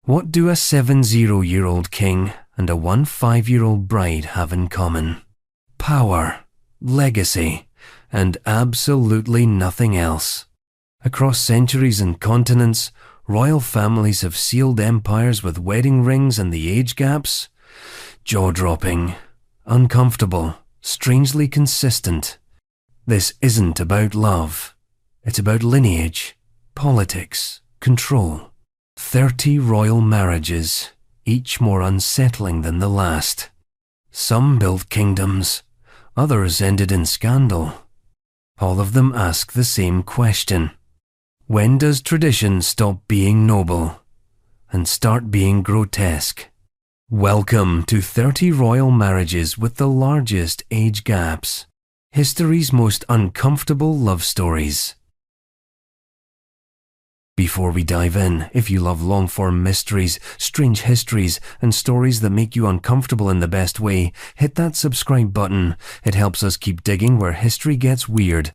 What do a 70-year-old king and a 15-year-old bride have in common? Power, legacy, and absolutely nothing else. Across centuries and continents, royal families have sealed empires with wedding rings, and the age gaps? Jaw-dropping, uncomfortable, strangely consistent. This isn't about love. It's about lineage, politics, control. 30 royal marriages, each more unsettling than the last. Some built kingdoms, others ended in scandal. All of them ask the same question. When does tradition stop being noble and start being grotesque? Welcome to 30 royal marriages with the largest age gaps. History's most uncomfortable love stories. Before we dive in, if you love long-form mysteries, strange histories, and stories that make you uncomfortable in the best way, hit that subscribe button. It helps us keep digging where history gets weird.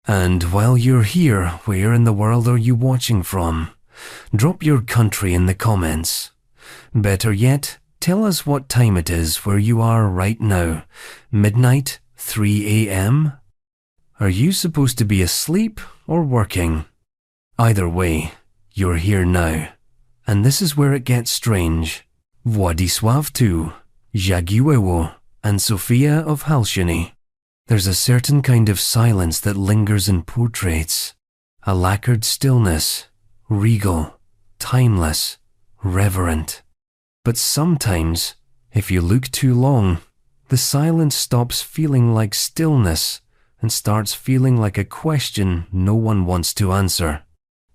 And while you're here, where in the world are you watching from? Drop your country in the comments. Better yet, tell us what time it is where you are right now. Midnight? 3 a.m.? Are you supposed to be asleep or working? Either way, you're here now. And this is where it gets strange. Władysław II, Jagiello, and Sophia of Halszany. There's a certain kind of silence that lingers in portraits. A lacquered stillness, regal, timeless, reverent. But sometimes, if you look too long, the silence stops feeling like stillness and starts feeling like a question no one wants to answer.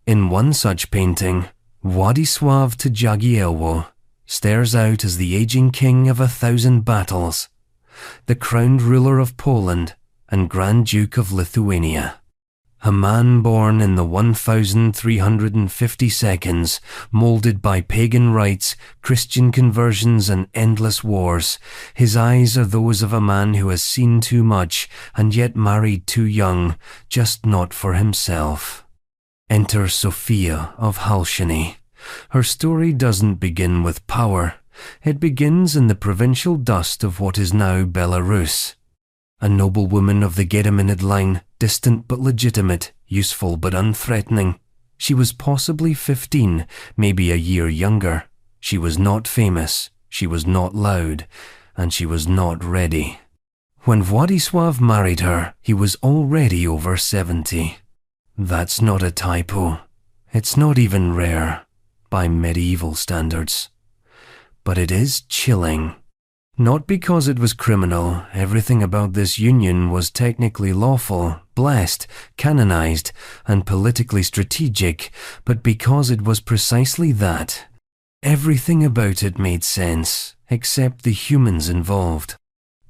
In one such painting, Władysław to Jagiello stares out as the aging king of 1,000 battles, the crowned ruler of Poland and Grand Duke of Lithuania. A man born in the 1,350 seconds, molded by pagan rites, Christian conversions, and endless wars. His eyes are those of a man who has seen too much and yet married too young, just not for himself. Enter Sophia of Halszany. Her story doesn't begin with power. It begins in the provincial dust of what is now Belarus. A noblewoman of the Gedyminid line, distant but legitimate, useful but unthreatening. She was possibly 15, maybe a year younger. She was not famous, she was not loud, and she was not ready. When Władysław married her, he was already over 70. That's not a typo. It's not even rare, by medieval standards. But it is chilling. Not because it was criminal, everything about this union was technically lawful, blessed, canonized, and politically strategic, but because it was precisely that. Everything about it made sense, except the humans involved.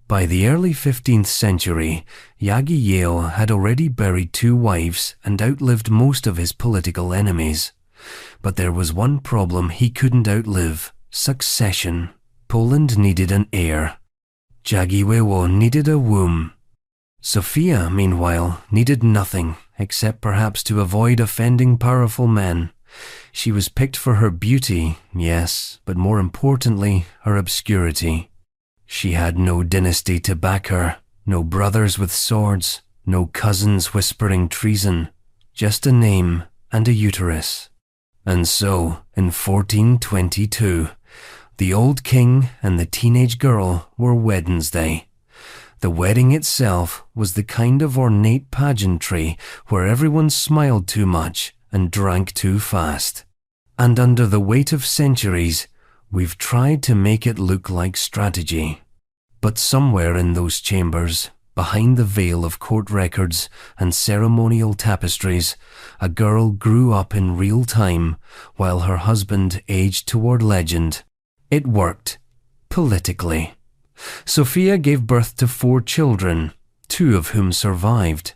By the early 15th century, Jagiello had already buried 2 wives and outlived most of his political enemies. But there was one problem he couldn't outlive: succession. Poland needed an heir. Jagiello needed a womb. Sophia, meanwhile, needed nothing, except perhaps to avoid offending powerful men. She was picked for her beauty, yes, but more importantly, her obscurity. She had no dynasty to back her, no brothers with swords, no cousins whispering treason, just a name and a uterus. And so, in 1422, the old king and the teenage girl were Wednesday. The wedding itself was the kind of ornate pageantry where everyone smiled too much and drank too fast. And under the weight of centuries, we've tried to make it look like strategy. But somewhere in those chambers, behind the veil of court records and ceremonial tapestries, a girl grew up in real time while her husband aged toward legend. It worked, politically. Sophia gave birth to 4 children, 2 of whom survived.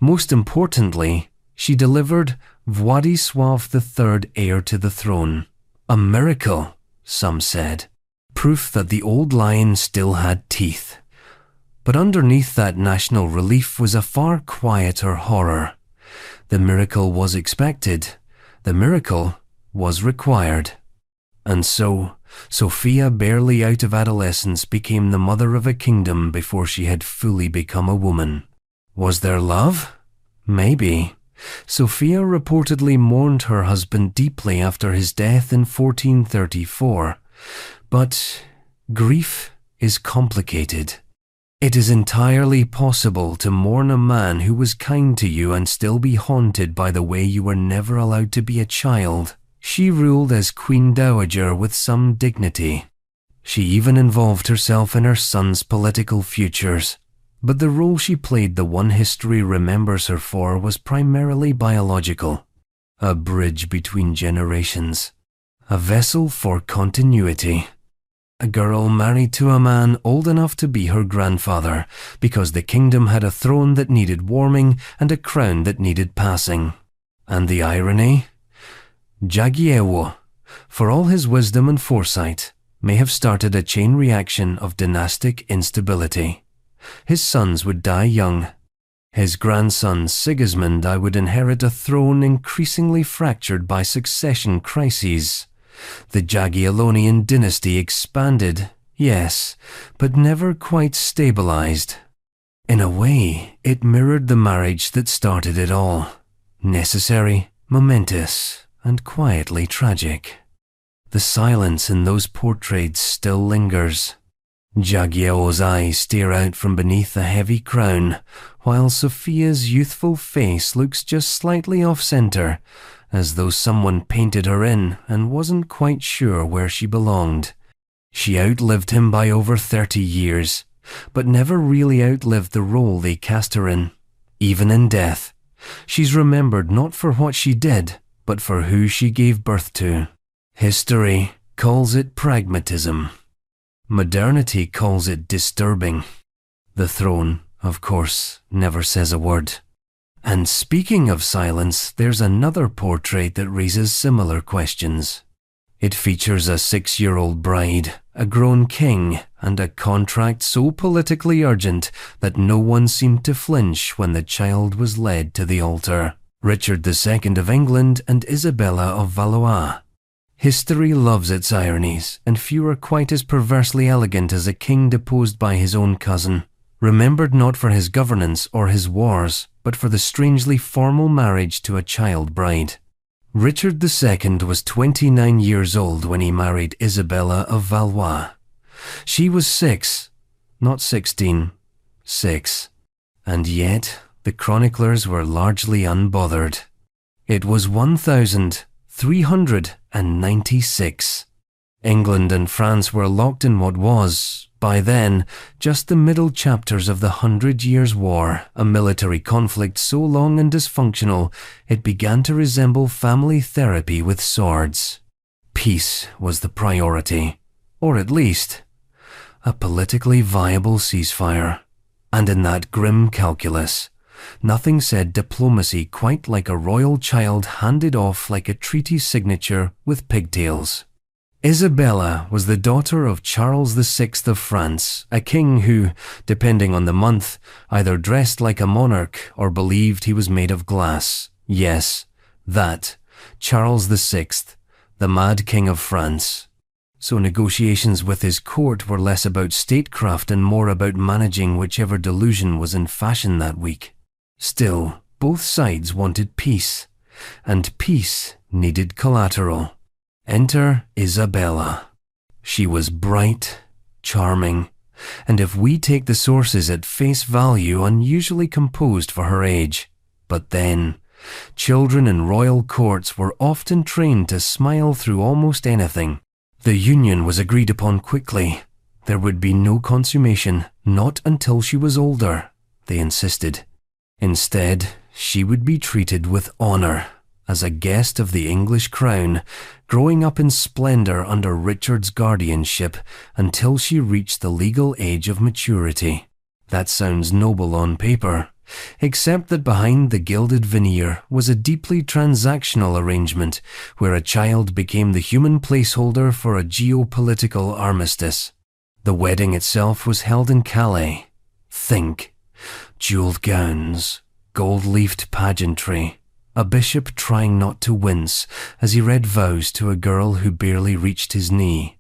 Most importantly, she delivered Władysław III heir to the throne. A miracle, some said. Proof that the old lion still had teeth. But underneath that national relief was a far quieter horror. The miracle was expected. The miracle was required. And so, Sophia, barely out of adolescence, became the mother of a kingdom before she had fully become a woman. Was there love? Maybe. Sophia reportedly mourned her husband deeply after his death in 1434. But grief is complicated. It is entirely possible to mourn a man who was kind to you and still be haunted by the way you were never allowed to be a child. She ruled as Queen Dowager with some dignity. She even involved herself in her son's political futures. But the role she played, the one history remembers her for, was primarily biological. A bridge between generations. A vessel for continuity. A girl married to a man old enough to be her grandfather, because the kingdom had a throne that needed warming and a crown that needed passing. And the irony? Jagiełło, for all his wisdom and foresight, may have started a chain reaction of dynastic instability. His sons would die young. His grandson Sigismund I would inherit a throne increasingly fractured by succession crises. The Jagiellonian dynasty expanded, yes, but never quite stabilized. In a way, it mirrored the marriage that started it all. Necessary, momentous, and quietly tragic. The silence in those portraits still lingers. Jagiełło's eyes stare out from beneath a heavy crown, while Sophia's youthful face looks just slightly off-center, as though someone painted her in and wasn't quite sure where she belonged. She outlived him by over 30 years, but never really outlived the role they cast her in. Even in death, she's remembered not for what she did, but for who she gave birth to. History calls it pragmatism. Modernity calls it disturbing. The throne, of course, never says a word. And speaking of silence, there's another portrait that raises similar questions. It features a 6-year-old bride, a grown king, and a contract so politically urgent that no one seemed to flinch when the child was led to the altar. Richard II of England and Isabella of Valois. History loves its ironies, and few are quite as perversely elegant as a king deposed by his own cousin, remembered not for his governance or his wars, but for the strangely formal marriage to a child bride. Richard II was 29 years old when he married Isabella of Valois. She was 6, not 16, 6. And yet, the chroniclers were largely unbothered. It was 1396. England and France were locked in what was, by then, just the middle chapters of the 100 Years' War, a military conflict so long and dysfunctional it began to resemble family therapy with swords. Peace was the priority, or at least, a politically viable ceasefire. And in that grim calculus, nothing said diplomacy quite like a royal child handed off like a treaty signature with pigtails. Isabella was the daughter of Charles VI of France, a king who, depending on the month, either dressed like a monarch or believed he was made of glass. Yes, that, Charles VI, the Mad King of France. So negotiations with his court were less about statecraft and more about managing whichever delusion was in fashion that week. Still, both sides wanted peace, and peace needed collateral. Enter Isabella. She was bright, charming, and if we take the sources at face value, unusually composed for her age. But then, children in royal courts were often trained to smile through almost anything. The union was agreed upon quickly. There would be no consummation, not until she was older, they insisted. Instead, she would be treated with honor as a guest of the English crown, growing up in splendor under Richard's guardianship until she reached the legal age of maturity. That sounds noble on paper, except that behind the gilded veneer was a deeply transactional arrangement where a child became the human placeholder for a geopolitical armistice. The wedding itself was held in Calais. Think, jeweled gowns, gold-leafed pageantry, a bishop trying not to wince as he read vows to a girl who barely reached his knee.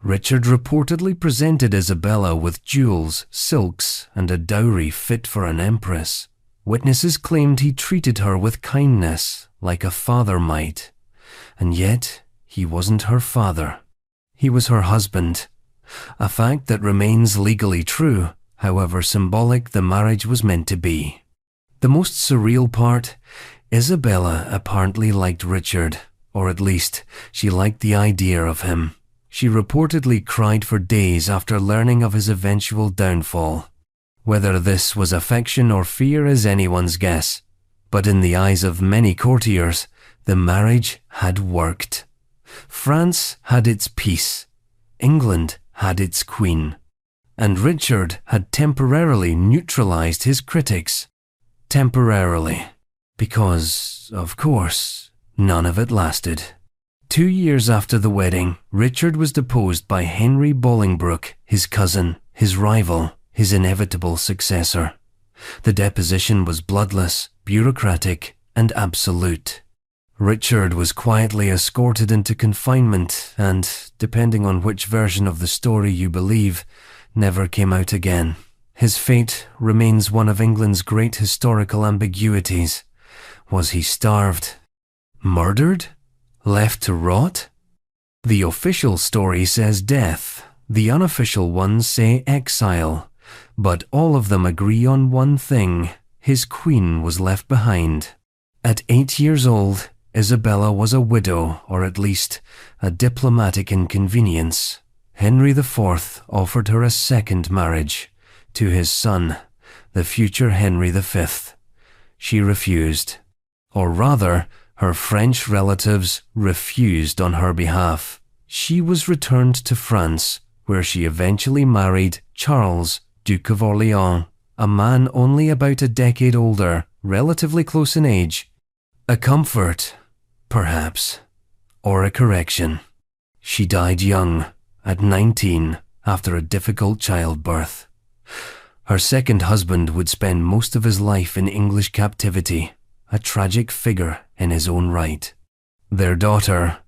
Richard reportedly presented Isabella with jewels, silks, and a dowry fit for an empress. Witnesses claimed he treated her with kindness, like a father might. And yet, he wasn't her father. He was her husband. A fact that remains legally true, however symbolic the marriage was meant to be. The most surreal part, Isabella apparently liked Richard, or at least she liked the idea of him. She reportedly cried for days after learning of his eventual downfall. Whether this was affection or fear is anyone's guess, but in the eyes of many courtiers, the marriage had worked. France had its peace, England had its queen, and Richard had temporarily neutralized his critics. Temporarily, because, of course, none of it lasted. 2 years after the wedding, Richard was deposed by Henry Bolingbroke, his cousin, his rival, his inevitable successor. The deposition was bloodless, bureaucratic, and absolute. Richard was quietly escorted into confinement and, depending on which version of the story you believe, never came out again. His fate remains one of England's great historical ambiguities. Was he starved? Murdered? Left to rot? The official story says death. The unofficial ones say exile. But all of them agree on one thing. His queen was left behind. At 8 years old, Isabella was a widow, or at least a diplomatic inconvenience. Henry IV offered her a second marriage, to his son, the future Henry V. She refused. Or rather, her French relatives refused on her behalf. She was returned to France, where she eventually married Charles, Duke of Orleans, a man only about a decade older, relatively close in age. A comfort, perhaps, or a correction. She died young, at 19, after a difficult childbirth. Her second husband would spend most of his life in English captivity, a tragic figure in his own right. Their daughter,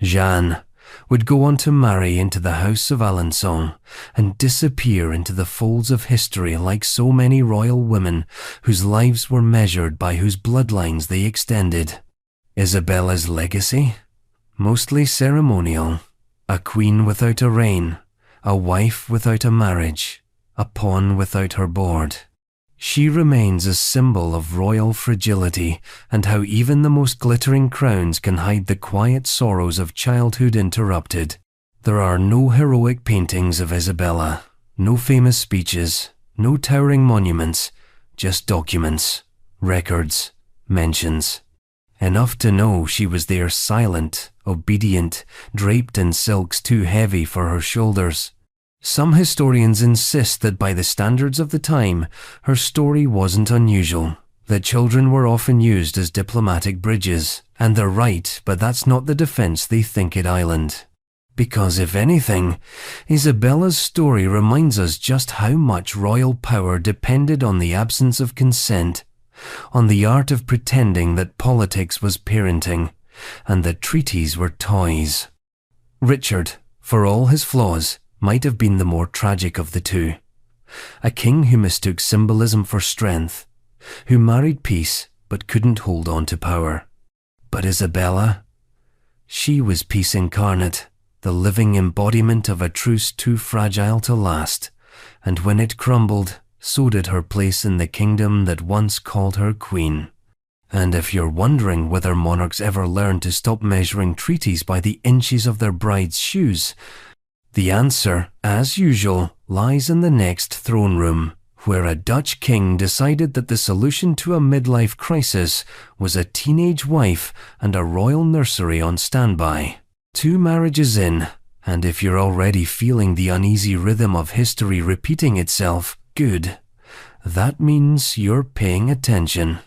Jeanne, would go on to marry into the House of Alençon and disappear into the folds of history like so many royal women whose lives were measured by whose bloodlines they extended. Isabella's legacy? Mostly ceremonial. A queen without a reign, a wife without a marriage, a pawn without her board. She remains a symbol of royal fragility and how even the most glittering crowns can hide the quiet sorrows of childhood interrupted. There are no heroic paintings of Isabella, no famous speeches, no towering monuments, just documents, records, mentions. Enough to know she was there silent, obedient, draped in silks too heavy for her shoulders. Some historians insist that by the standards of the time, her story wasn't unusual, that children were often used as diplomatic bridges, and they're right, but that's not the defense they think it island. Because if anything, Isabella's story reminds us just how much royal power depended on the absence of consent, on the art of pretending that politics was parenting, and that treaties were toys. Richard, for all his flaws, might have been the more tragic of the two. A king who mistook symbolism for strength, who married peace but couldn't hold on to power. But Isabella? She was peace incarnate, the living embodiment of a truce too fragile to last, and when it crumbled, so did her place in the kingdom that once called her queen. And if you're wondering whether monarchs ever learned to stop measuring treaties by the inches of their brides' shoes, the answer, as usual, lies in the next throne room, where a Dutch king decided that the solution to a midlife crisis was a teenage wife and a royal nursery on standby. 2 marriages in, and if you're already feeling the uneasy rhythm of history repeating itself, good. That means you're paying attention.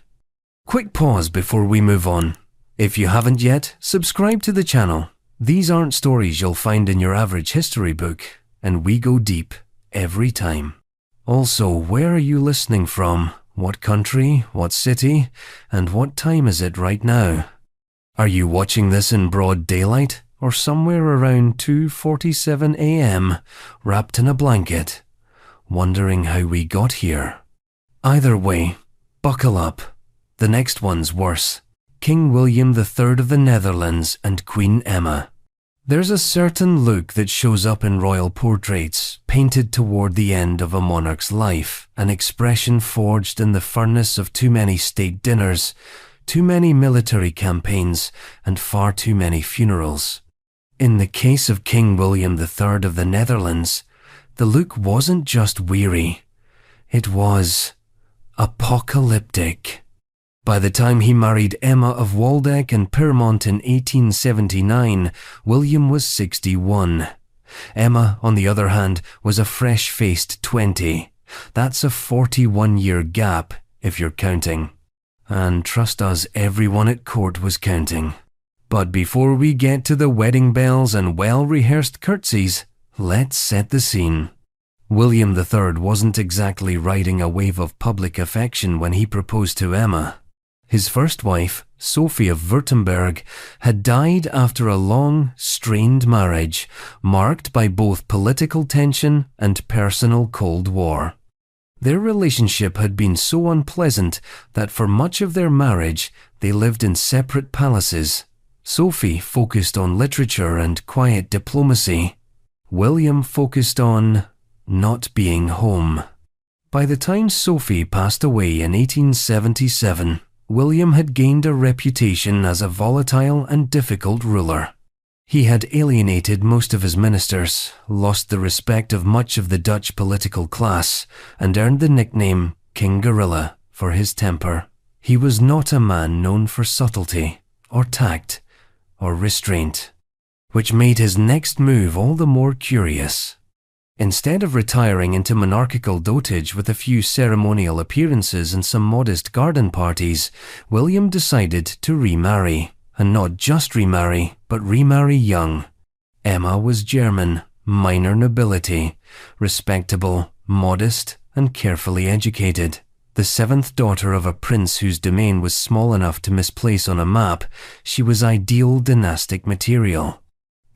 Quick pause before we move on. If you haven't yet, subscribe to the channel. These aren't stories you'll find in your average history book, and we go deep every time. Also, where are you listening from? What country, what city, and what time is it right now? Are you watching this in broad daylight or somewhere around 2:47 a.m., wrapped in a blanket, wondering how we got here? Either way, buckle up. The next one's worse. King William III of the Netherlands and Queen Emma. There's a certain look that shows up in royal portraits, painted toward the end of a monarch's life, an expression forged in the furnace of too many state dinners, too many military campaigns, and far too many funerals. In the case of King William III of the Netherlands, the look wasn't just weary, it was apocalyptic. By the time he married Emma of Waldeck and Pyrmont in 1879, William was 61. Emma, on the other hand, was a fresh-faced 20. That's a 41-year gap, if you're counting. And trust us, everyone at court was counting. But before we get to the wedding bells and well-rehearsed curtsies, let's set the scene. William III wasn't exactly riding a wave of public affection when he proposed to Emma. His first wife, Sophie of Württemberg, had died after a long, strained marriage, marked by both political tension and personal Cold War. Their relationship had been so unpleasant that for much of their marriage, they lived in separate palaces. Sophie focused on literature and quiet diplomacy. William focused on not being home. By the time Sophie passed away in 1877, William had gained a reputation as a volatile and difficult ruler. He had alienated most of his ministers, lost the respect of much of the Dutch political class, and earned the nickname King Gorilla for his temper. He was not a man known for subtlety, or tact, or restraint, which made his next move all the more curious. Instead of retiring into monarchical dotage with a few ceremonial appearances and some modest garden parties, William decided to remarry. And not just remarry, but remarry young. Emma was German, minor nobility, respectable, modest, and carefully educated. The seventh daughter of a prince whose domain was small enough to misplace on a map, she was ideal dynastic material.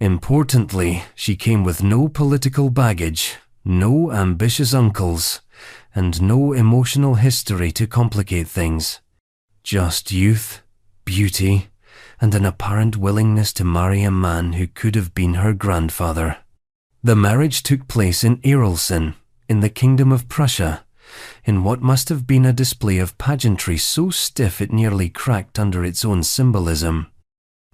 Importantly, she came with no political baggage, no ambitious uncles, and no emotional history to complicate things. Just youth, beauty, and an apparent willingness to marry a man who could have been her grandfather. The marriage took place in Irolsen, in the Kingdom of Prussia, in what must have been a display of pageantry so stiff it nearly cracked under its own symbolism.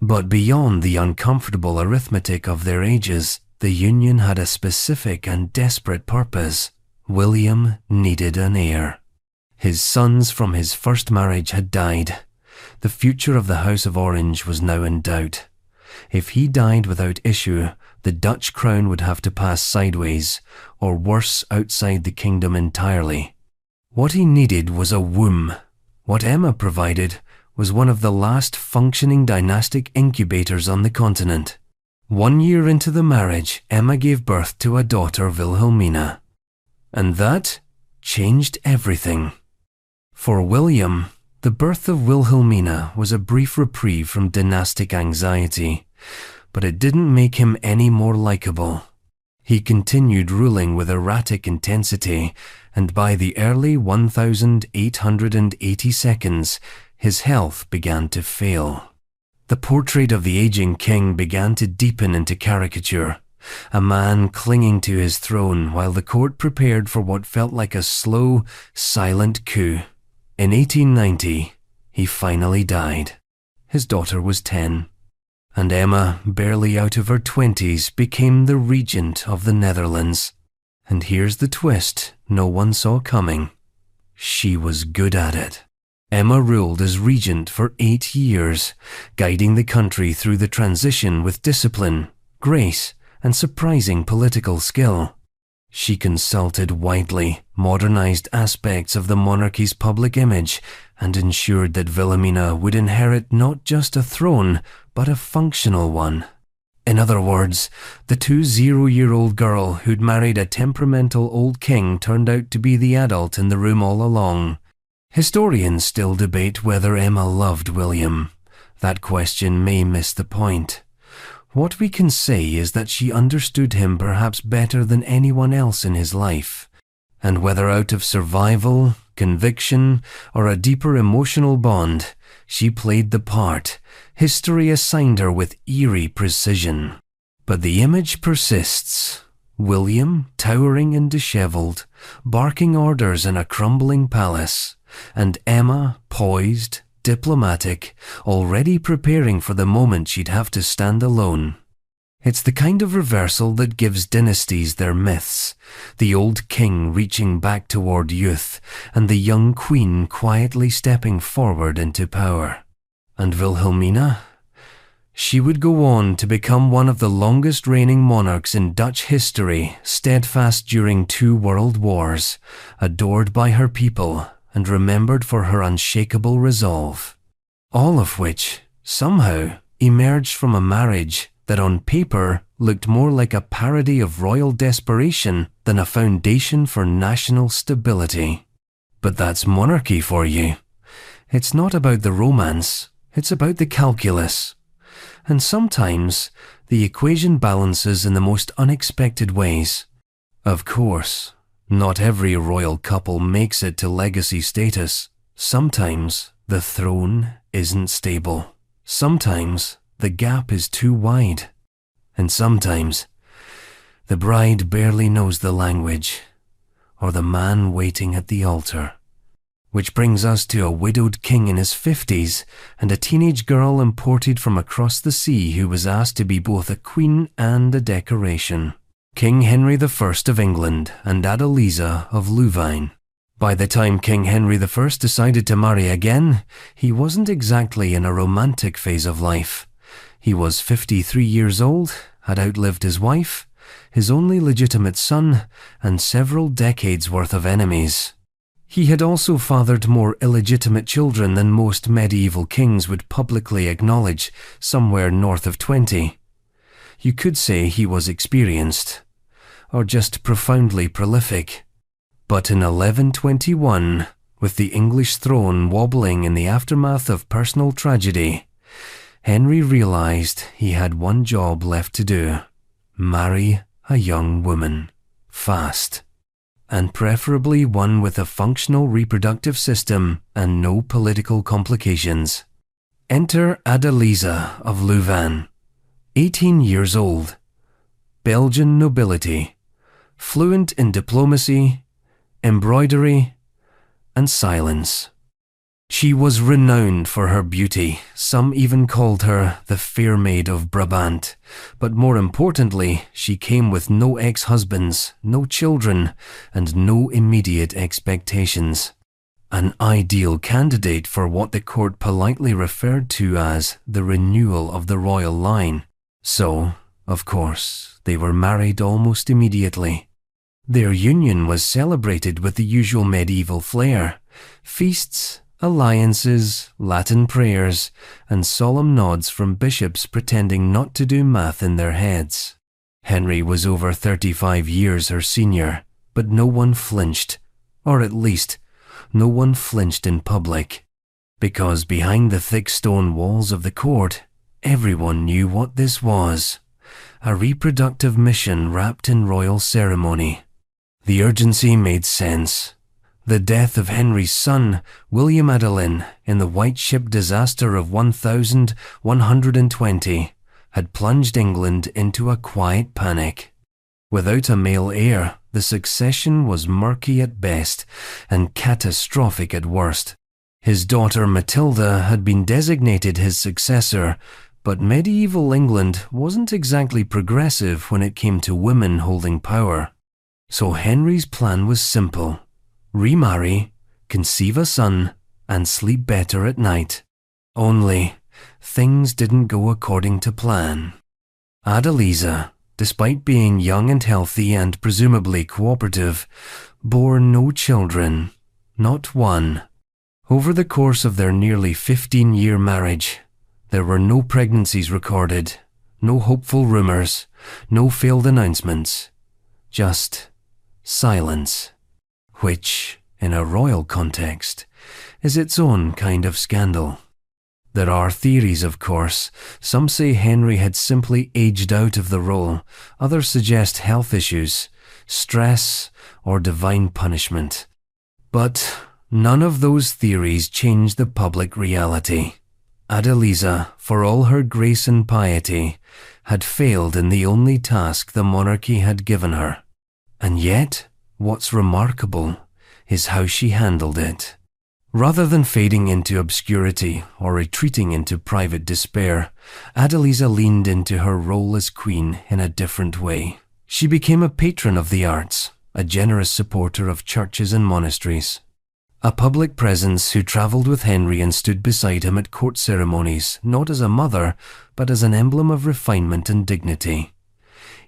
But beyond the uncomfortable arithmetic of their ages, the union had a specific and desperate purpose. William needed an heir. His sons from his first marriage had died. The future of the House of Orange was now in doubt. If he died without issue, the Dutch crown would have to pass sideways, or worse, outside the kingdom entirely. What he needed was a womb. What Emma provided was one of the last functioning dynastic incubators on the continent. 1 year into the marriage, Emma gave birth to a daughter, Wilhelmina. And that changed everything. For William, the birth of Wilhelmina was a brief reprieve from dynastic anxiety, but it didn't make him any more likable. He continued ruling with erratic intensity, and by the early 1882, his health began to fail. The portrait of the aging king began to deepen into caricature, a man clinging to his throne while the court prepared for what felt like a slow, silent coup. In 1890, he finally died. His daughter was 10, and Emma, barely out of her 20s, became the regent of the Netherlands. And here's the twist no one saw coming. She was good at it. Emma ruled as regent for 8 years, guiding the country through the transition with discipline, grace, and surprising political skill. She consulted widely, modernized aspects of the monarchy's public image, and ensured that Wilhelmina would inherit not just a throne, but a functional one. In other words, the 20-year-old girl who'd married a temperamental old king turned out to be the adult in the room all along. Historians still debate whether Emma loved William. That question may miss the point. What we can say is that she understood him perhaps better than anyone else in his life, and whether out of survival, conviction, or a deeper emotional bond, she played the part. History assigned her with eerie precision. But the image persists. William, towering and dishevelled, barking orders in a crumbling palace, and Emma, poised, diplomatic, already preparing for the moment she'd have to stand alone. It's the kind of reversal that gives dynasties their myths, the old king reaching back toward youth, and the young queen quietly stepping forward into power. And Wilhelmina? She would go on to become one of the longest reigning monarchs in Dutch history, steadfast during 2 world wars, adored by her people, and remembered for her unshakable resolve. All of which, somehow, emerged from a marriage that on paper looked more like a parody of royal desperation than a foundation for national stability. But that's monarchy for you. It's not about the romance, it's about the calculus. And sometimes the equation balances in the most unexpected ways. Of course, not every royal couple makes it to legacy status. Sometimes the throne isn't stable. Sometimes the gap is too wide. And sometimes the bride barely knows the language, or the man waiting at the altar. Which brings us to a widowed king in his 50s and a teenage girl imported from across the sea who was asked to be both a queen and a decoration. King Henry I of England and Adeliza of Louvain. By the time King Henry I decided to marry again, he wasn't exactly in a romantic phase of life. He was 53 years old, had outlived his wife, his only legitimate son, and several decades worth of enemies. He had also fathered more illegitimate children than most medieval kings would publicly acknowledge, somewhere north of 20. You could say he was experienced, or just profoundly prolific. But in 1121, with the English throne wobbling in the aftermath of personal tragedy, Henry realized he had one job left to do: marry a young woman, fast. And preferably one with a functional reproductive system and no political complications. Enter Adeliza of Louvain, 18 years old, Belgian nobility, fluent in diplomacy, embroidery, and silence. She was renowned for her beauty. Some even called her the Fair Maid of Brabant. But more importantly, she came with no ex-husbands, no children, and no immediate expectations. An ideal candidate for what the court politely referred to as the renewal of the royal line. So, of course, they were married almost immediately. Their union was celebrated with the usual medieval flair: feasts, alliances, Latin prayers, and solemn nods from bishops pretending not to do math in their heads. Henry was over 35 years her senior, but no one flinched, or at least, no one flinched in public. Because behind the thick stone walls of the court, everyone knew what this was: a reproductive mission wrapped in royal ceremony. The urgency made sense. The death of Henry's son, William Adelin, in the White Ship disaster of 1120, had plunged England into a quiet panic. Without a male heir, the succession was murky at best and catastrophic at worst. His daughter Matilda had been designated his successor, but medieval England wasn't exactly progressive when it came to women holding power. So Henry's plan was simple: remarry, conceive a son, and sleep better at night. Only, things didn't go according to plan. Adeliza, despite being young and healthy and presumably cooperative, bore no children, not one. Over the course of their nearly 15-year marriage, there were no pregnancies recorded, no hopeful rumors, no failed announcements, just silence. Which, in a royal context, is its own kind of scandal. There are theories, of course. Some say Henry had simply aged out of the role. Others suggest health issues, stress, or divine punishment. But none of those theories change the public reality. Adeliza, for all her grace and piety, had failed in the only task the monarchy had given her. And yet, what's remarkable is how she handled it. Rather than fading into obscurity or retreating into private despair, Adeliza leaned into her role as queen in a different way. She became a patron of the arts, a generous supporter of churches and monasteries. A public presence who travelled with Henry and stood beside him at court ceremonies, not as a mother, but as an emblem of refinement and dignity.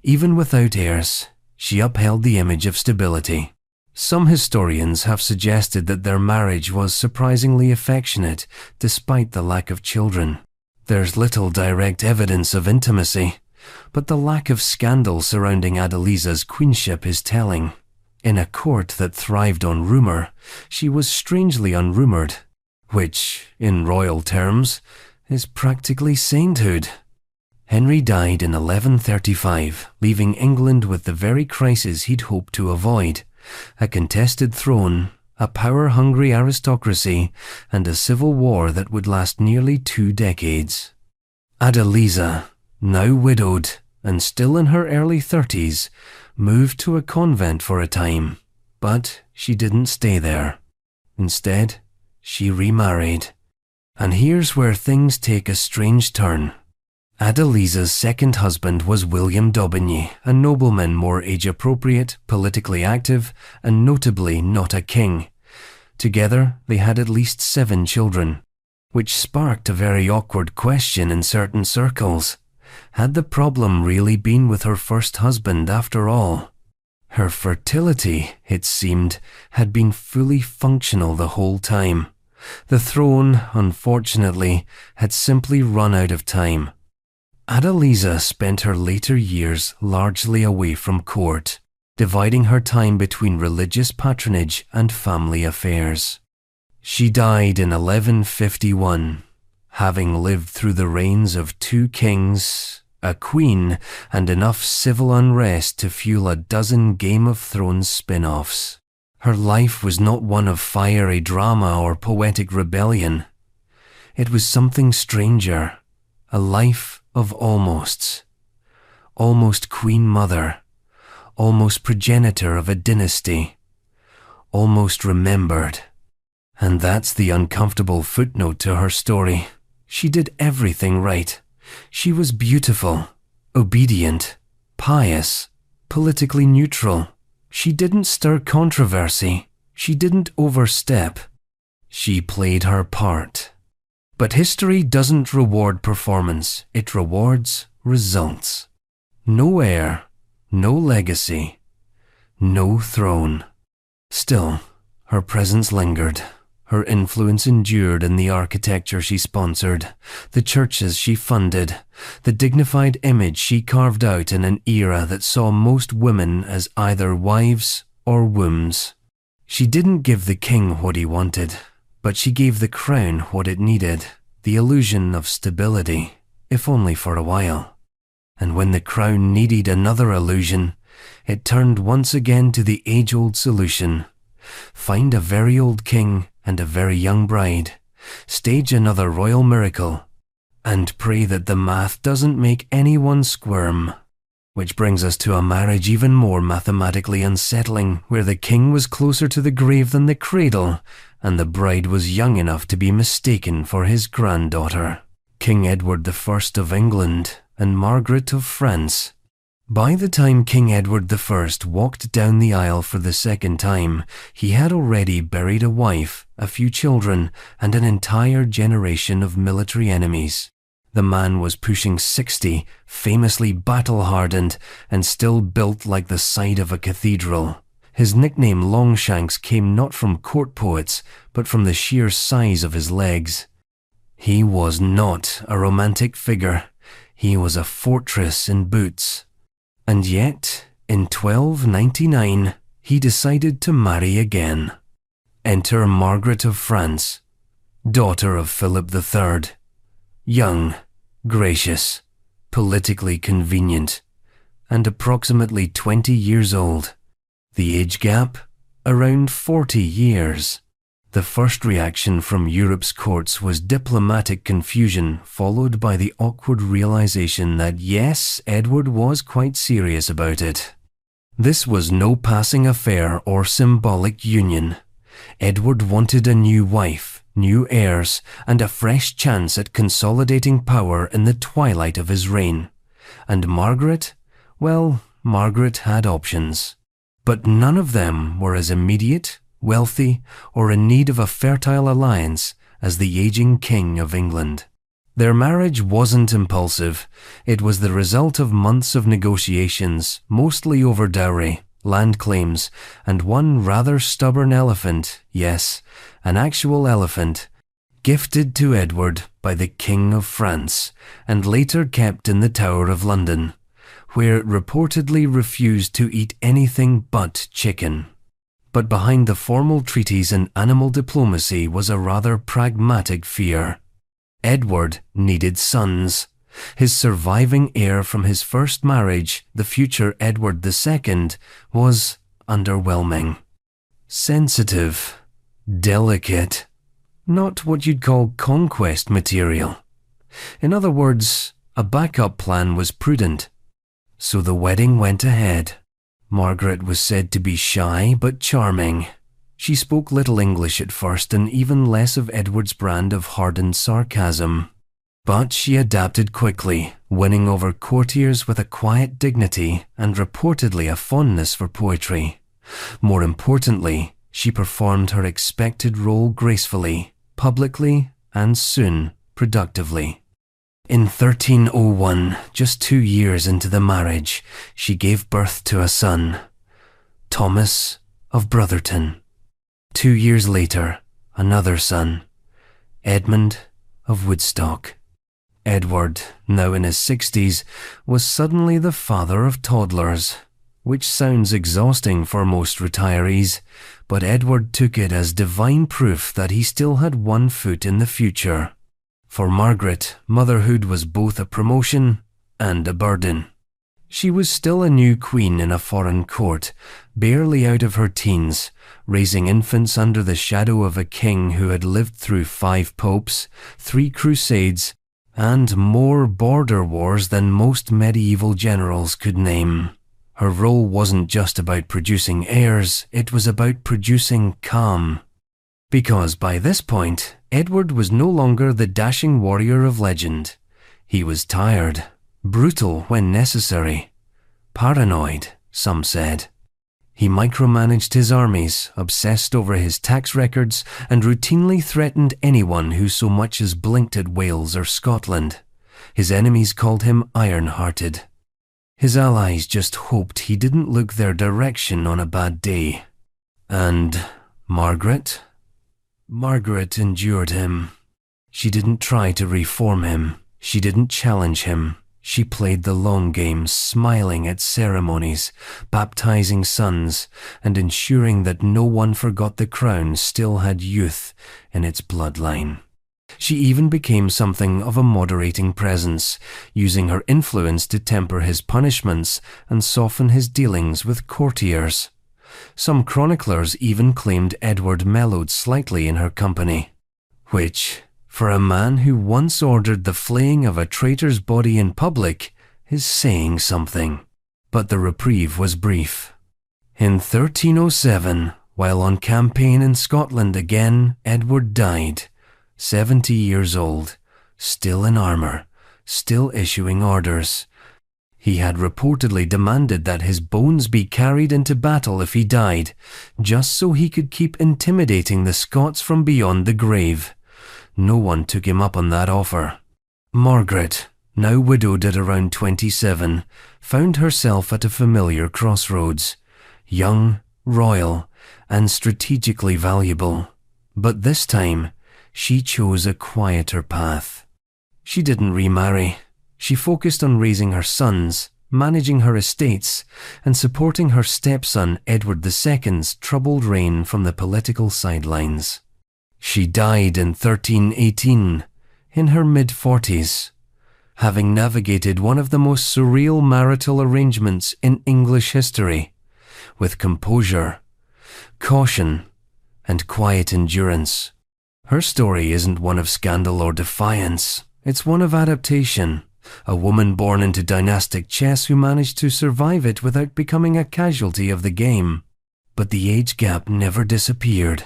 Even without heirs, she upheld the image of stability. Some historians have suggested that their marriage was surprisingly affectionate, despite the lack of children. There's little direct evidence of intimacy, but the lack of scandal surrounding Adeliza's queenship is telling. In a court that thrived on rumour, she was strangely unrumoured, which, in royal terms, is practically sainthood. Henry died in 1135, leaving England with the very crisis he'd hoped to avoid: a contested throne, a power-hungry aristocracy, and a civil war that would last nearly 2 decades. Adeliza, now widowed and still in her early 30s, moved to a convent for a time, but she didn't stay there. Instead, she remarried. And here's where things take a strange turn. Adeliza's second husband was William d'Aubigny, a nobleman more age-appropriate, politically active, and notably not a king. Together, they had at least 7 children, which sparked a very awkward question in certain circles. Had the problem really been with her first husband after all? Her fertility, it seemed, had been fully functional the whole time. The throne, unfortunately, had simply run out of time. Adeliza spent her later years largely away from court, dividing her time between religious patronage and family affairs. She died in 1151, having lived through the reigns of 2 kings, a queen, and enough civil unrest to fuel a dozen Game of Thrones spin-offs. Her life was not one of fiery drama or poetic rebellion. It was something stranger, a life of almosts. Almost queen mother, almost progenitor of a dynasty, almost remembered. And that's the uncomfortable footnote to her story. She did everything right. She was beautiful, obedient, pious, politically neutral. She didn't stir controversy. She didn't overstep. She played her part. But history doesn't reward performance. It rewards results. No heir, no legacy, no throne. Still, her presence lingered. Her influence endured in the architecture she sponsored, the churches she funded, the dignified image she carved out in an era that saw most women as either wives or wombs. She didn't give the king what he wanted, but she gave the crown what it needed, the illusion of stability, if only for a while. And when the crown needed another illusion, it turned once again to the age-old solution. Find a very old king and a very young bride, stage another royal miracle, and pray that the math doesn't make anyone squirm. Which brings us to a marriage even more mathematically unsettling, where the king was closer to the grave than the cradle, and the bride was young enough to be mistaken for his granddaughter. King Edward I of England and Margaret of France. By the time King Edward I walked down the aisle for the second time, he had already buried a wife, a few children, and an entire generation of military enemies. The man was pushing 60, famously battle-hardened, and still built like the side of a cathedral. His nickname Longshanks came not from court poets, but from the sheer size of his legs. He was not a romantic figure. He was a fortress in boots. And yet, in 1299, he decided to marry again. Enter Margaret of France, daughter of Philip III. Young, gracious, politically convenient, and approximately 20 years old. The age gap? Around 40 years. The first reaction from Europe's courts was diplomatic confusion, followed by the awkward realization that yes, Edward was quite serious about it. This was no passing affair or symbolic union. Edward wanted a new wife, new heirs, and a fresh chance at consolidating power in the twilight of his reign. And Margaret? Well, Margaret had options. But none of them were as immediate, wealthy, or in need of a fertile alliance as the aging King of England. Their marriage wasn't impulsive. It was the result of months of negotiations, mostly over dowry, land claims, and one rather stubborn elephant, yes, an actual elephant, gifted to Edward by the King of France, and later kept in the Tower of London, where it reportedly refused to eat anything but chicken. But behind the formal treaties and animal diplomacy was a rather pragmatic fear. Edward needed sons. His surviving heir from his first marriage, the future Edward II, was underwhelming. Sensitive, delicate, not what you'd call conquest material. In other words, a backup plan was prudent. So the wedding went ahead. Margaret was said to be shy but charming. She spoke little English at first and even less of Edward's brand of hardened sarcasm. But she adapted quickly, winning over courtiers with a quiet dignity and reportedly a fondness for poetry. More importantly, she performed her expected role gracefully, publicly, and soon productively. In 1301, just 2 years into the marriage, she gave birth to a son, Thomas of Brotherton. 2 years later, another son, Edmund of Woodstock. Edward, now in his 60s, was suddenly the father of toddlers, which sounds exhausting for most retirees, but Edward took it as divine proof that he still had one foot in the future. For Margaret, motherhood was both a promotion and a burden. She was still a new queen in a foreign court, barely out of her teens, raising infants under the shadow of a king who had lived through 5 popes, 3 crusades, and more border wars than most medieval generals could name. Her role wasn't just about producing heirs, it was about producing calm. Because by this point, Edward was no longer the dashing warrior of legend. He was tired, brutal when necessary, paranoid, some said. He micromanaged his armies, obsessed over his tax records, and routinely threatened anyone who so much as blinked at Wales or Scotland. His enemies called him iron-hearted. His allies just hoped he didn't look their direction on a bad day. And Margaret? Margaret endured him. She didn't try to reform him. She didn't challenge him. She played the long game, smiling at ceremonies, baptizing sons, and ensuring that no one forgot the crown still had youth in its bloodline. She even became something of a moderating presence, using her influence to temper his punishments and soften his dealings with courtiers. Some chroniclers even claimed Edward mellowed slightly in her company, which, for a man who once ordered the flaying of a traitor's body in public, is saying something. But the reprieve was brief. In 1307, while on campaign in Scotland again, Edward died, 70 years old, still in armour, still issuing orders. He had reportedly demanded that his bones be carried into battle if he died, just so he could keep intimidating the Scots from beyond the grave. No one took him up on that offer. Margaret, now widowed at around 27, found herself at a familiar crossroads, young, royal, and strategically valuable. But this time, she chose a quieter path. She didn't remarry. She focused on raising her sons, managing her estates, and supporting her stepson Edward II's troubled reign from the political sidelines. She died in 1318, in her mid-40s, having navigated one of the most surreal marital arrangements in English history, with composure, caution, and quiet endurance. Her story isn't one of scandal or defiance, it's one of adaptation. A woman born into dynastic chess who managed to survive it without becoming a casualty of the game. But the age gap never disappeared.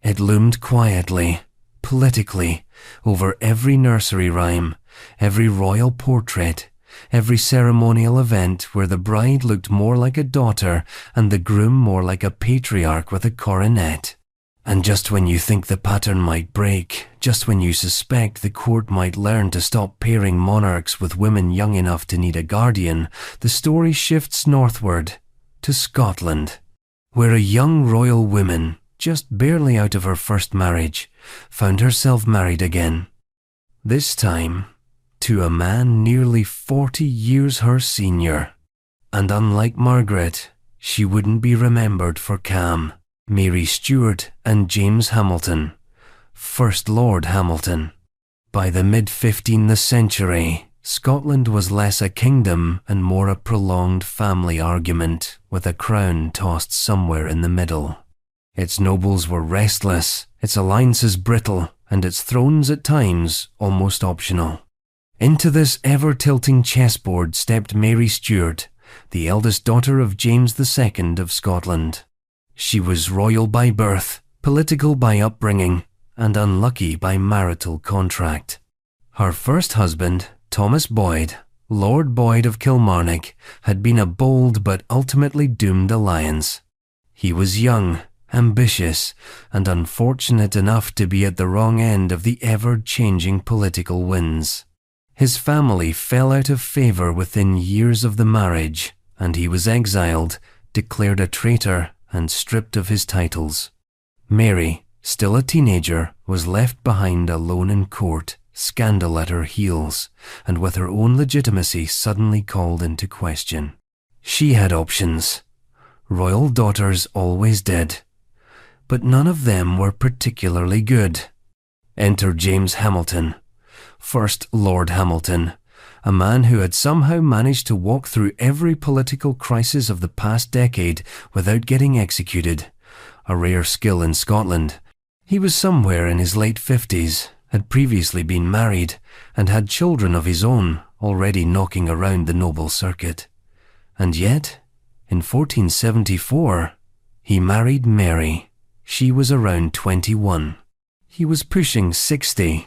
It loomed quietly, politically, over every nursery rhyme, every royal portrait, every ceremonial event where the bride looked more like a daughter and the groom more like a patriarch with a coronet. And just when you think the pattern might break, just when you suspect the court might learn to stop pairing monarchs with women young enough to need a guardian, the story shifts northward, to Scotland, where a young royal woman, just barely out of her first marriage, found herself married again. This time, to a man nearly 40 years her senior. And unlike Margaret, she wouldn't be remembered for calm. Mary Stuart and James Hamilton, First Lord Hamilton. By the mid-15th century, Scotland was less a kingdom and more a prolonged family argument, with a crown tossed somewhere in the middle. Its nobles were restless, its alliances brittle, and its thrones at times almost optional. Into this ever-tilting chessboard stepped Mary Stuart, the eldest daughter of James II of Scotland. She was royal by birth, political by upbringing, and unlucky by marital contract. Her first husband, Thomas Boyd, Lord Boyd of Kilmarnock, had been a bold but ultimately doomed alliance. He was young, ambitious, and unfortunate enough to be at the wrong end of the ever-changing political winds. His family fell out of favour within years of the marriage, and he was exiled, declared a traitor, and stripped of his titles. Mary, still a teenager, was left behind alone in court, scandal at her heels, and with her own legitimacy suddenly called into question. She had options. Royal daughters always did. But none of them were particularly good. Enter James Hamilton, First Lord Hamilton, a man who had somehow managed to walk through every political crisis of the past decade without getting executed, a rare skill in Scotland. He was somewhere in his late 50s, had previously been married, and had children of his own already knocking around the noble circuit. And yet, in 1474, he married Mary. She was around 21. He was pushing 60,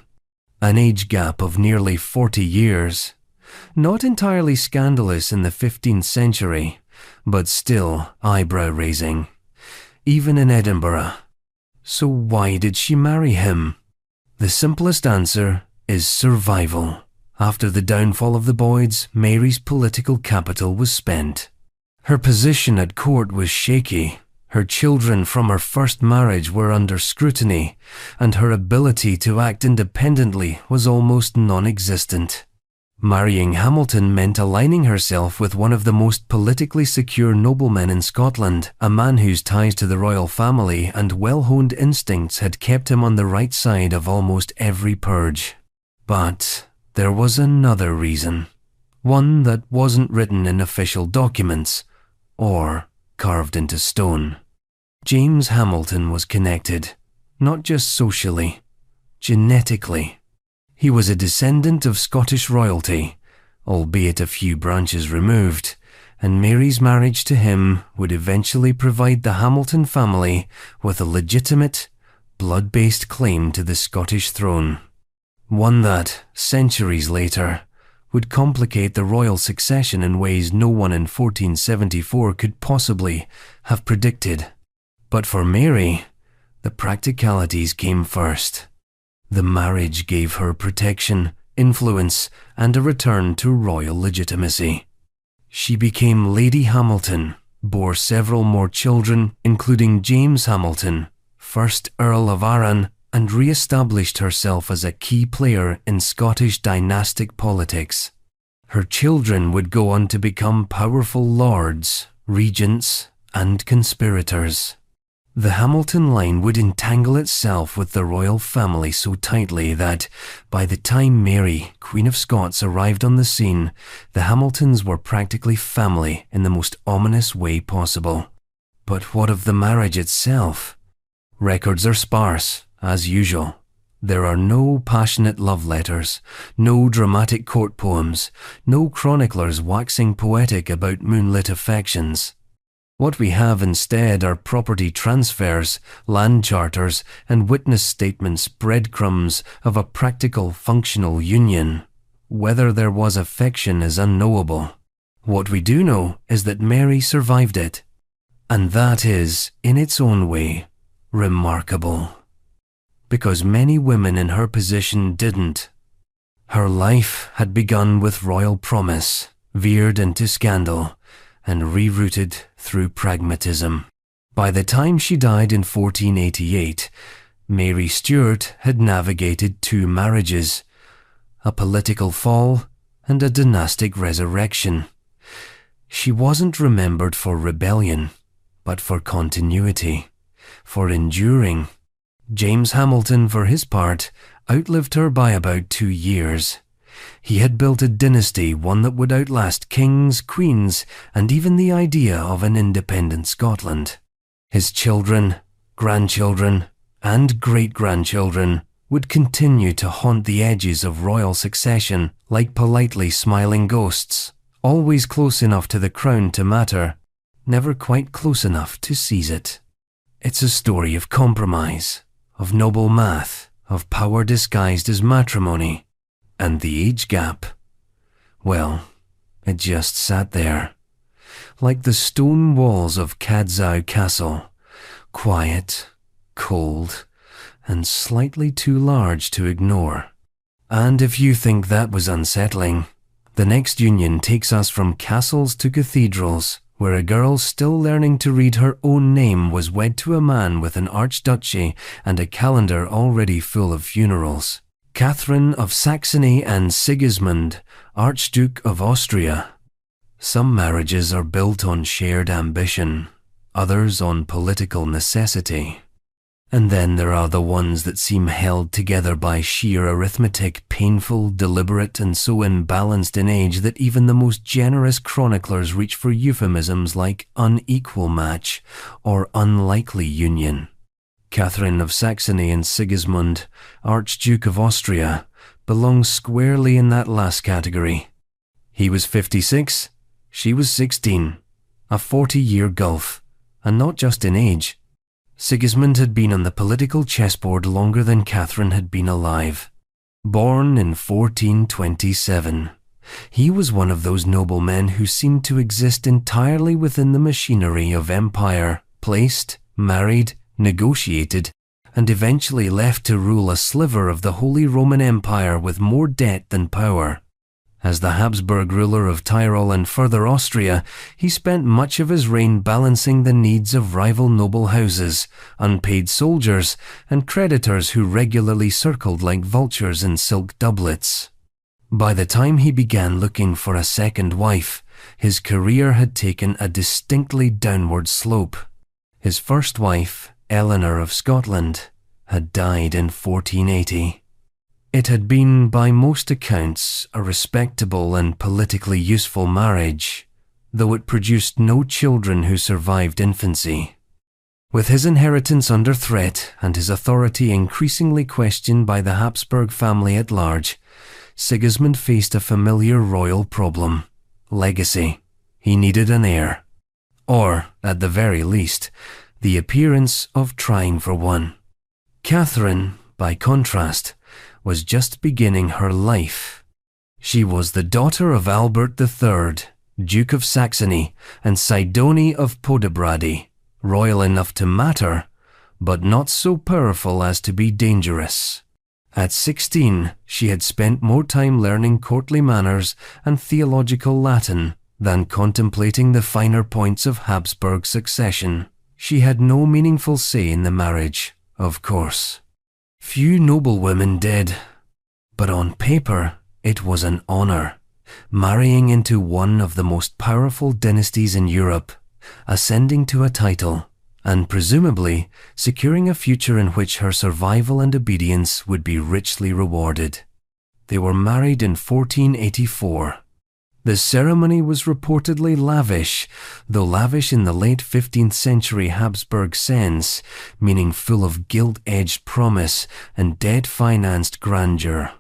an age gap of nearly 40 years. Not entirely scandalous in the 15th century, but still eyebrow-raising, even in Edinburgh. So why did she marry him? The simplest answer is survival. After the downfall of the Boyds, Mary's political capital was spent. Her position at court was shaky. Her children from her first marriage were under scrutiny, and her ability to act independently was almost non-existent. Marrying Hamilton meant aligning herself with one of the most politically secure noblemen in Scotland, a man whose ties to the royal family and well-honed instincts had kept him on the right side of almost every purge. But there was another reason, one that wasn't written in official documents, or carved into stone. James Hamilton was connected, not just socially, genetically. He was a descendant of Scottish royalty, albeit a few branches removed, and Mary's marriage to him would eventually provide the Hamilton family with a legitimate, blood-based claim to the Scottish throne. One that, centuries later, would complicate the royal succession in ways no one in 1474 could possibly have predicted. But for Mary, the practicalities came first. The marriage gave her protection, influence, and a return to royal legitimacy. She became Lady Hamilton, bore several more children, including James Hamilton, 1st Earl of Arran, and re-established herself as a key player in Scottish dynastic politics. Her children would go on to become powerful lords, regents, and conspirators. The Hamilton line would entangle itself with the royal family so tightly that, by the time Mary, Queen of Scots, arrived on the scene, the Hamiltons were practically family in the most ominous way possible. But what of the marriage itself? Records are sparse, as usual. There are no passionate love letters, no dramatic court poems, no chroniclers waxing poetic about moonlit affections. What we have instead are property transfers, land charters, and witness statements, breadcrumbs of a practical, functional union. Whether there was affection is unknowable. What we do know is that Mary survived it. And that is, in its own way, remarkable. Because many women in her position didn't. Her life had begun with royal promise, veered into scandal, and rerouted through pragmatism. By the time she died in 1488, Mary Stuart had navigated 2 marriages, a political fall and a dynastic resurrection. She wasn't remembered for rebellion, but for continuity, for enduring. James Hamilton, for his part, outlived her by about 2 years. He had built a dynasty, one that would outlast kings, queens, and even the idea of an independent Scotland. His children, grandchildren, and great-grandchildren would continue to haunt the edges of royal succession like politely smiling ghosts, always close enough to the crown to matter, never quite close enough to seize it. It's a story of compromise, of noble math, of power disguised as matrimony. And the age gap, well, it just sat there, like the stone walls of Cadzow Castle, quiet, cold, and slightly too large to ignore. And if you think that was unsettling, the next union takes us from castles to cathedrals, where a girl still learning to read her own name was wed to a man with an archduchy and a calendar already full of funerals. Catherine of Saxony and Sigismund, Archduke of Austria. Some marriages are built on shared ambition, others on political necessity. And then there are the ones that seem held together by sheer arithmetic, painful, deliberate, and so imbalanced in age that even the most generous chroniclers reach for euphemisms like unequal match or unlikely union. Catherine of Saxony and Sigismund, Archduke of Austria, belongs squarely in that last category. He was 56, she was 16, a 40-year gulf, and not just in age. Sigismund had been on the political chessboard longer than Catherine had been alive. Born in 1427, he was one of those noblemen who seemed to exist entirely within the machinery of empire, placed, married, negotiated, and eventually left to rule a sliver of the Holy Roman Empire with more debt than power. As the Habsburg ruler of Tyrol and further Austria, he spent much of his reign balancing the needs of rival noble houses, unpaid soldiers, and creditors who regularly circled like vultures in silk doublets. By the time he began looking for a second wife, his career had taken a distinctly downward slope. His first wife, Eleanor of Scotland, had died in 1480. It had been, by most accounts, a respectable and politically useful marriage, though it produced no children who survived infancy. With his inheritance under threat and his authority increasingly questioned by the Habsburg family at large, Sigismund faced a familiar royal problem: legacy. He needed an heir. Or, at the very least, the appearance of trying for one. Catherine, by contrast, was just beginning her life. She was the daughter of Albert III, Duke of Saxony, and Sidonie of Podebrady, royal enough to matter, but not so powerful as to be dangerous. At 16, she had spent more time learning courtly manners and theological Latin than contemplating the finer points of Habsburg succession. She had no meaningful say in the marriage, of course. Few noblewomen did, but on paper it was an honor. marrying into one of the most powerful dynasties in Europe, ascending to a title, and presumably securing a future in which her survival and obedience would be richly rewarded. They were married in 1484. The ceremony was reportedly lavish, though lavish in the late 15th century Habsburg sense, meaning full of gilt-edged promise and debt-financed grandeur.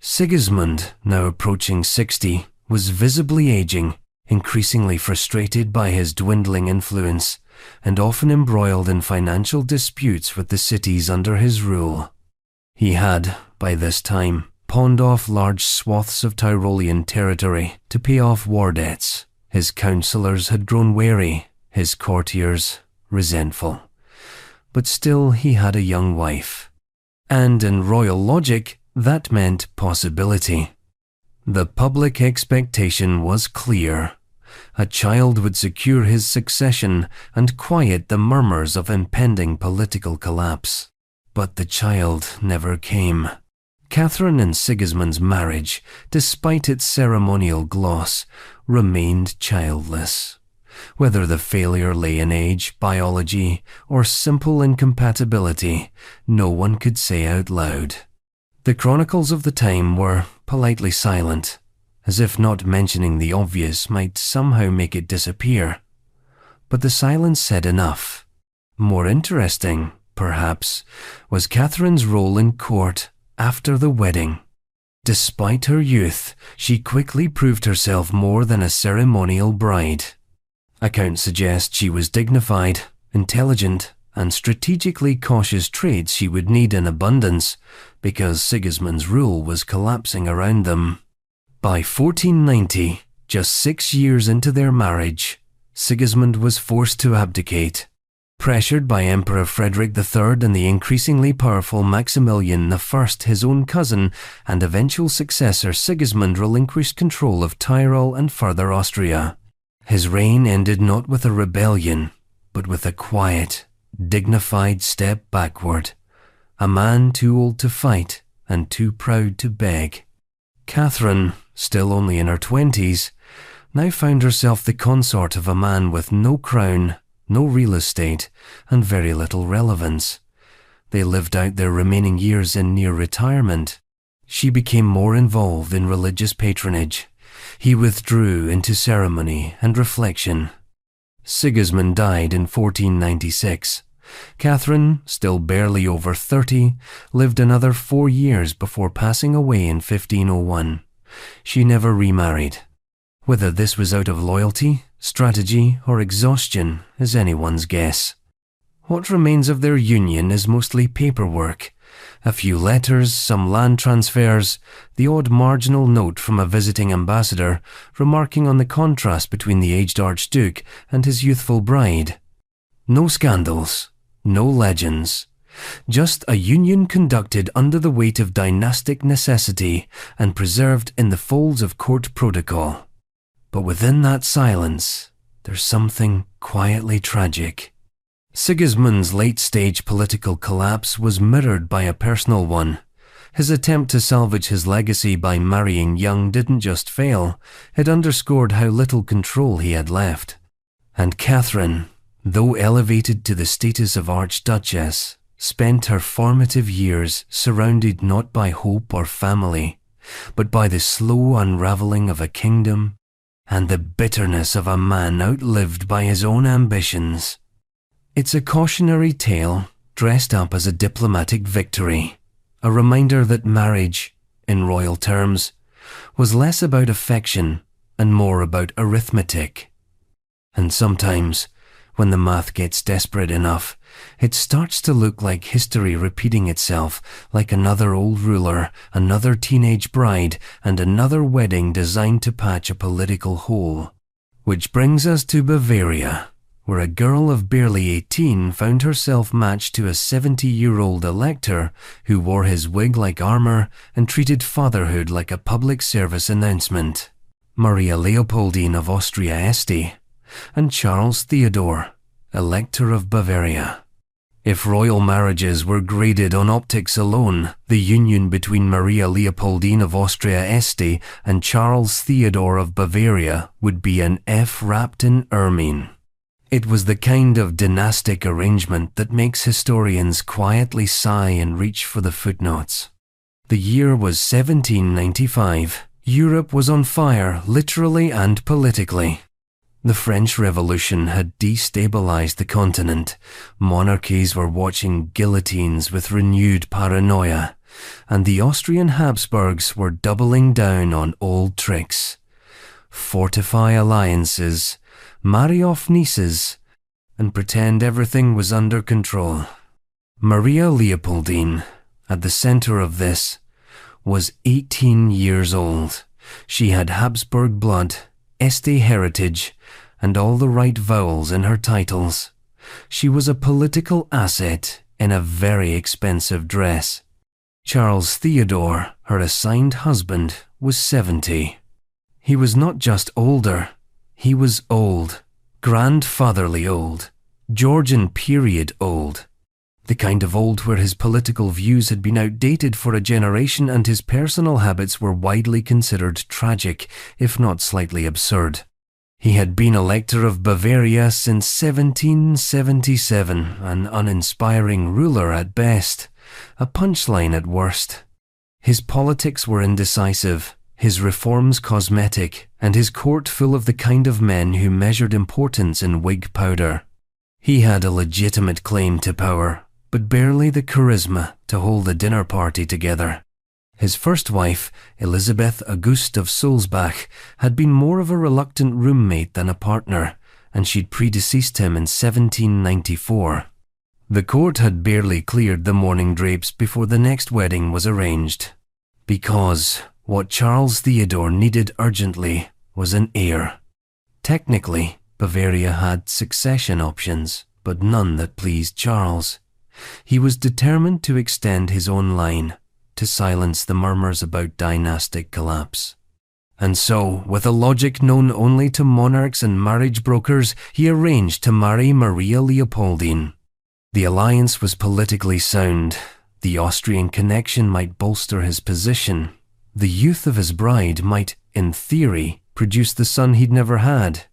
Sigismund, now approaching 60, was visibly aging, increasingly frustrated by his dwindling influence, and often embroiled in financial disputes with the cities under his rule. He had, by this time, pawned off large swaths of Tyrolean territory to pay off war debts. His councillors had grown wary, his courtiers resentful. But still he had a young wife. And in royal logic, that meant possibility. The public expectation was clear. A child would secure his succession and quiet the murmurs of impending political collapse. But the child never came. Catherine and Sigismund's marriage, despite its ceremonial gloss, remained childless. Whether the failure lay in age, biology, or simple incompatibility, no one could say out loud. The chronicles of the time were politely silent, as if not mentioning the obvious might somehow make it disappear. But the silence said enough. More interesting, perhaps, was Catherine's role in court after the wedding. Despite her youth, she quickly proved herself more than a ceremonial bride. Accounts suggest she was dignified, intelligent, and strategically cautious traits she would need in abundance, because Sigismund's rule was collapsing around them. By 1490, just 6 years into their marriage, Sigismund was forced to abdicate. Pressured by Emperor Frederick III and the increasingly powerful Maximilian I, his own cousin, and eventual successor, Sigismund relinquished control of Tyrol and further Austria. His reign ended not with a rebellion, but with a quiet, dignified step backward. A man too old to fight and too proud to beg. Catherine, still only in her 20s, now found herself the consort of a man with no crown, no real estate, and very little relevance. They lived out their remaining years in near retirement. She became more involved in religious patronage. He withdrew into ceremony and reflection. Sigismund died in 1496. Catherine, still barely over 30, lived another 4 years before passing away in 1501. She never remarried. Whether this was out of loyalty, strategy, or exhaustion is anyone's guess. What remains of their union is mostly paperwork. A few letters, some land transfers, the odd marginal note from a visiting ambassador remarking on the contrast between the aged Archduke and his youthful bride. No scandals, no legends. Just a union conducted under the weight of dynastic necessity and preserved in the folds of court protocol. But within that silence, there's something quietly tragic. Sigismund's late-stage political collapse was mirrored by a personal one. His attempt to salvage his legacy by marrying young didn't just fail, it underscored how little control he had left. And Catherine, though elevated to the status of Archduchess, spent her formative years surrounded not by hope or family, but by the slow unraveling of a kingdom and the bitterness of a man outlived by his own ambitions. It's a cautionary tale dressed up as a diplomatic victory, a reminder that marriage, in royal terms, was less about affection and more about arithmetic. And sometimes, when the math gets desperate enough, it starts to look like history repeating itself, like another old ruler, another teenage bride, and another wedding designed to patch a political hole. Which brings us to Bavaria, where a girl of barely 18 found herself matched to a 70-year-old elector who wore his wig like armor and treated fatherhood like a public service announcement. Maria Leopoldine of Austria-Este and Charles Theodore, Elector of Bavaria. If royal marriages were graded on optics alone, the union between Maria Leopoldine of Austria-Este and Charles Theodore of Bavaria would be an F wrapped in ermine. It was the kind of dynastic arrangement that makes historians quietly sigh and reach for the footnotes. The year was 1795. Europe was on fire, literally and politically. The French Revolution had destabilized the continent. Monarchies were watching guillotines with renewed paranoia, and the Austrian Habsburgs were doubling down on old tricks. Fortify alliances, marry off nieces, and pretend everything was under control. Maria Leopoldine, at the center of this, was 18 years old. She had Habsburg blood, Este heritage, and all the right vowels in her titles. She was a political asset in a very expensive dress. Charles Theodore, her assigned husband, was 70. He was not just older, he was old, grandfatherly old, Georgian period old. The kind of old where his political views had been outdated for a generation and his personal habits were widely considered tragic, if not slightly absurd. He had been Elector of Bavaria since 1777, an uninspiring ruler at best, a punchline at worst. His politics were indecisive, his reforms cosmetic, and his court full of the kind of men who measured importance in wig powder. He had a legitimate claim to power, but barely the charisma to hold the dinner party together. His first wife, Elizabeth Auguste of Sulzbach, had been more of a reluctant roommate than a partner, and she'd predeceased him in 1794. The court had barely cleared the mourning drapes before the next wedding was arranged. Because what Charles Theodore needed urgently was an heir. Technically, Bavaria had succession options, but none that pleased Charles. He was determined to extend his own line, to silence the murmurs about dynastic collapse. And so, with a logic known only to monarchs and marriage brokers, he arranged to marry Maria Leopoldine. The alliance was politically sound. The Austrian connection might bolster his position. The youth of his bride might, in theory, produce the son he'd never had.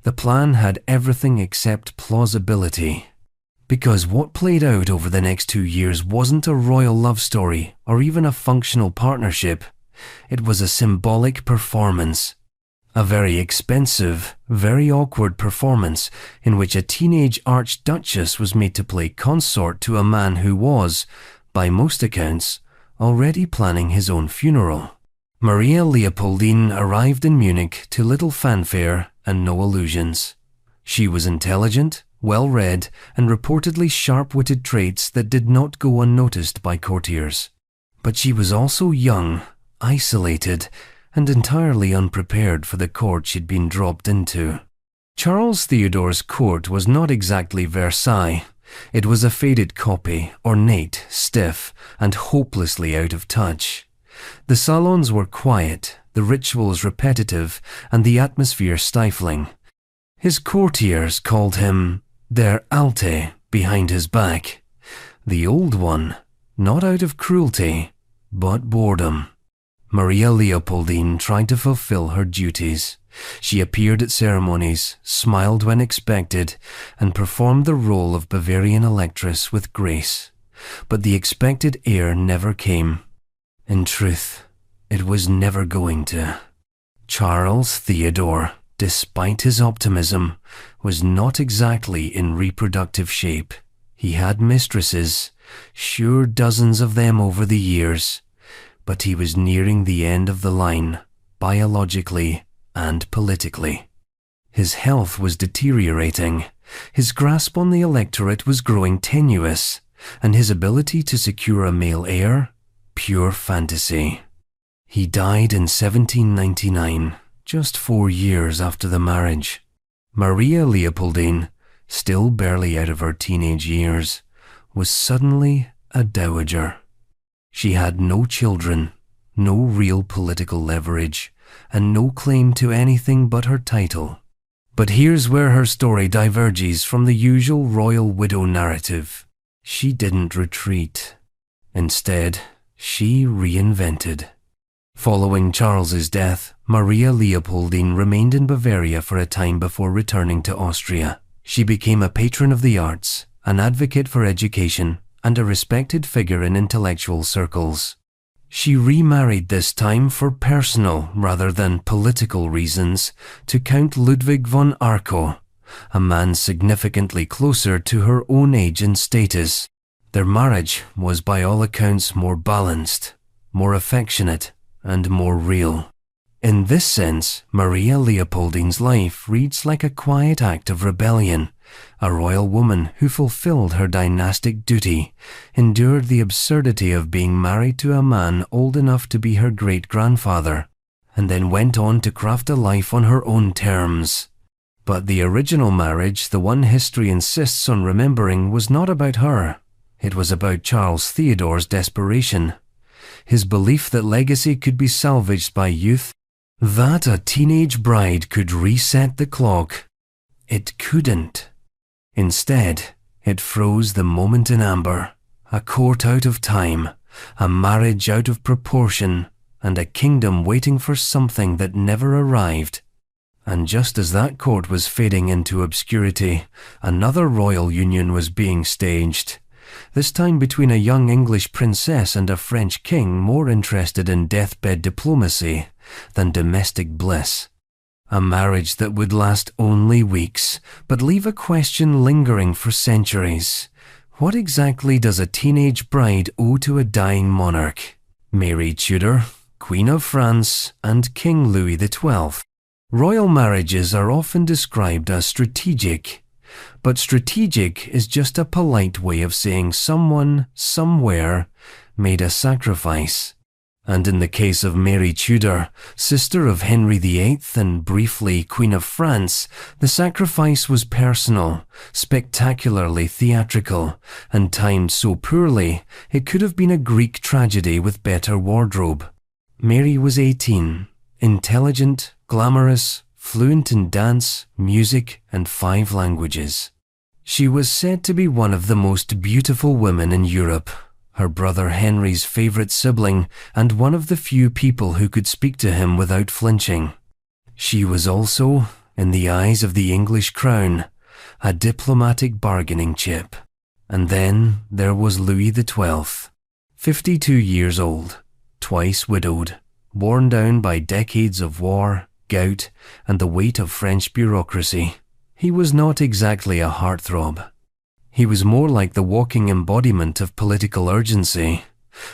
The plan had everything except plausibility. Because what played out over the next 2 years wasn't a royal love story or even a functional partnership. It was a symbolic performance. A very expensive, very awkward performance in which a teenage archduchess was made to play consort to a man who was, by most accounts, already planning his own funeral. Maria Leopoldine arrived in Munich to little fanfare and no illusions. She was intelligent, well-read, and reportedly sharp-witted traits that did not go unnoticed by courtiers. But she was also young, isolated, and entirely unprepared for the court she'd been dropped into. Charles Theodore's court was not exactly Versailles. It was a faded copy, ornate, stiff, and hopelessly out of touch. The salons were quiet, the rituals repetitive, and the atmosphere stifling. His courtiers called him Der Alte behind his back. The old one, not out of cruelty, but boredom. Maria Leopoldine tried to fulfill her duties. She appeared at ceremonies, smiled when expected, and performed the role of Bavarian electress with grace. But the expected heir never came. In truth, it was never going to. Charles Theodore, despite his optimism, was not exactly in reproductive shape. He had mistresses, sure dozens of them over the years, but he was nearing the end of the line, biologically and politically. His health was deteriorating, his grasp on the electorate was growing tenuous, and his ability to secure a male heir, pure fantasy. He died in 1799, just 4 years after the marriage. Maria Leopoldine, still barely out of her teenage years, was suddenly a dowager. She had no children, no real political leverage, and no claim to anything but her title. But here's where her story diverges from the usual royal widow narrative. She didn't retreat. Instead, she reinvented. Following Charles's death, Maria Leopoldine remained in Bavaria for a time before returning to Austria. She became a patron of the arts, an advocate for education, and a respected figure in intellectual circles. She remarried this time for personal rather than political reasons to Count Ludwig von Arco, a man significantly closer to her own age and status. Their marriage was by all accounts more balanced, more affectionate, and more real. In this sense, Maria Leopoldine's life reads like a quiet act of rebellion. A royal woman who fulfilled her dynastic duty, endured the absurdity of being married to a man old enough to be her great-grandfather, and then went on to craft a life on her own terms. But the original marriage, the one history insists on remembering, was not about her. It was about Charles Theodore's desperation, his belief that legacy could be salvaged by youth, that a teenage bride could reset the clock. It couldn't. Instead, it froze the moment in amber, a court out of time, a marriage out of proportion, and a kingdom waiting for something that never arrived. And just as that court was fading into obscurity, another royal union was being staged, this time between a young English princess and a French king more interested in deathbed diplomacy than domestic bliss. A marriage that would last only weeks, but leave a question lingering for centuries. What exactly does a teenage bride owe to a dying monarch? Mary Tudor, Queen of France, and King Louis XII. Royal marriages are often described as strategic, but strategic is just a polite way of saying someone, somewhere, made a sacrifice. And in the case of Mary Tudor, sister of Henry VIII and briefly Queen of France, the sacrifice was personal, spectacularly theatrical, and timed so poorly it could have been a Greek tragedy with better wardrobe. Mary was 18, intelligent, glamorous, fluent in dance, music, and 5 languages. She was said to be one of the most beautiful women in Europe, her brother Henry's favourite sibling, and one of the few people who could speak to him without flinching. She was also, in the eyes of the English crown, a diplomatic bargaining chip. And then there was Louis XII, 52 years old, twice widowed, worn down by decades of war, gout, and the weight of French bureaucracy. He was not exactly a heartthrob. He was more like the walking embodiment of political urgency.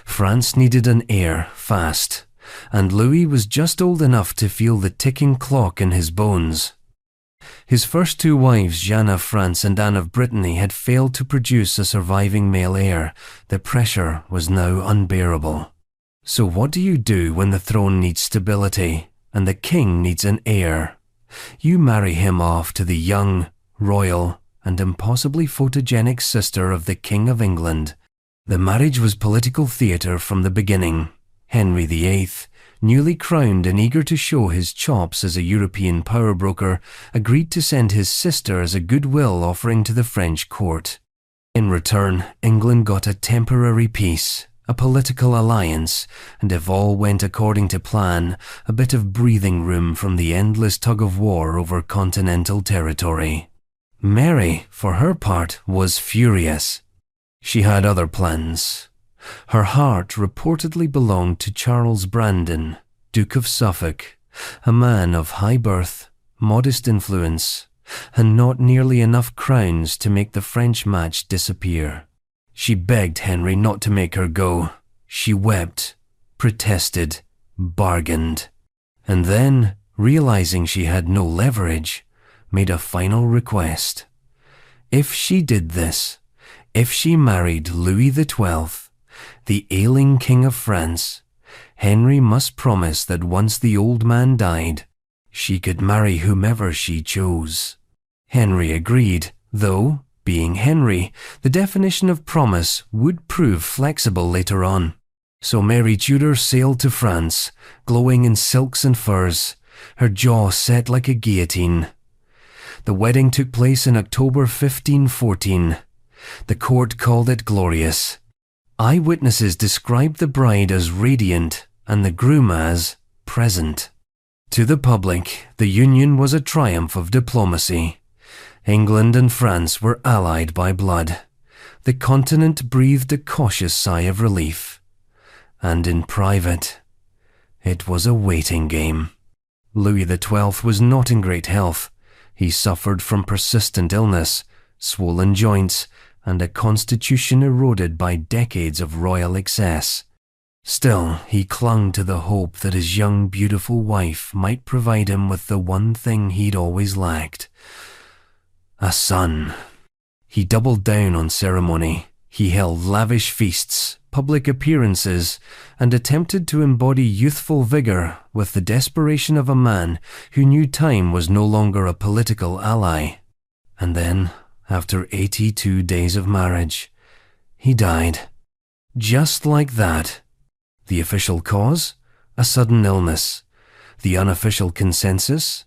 France needed an heir fast, and Louis was just old enough to feel the ticking clock in his bones. His first 2 wives, Jeanne of France and Anne of Brittany, had failed to produce a surviving male heir. The pressure was now unbearable. So what do you do when the throne needs stability and the king needs an heir? You marry him off to the young, royal, and impossibly photogenic sister of the King of England. The marriage was political theatre from the beginning. Henry VIII, newly crowned and eager to show his chops as a European power broker, agreed to send his sister as a goodwill offering to the French court. In return, England got a temporary peace, a political alliance, and if all went according to plan, a bit of breathing room from the endless tug-of-war over continental territory. Mary, for her part, was furious. She had other plans. Her heart reportedly belonged to Charles Brandon, Duke of Suffolk, a man of high birth, modest influence, and not nearly enough crowns to make the French match disappear. She begged Henry not to make her go. She wept, protested, bargained, and then, realizing she had no leverage, made a final request. If she did this, if she married Louis XII, the ailing King of France, Henry must promise that once the old man died, she could marry whomever she chose. Henry agreed, though, being Henry, the definition of promise would prove flexible later on. So Mary Tudor sailed to France, glowing in silks and furs, her jaw set like a guillotine. The wedding took place in October 1514. The court called it glorious. Eyewitnesses described the bride as radiant and the groom as present. To the public, the union was a triumph of diplomacy. England and France were allied by blood. The continent breathed a cautious sigh of relief. And in private, it was a waiting game. Louis XII was not in great health. He suffered from persistent illness, swollen joints, and a constitution eroded by decades of royal excess. Still, he clung to the hope that his young, beautiful wife might provide him with the one thing he'd always lacked: a son. He doubled down on ceremony. He held lavish feasts, public appearances, and attempted to embody youthful vigor with the desperation of a man who knew time was no longer a political ally. And then, after 82 days of marriage, he died. Just like that. The official cause? A sudden illness. The unofficial consensus?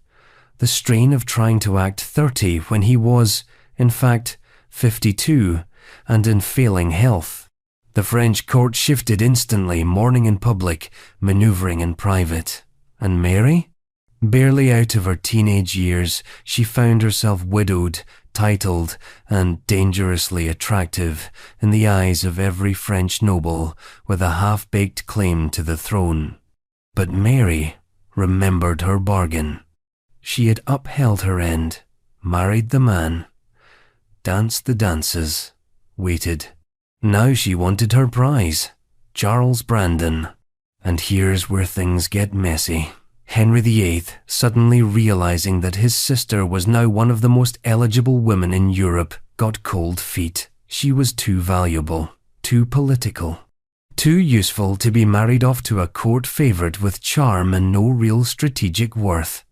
The strain of trying to act 30 when he was, in fact, 52, and in failing health. The French court shifted instantly, mourning in public, maneuvering in private. And Mary? Barely out of her teenage years, she found herself widowed, titled, and dangerously attractive in the eyes of every French noble with a half-baked claim to the throne. But Mary remembered her bargain. She had upheld her end, married the man, danced the dances, waited. Now she wanted her prize, Charles Brandon. And here's where things get messy. Henry VIII, suddenly realizing that his sister was now one of the most eligible women in Europe, got cold feet. She was too valuable, too political, too useful to be married off to a court favorite with charm and no real strategic worth.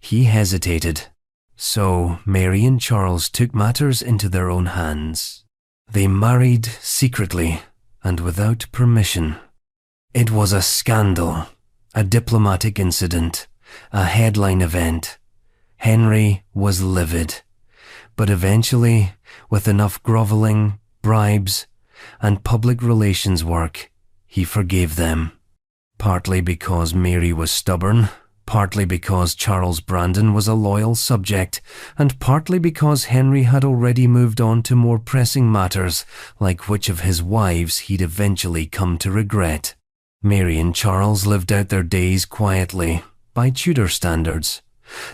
He hesitated. So Mary and Charles took matters into their own hands. They married secretly and without permission. It was a scandal, a diplomatic incident, a headline event. Henry was livid. But eventually, with enough groveling, bribes, and public relations work, he forgave them. Partly because Mary was stubborn, partly because Charles Brandon was a loyal subject, and partly because Henry had already moved on to more pressing matters, like which of his wives he'd eventually come to regret. Mary and Charles lived out their days quietly, by Tudor standards.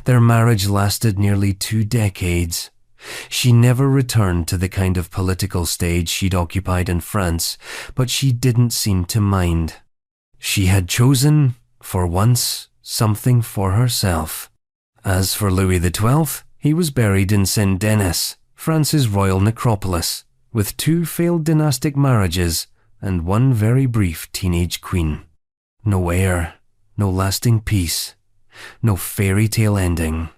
Their marriage lasted nearly 2 decades. She never returned to the kind of political stage she'd occupied in France, but she didn't seem to mind. She had chosen, for once, something for herself. As for Louis XII, he was buried in Saint-Denis, France's royal necropolis, with 2 failed dynastic marriages and 1 very brief teenage queen. No heir, no lasting peace, no fairy tale ending.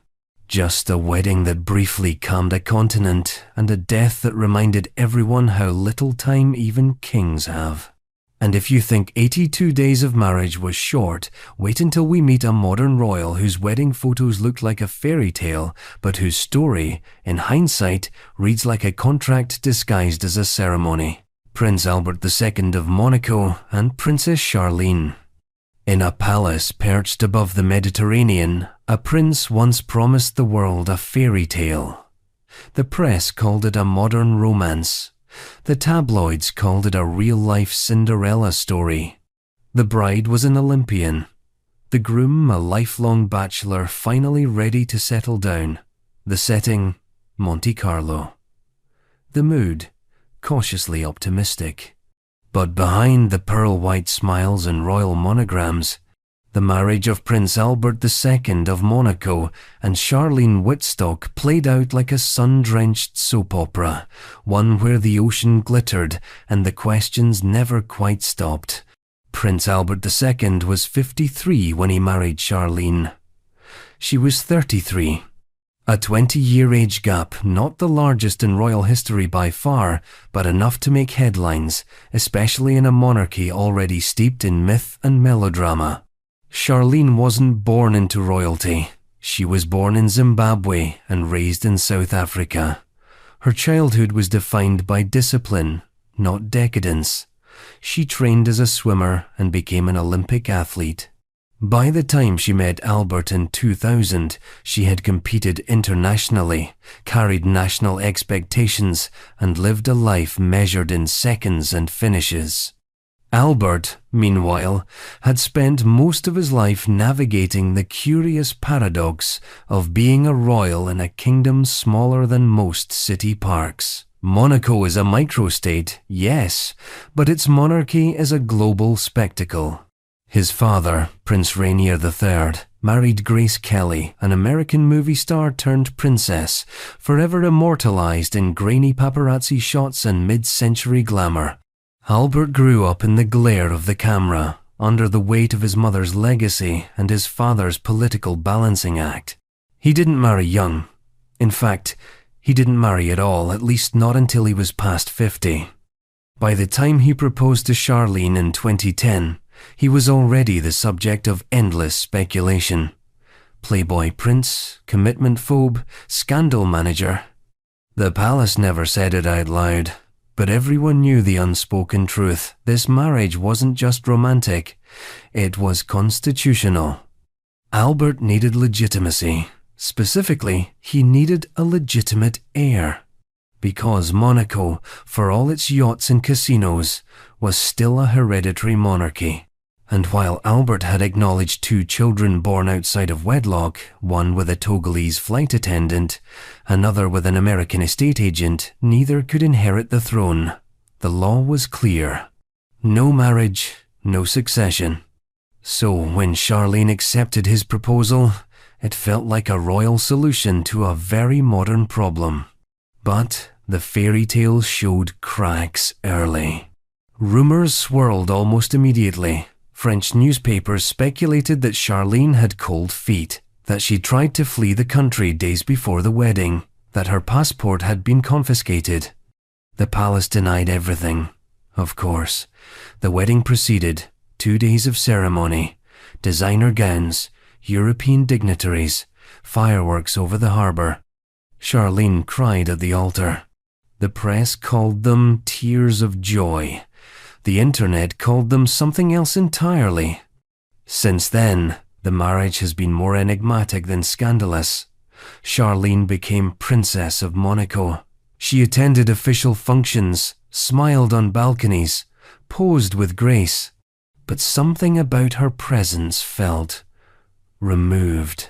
Just a wedding that briefly calmed a continent and a death that reminded everyone how little time even kings have. And if you think 82 days of marriage was short, wait until we meet a modern royal whose wedding photos look like a fairy tale, but whose story, in hindsight, reads like a contract disguised as a ceremony. Prince Albert II of Monaco and Princess Charlene. In a palace perched above the Mediterranean, a prince once promised the world a fairy tale. The press called it a modern romance. The tabloids called it a real-life Cinderella story. The bride was an Olympian. The groom a lifelong bachelor finally ready to settle down. The setting, Monte Carlo. The mood, cautiously optimistic. But behind the pearl-white smiles and royal monograms, the marriage of Prince Albert II of Monaco and Charlene Wittstock played out like a sun-drenched soap opera, one where the ocean glittered and the questions never quite stopped. Prince Albert II was 53 when he married Charlene. She was 33. A 20-year age gap, not the largest in royal history by far, but enough to make headlines, especially in a monarchy already steeped in myth and melodrama. Charlene wasn't born into royalty. She was born in Zimbabwe and raised in South Africa. Her childhood was defined by discipline, not decadence. She trained as a swimmer and became an Olympic athlete. By the time she met Albert in 2000, she had competed internationally, carried national expectations, and lived a life measured in seconds and finishes. Albert, meanwhile, had spent most of his life navigating the curious paradox of being a royal in a kingdom smaller than most city parks. Monaco is a microstate, yes, but its monarchy is a global spectacle. His father, Prince Rainier III, married Grace Kelly, an American movie star turned princess, forever immortalized in grainy paparazzi shots and mid-century glamour. Albert grew up in the glare of the camera, under the weight of his mother's legacy and his father's political balancing act. He didn't marry young. In fact, he didn't marry at all, at least not until he was past 50. By the time he proposed to Charlene in 2010, he was already the subject of endless speculation. Playboy prince, commitment phobe, scandal manager. The palace never said it out loud, but everyone knew the unspoken truth. This marriage wasn't just romantic, it was constitutional. Albert needed legitimacy. Specifically, he needed a legitimate heir. Because Monaco, for all its yachts and casinos, was still a hereditary monarchy. And while Albert had acknowledged 2 children born outside of wedlock, one with a Togolese flight attendant, another with an American estate agent, neither could inherit the throne. The law was clear. No marriage, no succession. So when Charlene accepted his proposal, it felt like a royal solution to a very modern problem. But the fairy tale showed cracks early. Rumors swirled almost immediately. French newspapers speculated that Charlene had cold feet, that she tried to flee the country days before the wedding, that her passport had been confiscated. The palace denied everything. Of course, the wedding proceeded, 2 days of ceremony, designer gowns, European dignitaries, fireworks over the harbour. Charlene cried at the altar. The press called them tears of joy. The internet called them something else entirely. Since then, the marriage has been more enigmatic than scandalous. Charlene became Princess of Monaco. She attended official functions, smiled on balconies, posed with grace, but something about her presence felt removed.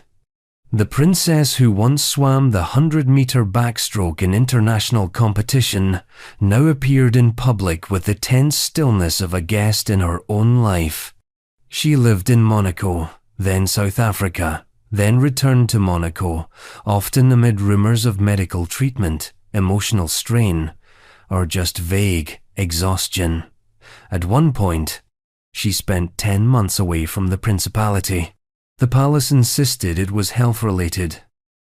The princess who once swam the 100-meter backstroke in international competition now appeared in public with the tense stillness of a guest in her own life. She lived in Monaco, then South Africa, then returned to Monaco, often amid rumors of medical treatment, emotional strain, or just vague exhaustion. At one point, she spent 10 months away from the principality. The palace insisted it was health-related.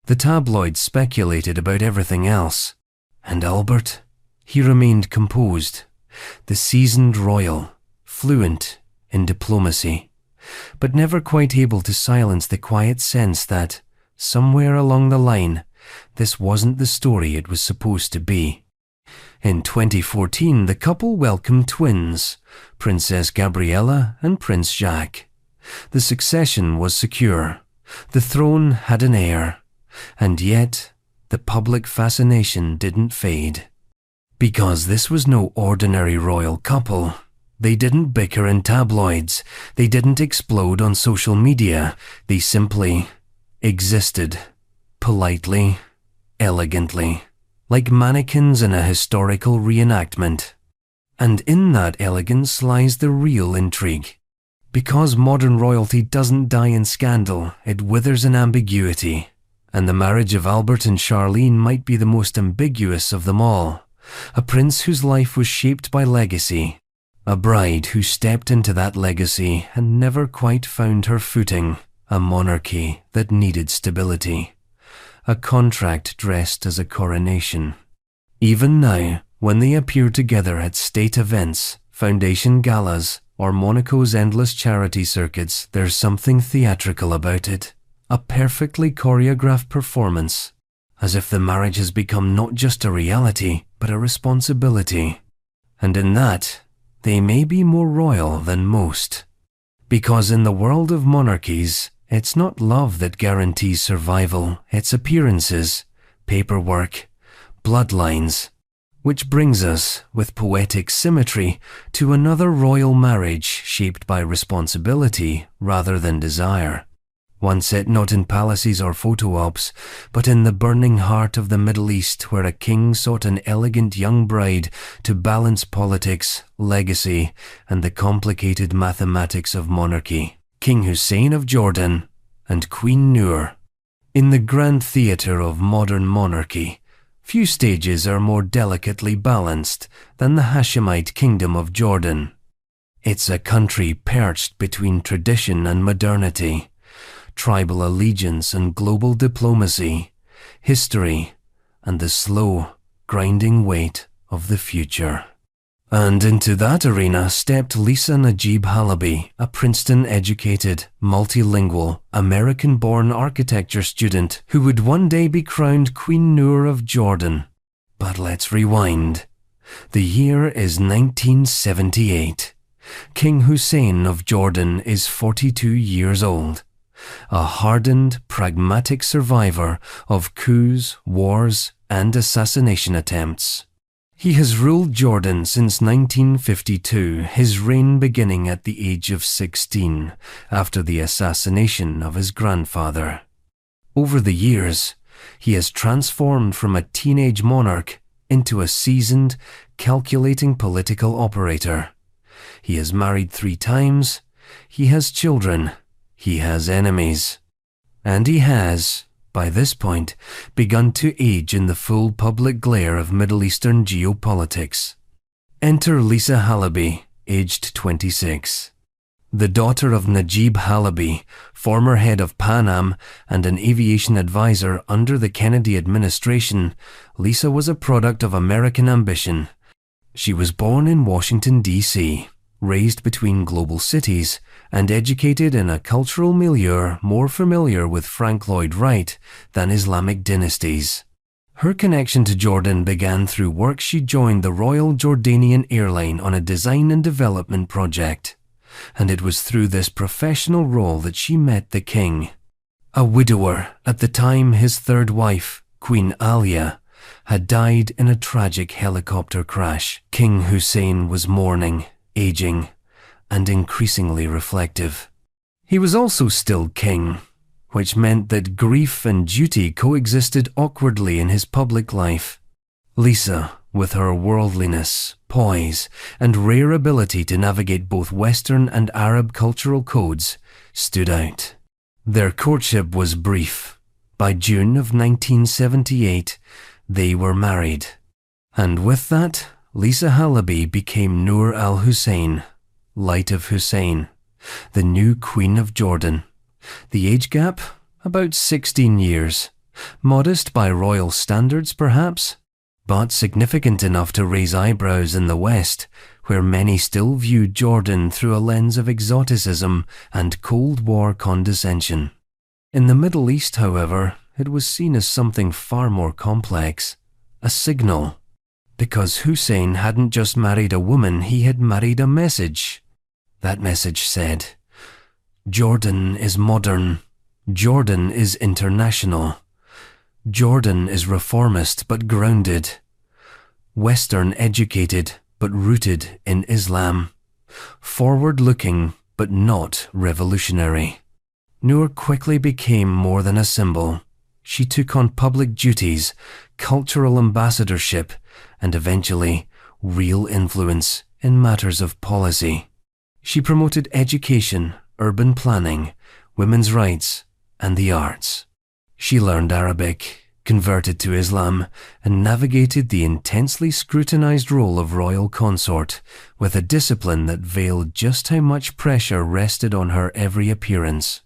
The tabloids speculated about everything else. And Albert? He remained composed, the seasoned royal, fluent in diplomacy, but never quite able to silence the quiet sense that, somewhere along the line, this wasn't the story it was supposed to be. In 2014, the couple welcomed twins, Princess Gabriella and Prince Jacques. The succession was secure. The throne had an heir. And yet, the public fascination didn't fade. Because this was no ordinary royal couple. They didn't bicker in tabloids. They didn't explode on social media. They simply existed. Politely, elegantly, like mannequins in a historical reenactment. And in that elegance lies the real intrigue. Because modern royalty doesn't die in scandal, it withers in ambiguity. And the marriage of Albert and Charlene might be the most ambiguous of them all. A prince whose life was shaped by legacy. A bride who stepped into that legacy and never quite found her footing. A monarchy that needed stability. A contract dressed as a coronation. Even now, when they appear together at state events, foundation galas, or Monaco's endless charity circuits, there's something theatrical about it. a perfectly choreographed performance, as if the marriage has become not just a reality, but a responsibility. And in that, they may be more royal than most. Because in the world of monarchies, it's not love that guarantees survival, it's appearances, paperwork, bloodlines. Which brings us, with poetic symmetry, to another royal marriage shaped by responsibility rather than desire. One set not in palaces or photo ops, but in the burning heart of the Middle East, where a king sought an elegant young bride to balance politics, legacy, and the complicated mathematics of monarchy. King Hussein of Jordan and Queen Noor. In the grand theatre of modern monarchy, few stages are more delicately balanced than the Hashemite kingdom of Jordan. It's a country perched between tradition and modernity, tribal allegiance and global diplomacy, history, and the slow, grinding weight of the future. And into that arena stepped Lisa Najib Halaby, a Princeton-educated, multilingual, American-born architecture student who would one day be crowned Queen Noor of Jordan. But let's rewind. The year is 1978. King Hussein of Jordan is 42 years old. A hardened, pragmatic survivor of coups, wars, and assassination attempts. He has ruled Jordan since 1952, his reign beginning at the age of 16, after the assassination of his grandfather. Over the years, he has transformed from a teenage monarch into a seasoned, calculating political operator. He has married 3 times, he has children, he has enemies, and he has, by this point, begun to age in the full public glare of Middle Eastern geopolitics. Enter Lisa Halaby, aged 26. The daughter of Najib Halaby, former head of Pan Am and an aviation advisor under the Kennedy administration, Lisa was a product of American ambition. She was born in Washington, D.C., raised between global cities, and educated in a cultural milieu more familiar with Frank Lloyd Wright than Islamic dynasties. Her connection to Jordan began through work she joined the Royal Jordanian Airline on a design and development project, and it was through this professional role that she met the king. A widower, at the time his 3rd wife, Queen Alia, had died in a tragic helicopter crash. King Hussein was mourning, aging, and increasingly reflective. He was also still king, which meant that grief and duty coexisted awkwardly in his public life. Lisa, with her worldliness, poise, and rare ability to navigate both Western and Arab cultural codes, stood out. Their courtship was brief. By June of 1978, they were married. And with that, Lisa Halaby became Noor al-Hussein, Light of Hussein, the new Queen of Jordan. The age gap? About 16 years. Modest by royal standards, perhaps, but significant enough to raise eyebrows in the West, where many still viewed Jordan through a lens of exoticism and Cold War condescension. In the Middle East, however, it was seen as something far more complex, a signal. Because Hussein hadn't just married a woman, he had married a message. That message said, Jordan is modern. Jordan is international. Jordan is reformist but grounded. Western educated but rooted in Islam. Forward-looking but not revolutionary. Noor quickly became more than a symbol. She took on public duties, cultural ambassadorship, and eventually real influence in matters of policy. She promoted education, urban planning, women's rights, and the arts. She learned Arabic, converted to Islam, and navigated the intensely scrutinized role of royal consort with a discipline that veiled just how much pressure rested on her every appearance.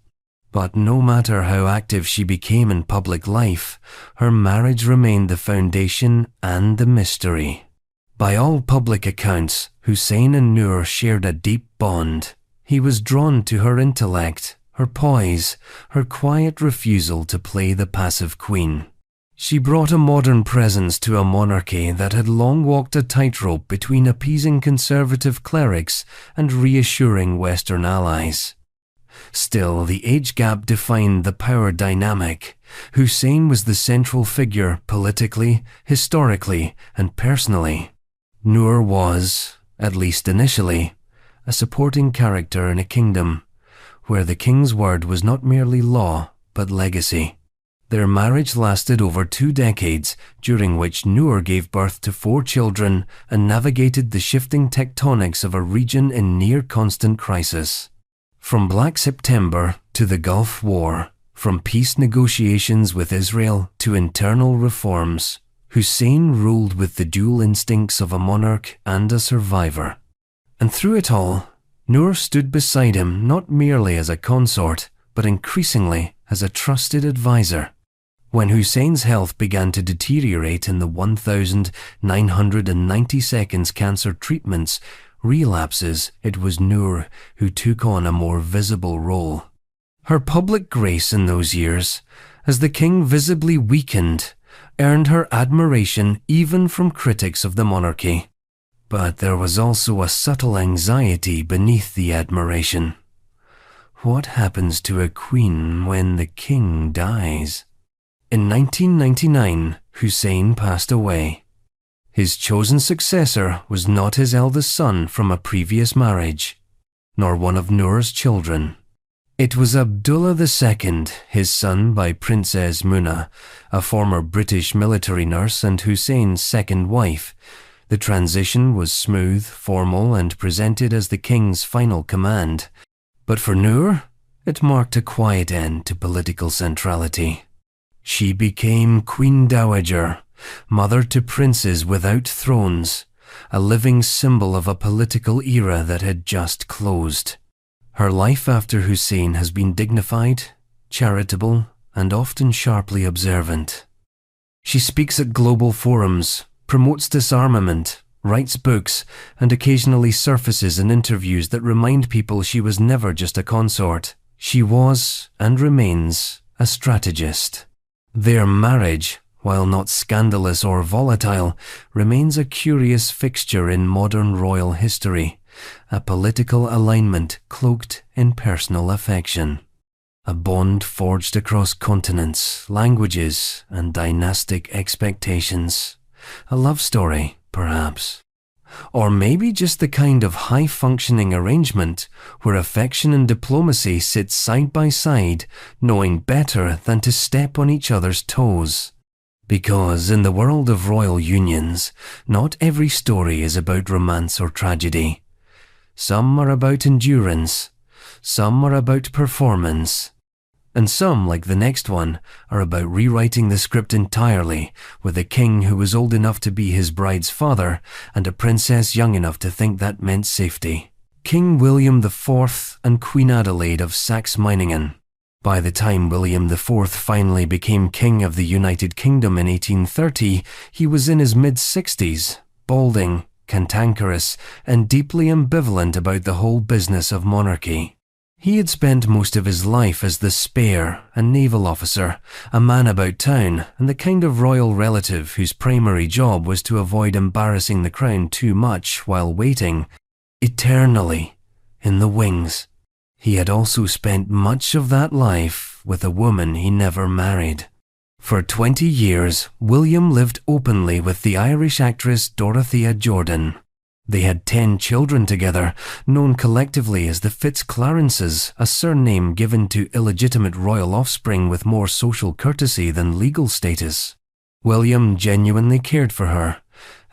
But no matter how active she became in public life, her marriage remained the foundation and the mystery. By all public accounts, Hussein and Noor shared a deep bond. He was drawn to her intellect, her poise, her quiet refusal to play the passive queen. She brought a modern presence to a monarchy that had long walked a tightrope between appeasing conservative clerics and reassuring Western allies. Still, the age gap defined the power dynamic. Hussein was the central figure politically, historically, and personally. Noor was, at least initially, a supporting character in a kingdom where the king's word was not merely law, but legacy. Their marriage lasted over 2 decades, during which Noor gave birth to 4 children and navigated the shifting tectonics of a region in near-constant crisis. From Black September to the Gulf War, from peace negotiations with Israel to internal reforms, Hussein ruled with the dual instincts of a monarch and a survivor. And through it all, Noor stood beside him not merely as a consort, but increasingly as a trusted advisor. When Hussein's health began to deteriorate in the 1,990 seconds cancer treatments, relapses, it was Noor who took on a more visible role. Her public grace in those years, as the king visibly weakened, earned her admiration even from critics of the monarchy. But there was also a subtle anxiety beneath the admiration. What happens to a queen when the king dies? In 1999, Hussein passed away. His chosen successor was not his eldest son from a previous marriage, nor one of Noor's children. It was Abdullah II, his son by Princess Muna, a former British military nurse and Hussein's second wife. The transition was smooth, formal, and presented as the king's final command. But for Noor, it marked a quiet end to political centrality. She became Queen Dowager, mother to princes without thrones, a living symbol of a political era that had just closed. Her life after Hussein has been dignified, charitable, and often sharply observant. She speaks at global forums, promotes disarmament, writes books, and occasionally surfaces in interviews that remind people she was never just a consort. She was, and remains, a strategist. Their marriage, while not scandalous or volatile, remains a curious fixture in modern royal history, a political alignment cloaked in personal affection. A bond forged across continents, languages, and dynastic expectations. A love story, perhaps. Or maybe just the kind of high-functioning arrangement where affection and diplomacy sit side by side, knowing better than to step on each other's toes. Because in the world of royal unions, not every story is about romance or tragedy. Some are about endurance, some are about performance, and some, like the next one, are about rewriting the script entirely, with a king who was old enough to be his bride's father and a princess young enough to think that meant safety. King William IV and Queen Adelaide of Saxe-Meiningen. By the time William IV finally became King of the United Kingdom in 1830, he was in his mid-60s, balding, cantankerous, and deeply ambivalent about the whole business of monarchy. He had spent most of his life as the spare, a naval officer, a man about town, and the kind of royal relative whose primary job was to avoid embarrassing the crown too much while waiting, eternally, in the wings. He had also spent much of that life with a woman he never married. For 20 years, William lived openly with the Irish actress Dorothea Jordan. They had 10 children together, known collectively as the Fitzclarences, a surname given to illegitimate royal offspring with more social courtesy than legal status. William genuinely cared for her,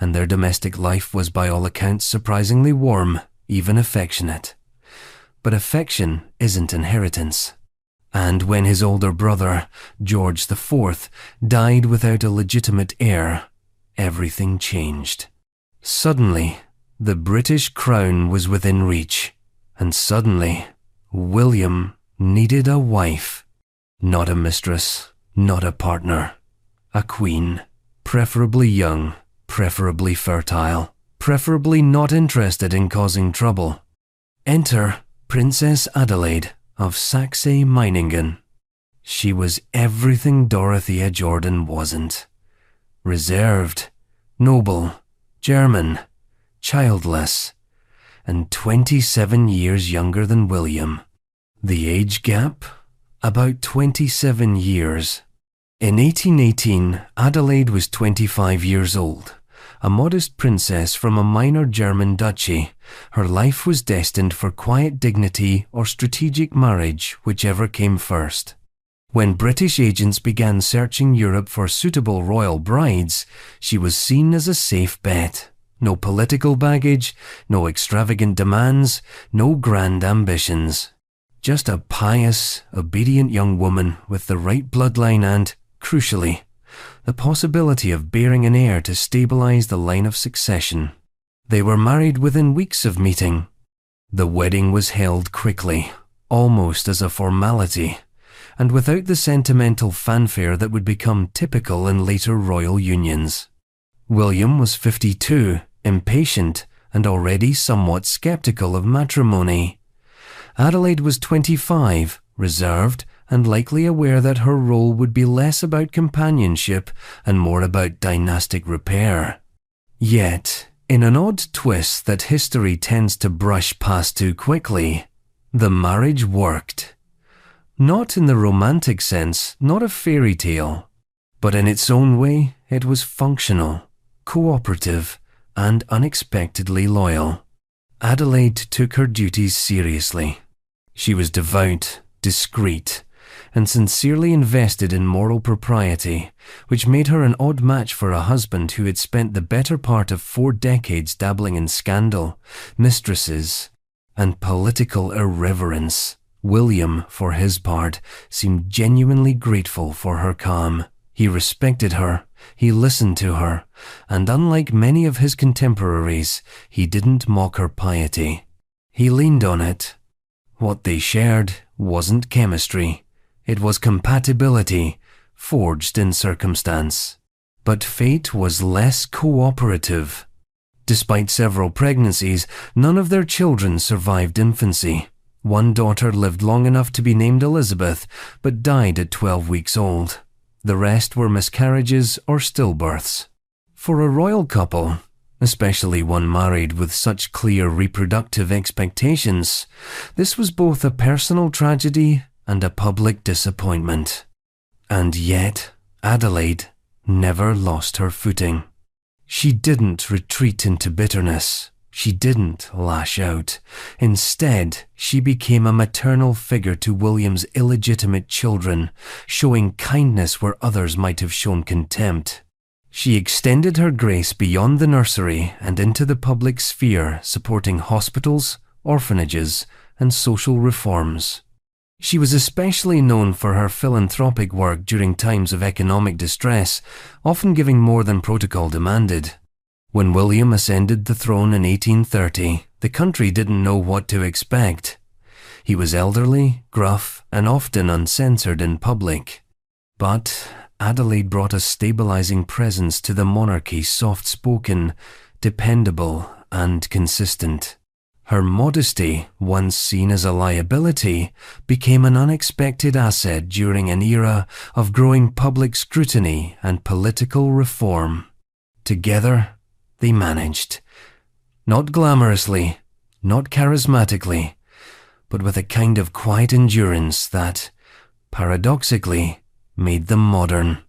and their domestic life was by all accounts surprisingly warm, even affectionate. But affection isn't inheritance. And when his older brother, George IV, died without a legitimate heir, everything changed. Suddenly, the British crown was within reach, and suddenly, William needed a wife. Not a mistress, not a partner. A queen, preferably young, preferably fertile, preferably not interested in causing trouble. Enter Princess Adelaide of Saxe-Meiningen. She was everything Dorothea Jordan wasn't. Reserved, noble, German, childless, and 27 years younger than William. The age gap? About 27 years. In 1818, Adelaide was 25 years old. A modest princess from a minor German duchy, her life was destined for quiet dignity or strategic marriage, whichever came first. When British agents began searching Europe for suitable royal brides, she was seen as a safe bet. No political baggage, no extravagant demands, no grand ambitions. Just a pious, obedient young woman with the right bloodline and, crucially, the possibility of bearing an heir to stabilize the line of succession. They were married within weeks of meeting. The wedding was held quickly, almost as a formality, and without the sentimental fanfare that would become typical in later royal unions. William was 52, impatient, and already somewhat skeptical of matrimony. Adelaide was 25, reserved, and likely aware that her role would be less about companionship and more about dynastic repair. Yet, in an odd twist that history tends to brush past too quickly, the marriage worked. Not in the romantic sense, not a fairy tale, but in its own way, it was functional, cooperative, and unexpectedly loyal. Adelaide took her duties seriously. She was devout, discreet, and sincerely invested in moral propriety, which made her an odd match for a husband who had spent the better part of 4 decades dabbling in scandal, mistresses, and political irreverence. William, for his part, seemed genuinely grateful for her calm. He respected her, he listened to her, and unlike many of his contemporaries, he didn't mock her piety. He leaned on it. What they shared wasn't chemistry. It was compatibility, forged in circumstance. But fate was less cooperative. Despite several pregnancies, none of their children survived infancy. One daughter lived long enough to be named Elizabeth, but died at 12 weeks old. The rest were miscarriages or stillbirths. For a royal couple, especially one married with such clear reproductive expectations, this was both a personal tragedy and a public disappointment. And yet, Adelaide never lost her footing. She didn't retreat into bitterness. She didn't lash out. Instead, she became a maternal figure to William's illegitimate children, showing kindness where others might have shown contempt. She extended her grace beyond the nursery and into the public sphere, supporting hospitals, orphanages, and social reforms. She was especially known for her philanthropic work during times of economic distress, often giving more than protocol demanded. When William ascended the throne in 1830, the country didn't know what to expect. He was elderly, gruff, and often uncensored in public. But Adelaide brought a stabilizing presence to the monarchy, soft-spoken, dependable, and consistent. Her modesty, once seen as a liability, became an unexpected asset during an era of growing public scrutiny and political reform. Together, they managed. Not glamorously, not charismatically, but with a kind of quiet endurance that, paradoxically, made them modern.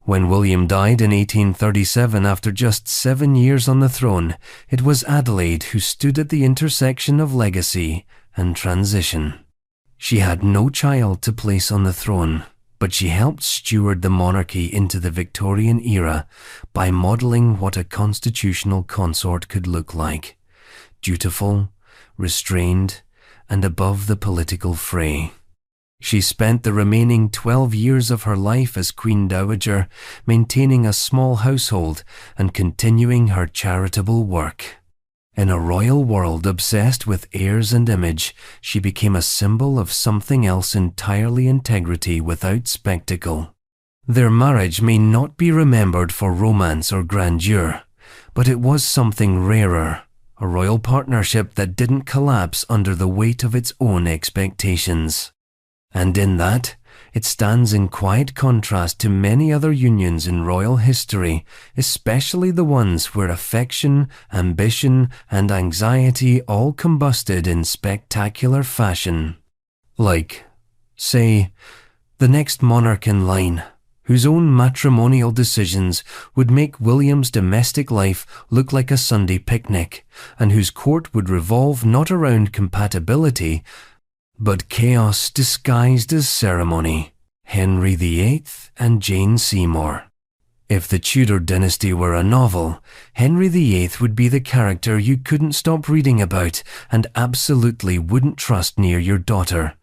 When William died in 1837 after just 7 years on the throne, it was Adelaide who stood at the intersection of legacy and transition. She had no child to place on the throne, but she helped steward the monarchy into the Victorian era by modelling what a constitutional consort could look like: dutiful, restrained, and above the political fray. She spent the remaining 12 years of her life as Queen Dowager, maintaining a small household and continuing her charitable work. In a royal world obsessed with airs and image, she became a symbol of something else entirely: integrity without spectacle. Their marriage may not be remembered for romance or grandeur, but it was something rarer, a royal partnership that didn't collapse under the weight of its own expectations. And in that, it stands in quiet contrast to many other unions in royal history, especially the ones where affection, ambition, and anxiety all combusted in spectacular fashion. Like, say, the next monarch in line, whose own matrimonial decisions would make William's domestic life look like a Sunday picnic, and whose court would revolve not around compatibility, but chaos disguised as ceremony. Henry VIII and Jane Seymour. If the Tudor dynasty were a novel, Henry VIII would be the character you couldn't stop reading about and absolutely wouldn't trust near your daughter.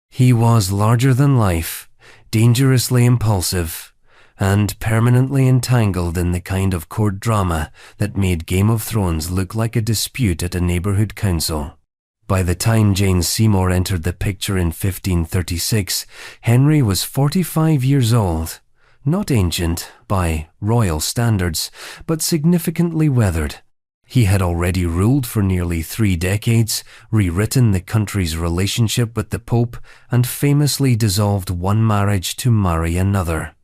He was larger than life, dangerously impulsive, and permanently entangled in the kind of court drama that made Game of Thrones look like a dispute at a neighborhood council. By the time Jane Seymour entered the picture in 1536, Henry was 45 years old, not ancient by royal standards, but significantly weathered. He had already ruled for nearly 3 decades, rewritten the country's relationship with the Pope, and famously dissolved one marriage to marry another.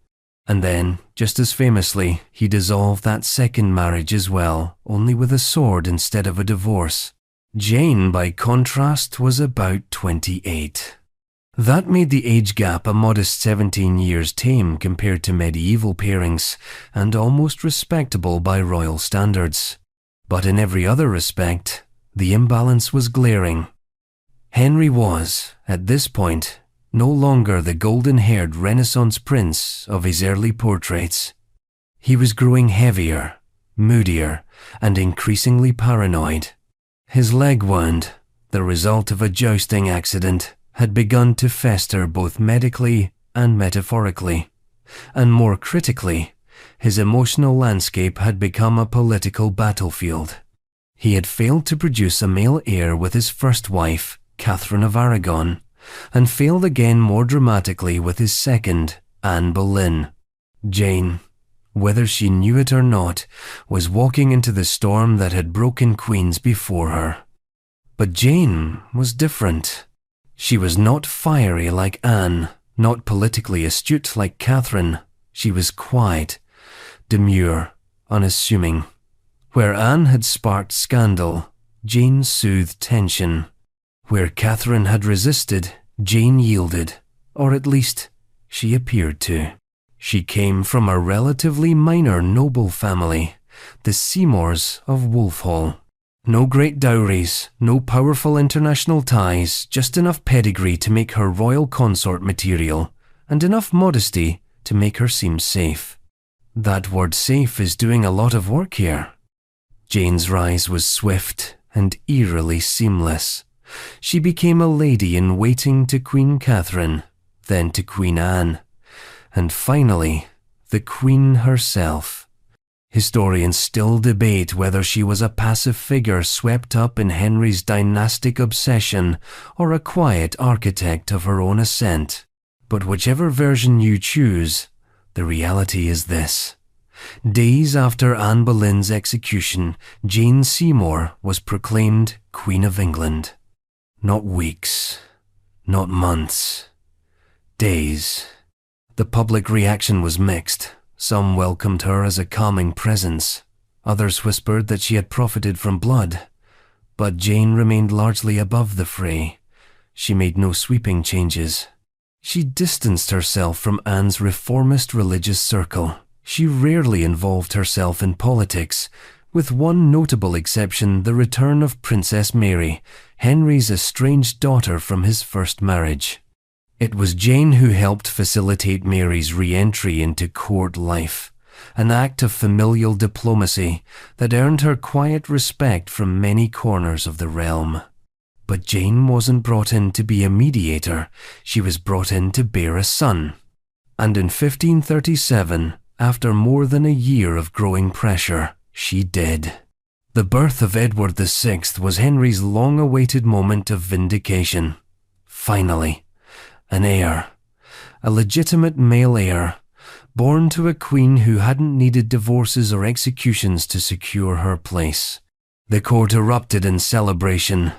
And then, just as famously, he dissolved that second marriage as well, only with a sword instead of a divorce. Jane, by contrast, was about 28. That made the age gap a modest 17 years tame compared to medieval pairings, and almost respectable by royal standards. But in every other respect, the imbalance was glaring. Henry was, at this point, no longer the golden-haired Renaissance prince of his early portraits. He was growing heavier, moodier, and increasingly paranoid. His leg wound, the result of a jousting accident, had begun to fester both medically and metaphorically. And more critically, his emotional landscape had become a political battlefield. He had failed to produce a male heir with his first wife, Catherine of Aragon, and failed again more dramatically with his second, Anne Boleyn. Jane, whether she knew it or not, was walking into the storm that had broken queens before her. But Jane was different. She was not fiery like Anne, not politically astute like Catherine. She was quiet, demure, unassuming. Where Anne had sparked scandal, Jane soothed tension. Where Catherine had resisted, Jane yielded, or at least she appeared to. She came from a relatively minor noble family, the Seymours of Wolfhall. No great dowries, no powerful international ties, just enough pedigree to make her royal consort material, and enough modesty to make her seem safe. That word safe is doing a lot of work here. Jane's rise was swift and eerily seamless. She became a lady-in-waiting to Queen Catherine, then to Queen Anne, and finally, the Queen herself. Historians still debate whether she was a passive figure swept up in Henry's dynastic obsession or a quiet architect of her own ascent. But whichever version you choose, the reality is this. Days after Anne Boleyn's execution, Jane Seymour was proclaimed Queen of England. Not weeks, not months, days. The public reaction was mixed. Some welcomed her as a calming presence. Others whispered that she had profited from blood. But Jane remained largely above the fray. She made no sweeping changes. She distanced herself from Anne's reformist religious circle. She rarely involved herself in politics, with one notable exception: the return of Princess Mary, Henry's estranged daughter from his first marriage. It was Jane who helped facilitate Mary's re-entry into court life, an act of familial diplomacy that earned her quiet respect from many corners of the realm. But Jane wasn't brought in to be a mediator, she was brought in to bear a son. And in 1537, after more than a year of growing pressure, she did. The birth of Edward VI was Henry's long-awaited moment of vindication. Finally, an heir, a legitimate male heir, born to a queen who hadn't needed divorces or executions to secure her place. The court erupted in celebration.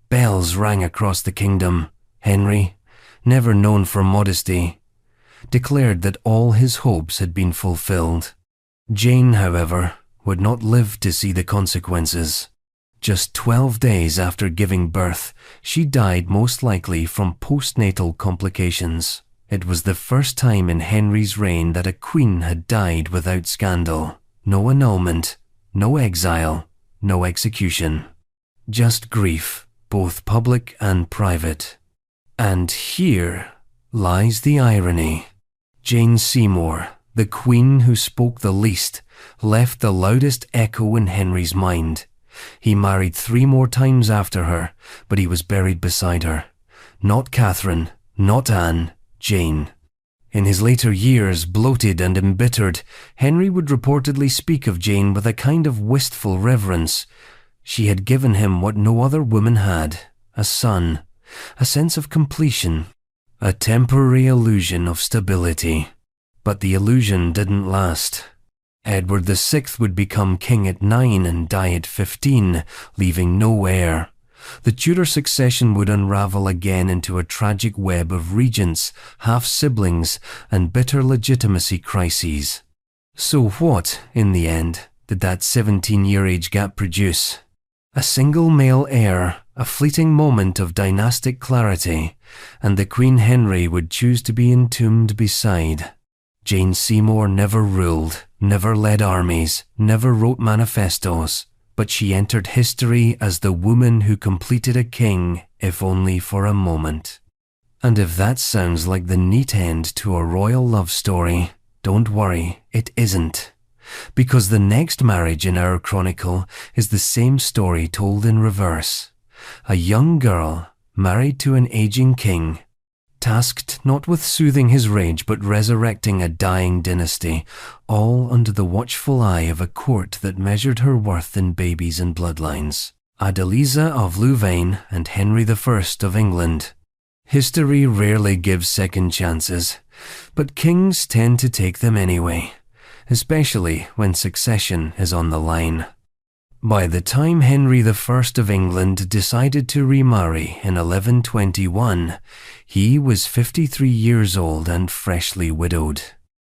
Bells rang across the kingdom. Henry, never known for modesty, declared that all his hopes had been fulfilled. Jane, however, would not live to see the consequences. Just 12 days after giving birth, she died most likely from postnatal complications. It was the first time in Henry's reign that a queen had died without scandal. No annulment, no exile, no execution. Just grief, both public and private. And here lies the irony. Jane Seymour, the queen who spoke the least, left the loudest echo in Henry's mind. He married 3 more times after her, but he was buried beside her. Not Catherine, not Anne, Jane. In his later years, bloated and embittered, Henry would reportedly speak of Jane with a kind of wistful reverence. She had given him what no other woman had, a son, a sense of completion, a temporary illusion of stability. But the illusion didn't last. Edward VI would become king at 9 and die at 15, leaving no heir. The Tudor succession would unravel again into a tragic web of regents, half-siblings, and bitter legitimacy crises. So what, in the end, did that 17-year age gap produce? A single male heir, a fleeting moment of dynastic clarity, and the Queen Henry would choose to be entombed beside. Jane Seymour never ruled, never led armies, never wrote manifestos, but she entered history as the woman who completed a king, if only for a moment. And if that sounds like the neat end to a royal love story, don't worry, it isn't. Because the next marriage in our chronicle is the same story told in reverse. A young girl, married to an aging king, tasked not with soothing his rage but resurrecting a dying dynasty, all under the watchful eye of a court that measured her worth in babies and bloodlines. Adeliza of Louvain and Henry I of England. History rarely gives second chances, but kings tend to take them anyway, especially when succession is on the line. By the time Henry I of England decided to remarry in 1121, he was 53 years old and freshly widowed.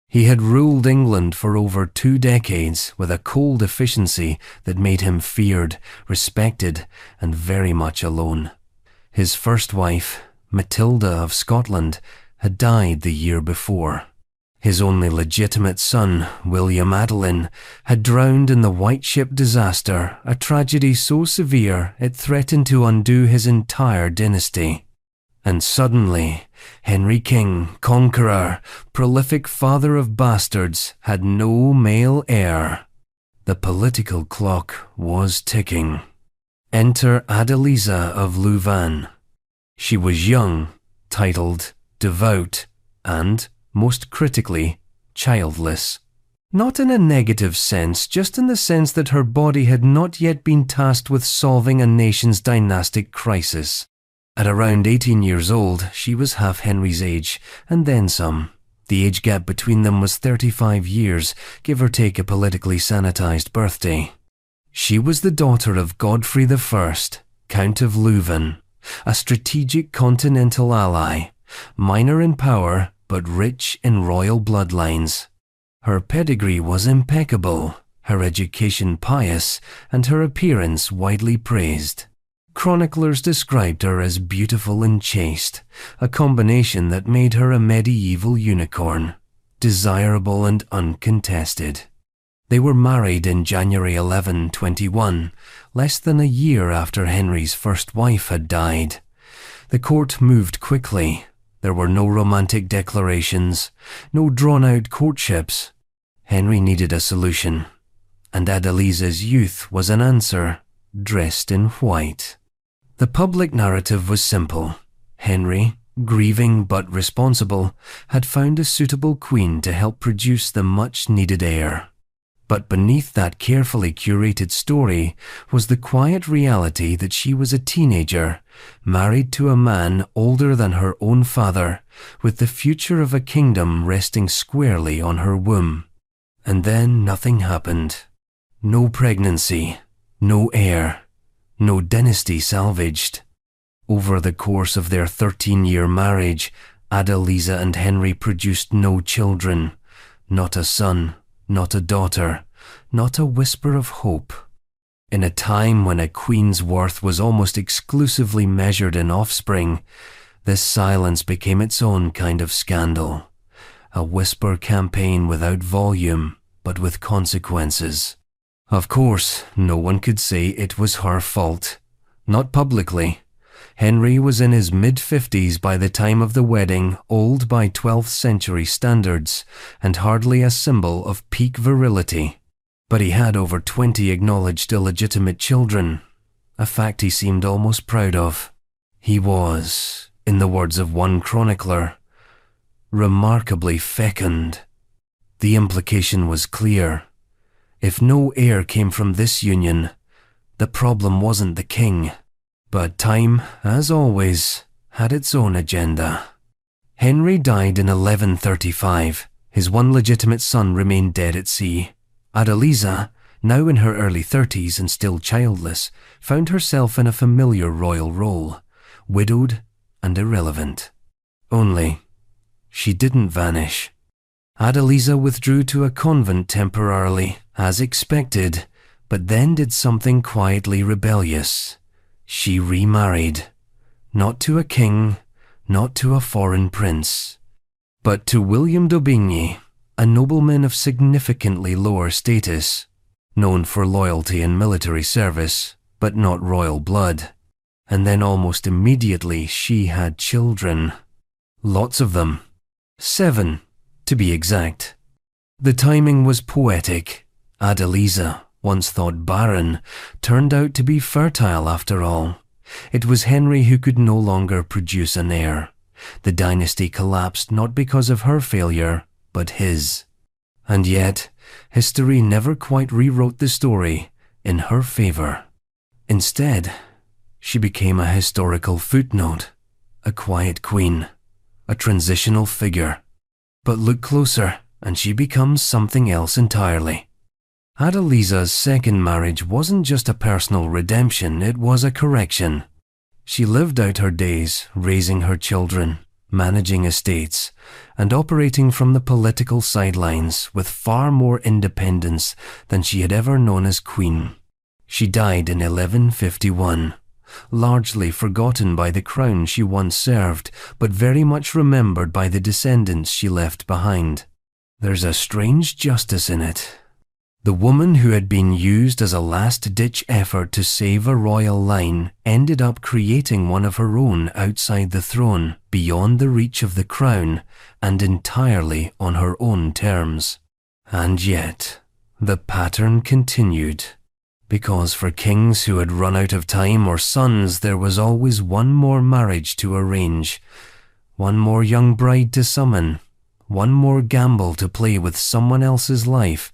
He had ruled England for over 2 decades with a cold efficiency that made him feared, respected, and very much alone. His first wife, Matilda of Scotland, had died the year before. His only legitimate son, William Adelin, had drowned in the White Ship disaster, a tragedy so severe it threatened to undo his entire dynasty. And suddenly, Henry King, conqueror, prolific father of bastards, had no male heir. The political clock was ticking. Enter Adeliza of Louvain. She was young, titled, devout, and, most critically, childless. Not in a negative sense, just in the sense that her body had not yet been tasked with solving a nation's dynastic crisis. At around 18 years old, she was half Henry's age, and then some. The age gap between them was 35 years, give or take a politically sanitized birthday. She was the daughter of Godfrey I, Count of Leuven, a strategic continental ally, minor in power, but rich in royal bloodlines. Her pedigree was impeccable, her education pious, and her appearance widely praised. Chroniclers described her as beautiful and chaste, a combination that made her a medieval unicorn, desirable and uncontested. They were married in January 1121, less than a year after Henry's first wife had died. The court moved quickly. There were no romantic declarations, no drawn-out courtships. Henry needed a solution, and Adeliza's youth was an answer, dressed in white. The public narrative was simple. Henry, grieving but responsible, had found a suitable queen to help produce the much-needed heir. But beneath that carefully curated story was the quiet reality that she was a teenager, married to a man older than her own father, with the future of a kingdom resting squarely on her womb. And then nothing happened. No pregnancy, No heir, no dynasty salvaged. Over the course of their 13-year marriage, Adeliza and Henry produced no children, not a son, not a daughter, not a whisper of hope. In a time when a queen's worth was almost exclusively measured in offspring, this silence became its own kind of scandal. A whisper campaign without volume, but with consequences. Of course, no one could say it was her fault. Not publicly. Henry was in his mid-50s by the time of the wedding, old by 12th century standards, and hardly a symbol of peak virility. But he had over 20 acknowledged illegitimate children, a fact he seemed almost proud of. He was, in the words of one chronicler, remarkably fecund. The implication was clear. If no heir came from this union, the problem wasn't the king. But time, as always, had its own agenda. Henry died in 1135. His one legitimate son remained dead at sea. Adeliza, now in her early 30s and still childless, found herself in a familiar royal role, widowed and irrelevant. Only, she didn't vanish. Adeliza withdrew to a convent temporarily, as expected, but then did something quietly rebellious. She remarried, not to a king, not to a foreign prince, but to William d'Aubigny, a nobleman of significantly lower status, known for loyalty and military service, but not royal blood. And then almost immediately she had children. Lots of them. 7, to be exact. The timing was poetic. Adeliza, once thought barren, turned out to be fertile after all. It was Henry who could no longer produce an heir. The dynasty collapsed not because of her failure, but his. And yet, history never quite rewrote the story in her favor. Instead, she became a historical footnote, a quiet queen, a transitional figure. But look closer, and she becomes something else entirely. Adeliza's second marriage wasn't just a personal redemption, it was a correction. She lived out her days, raising her children, managing estates, and operating from the political sidelines with far more independence than she had ever known as queen. She died in 1151, largely forgotten by the crown she once served, but very much remembered by the descendants she left behind. There's a strange justice in it. The woman who had been used as a last-ditch effort to save a royal line ended up creating one of her own outside the throne, beyond the reach of the crown, and entirely on her own terms. And yet, the pattern continued. Because for kings who had run out of time or sons, there was always one more marriage to arrange, one more young bride to summon, one more gamble to play with someone else's life.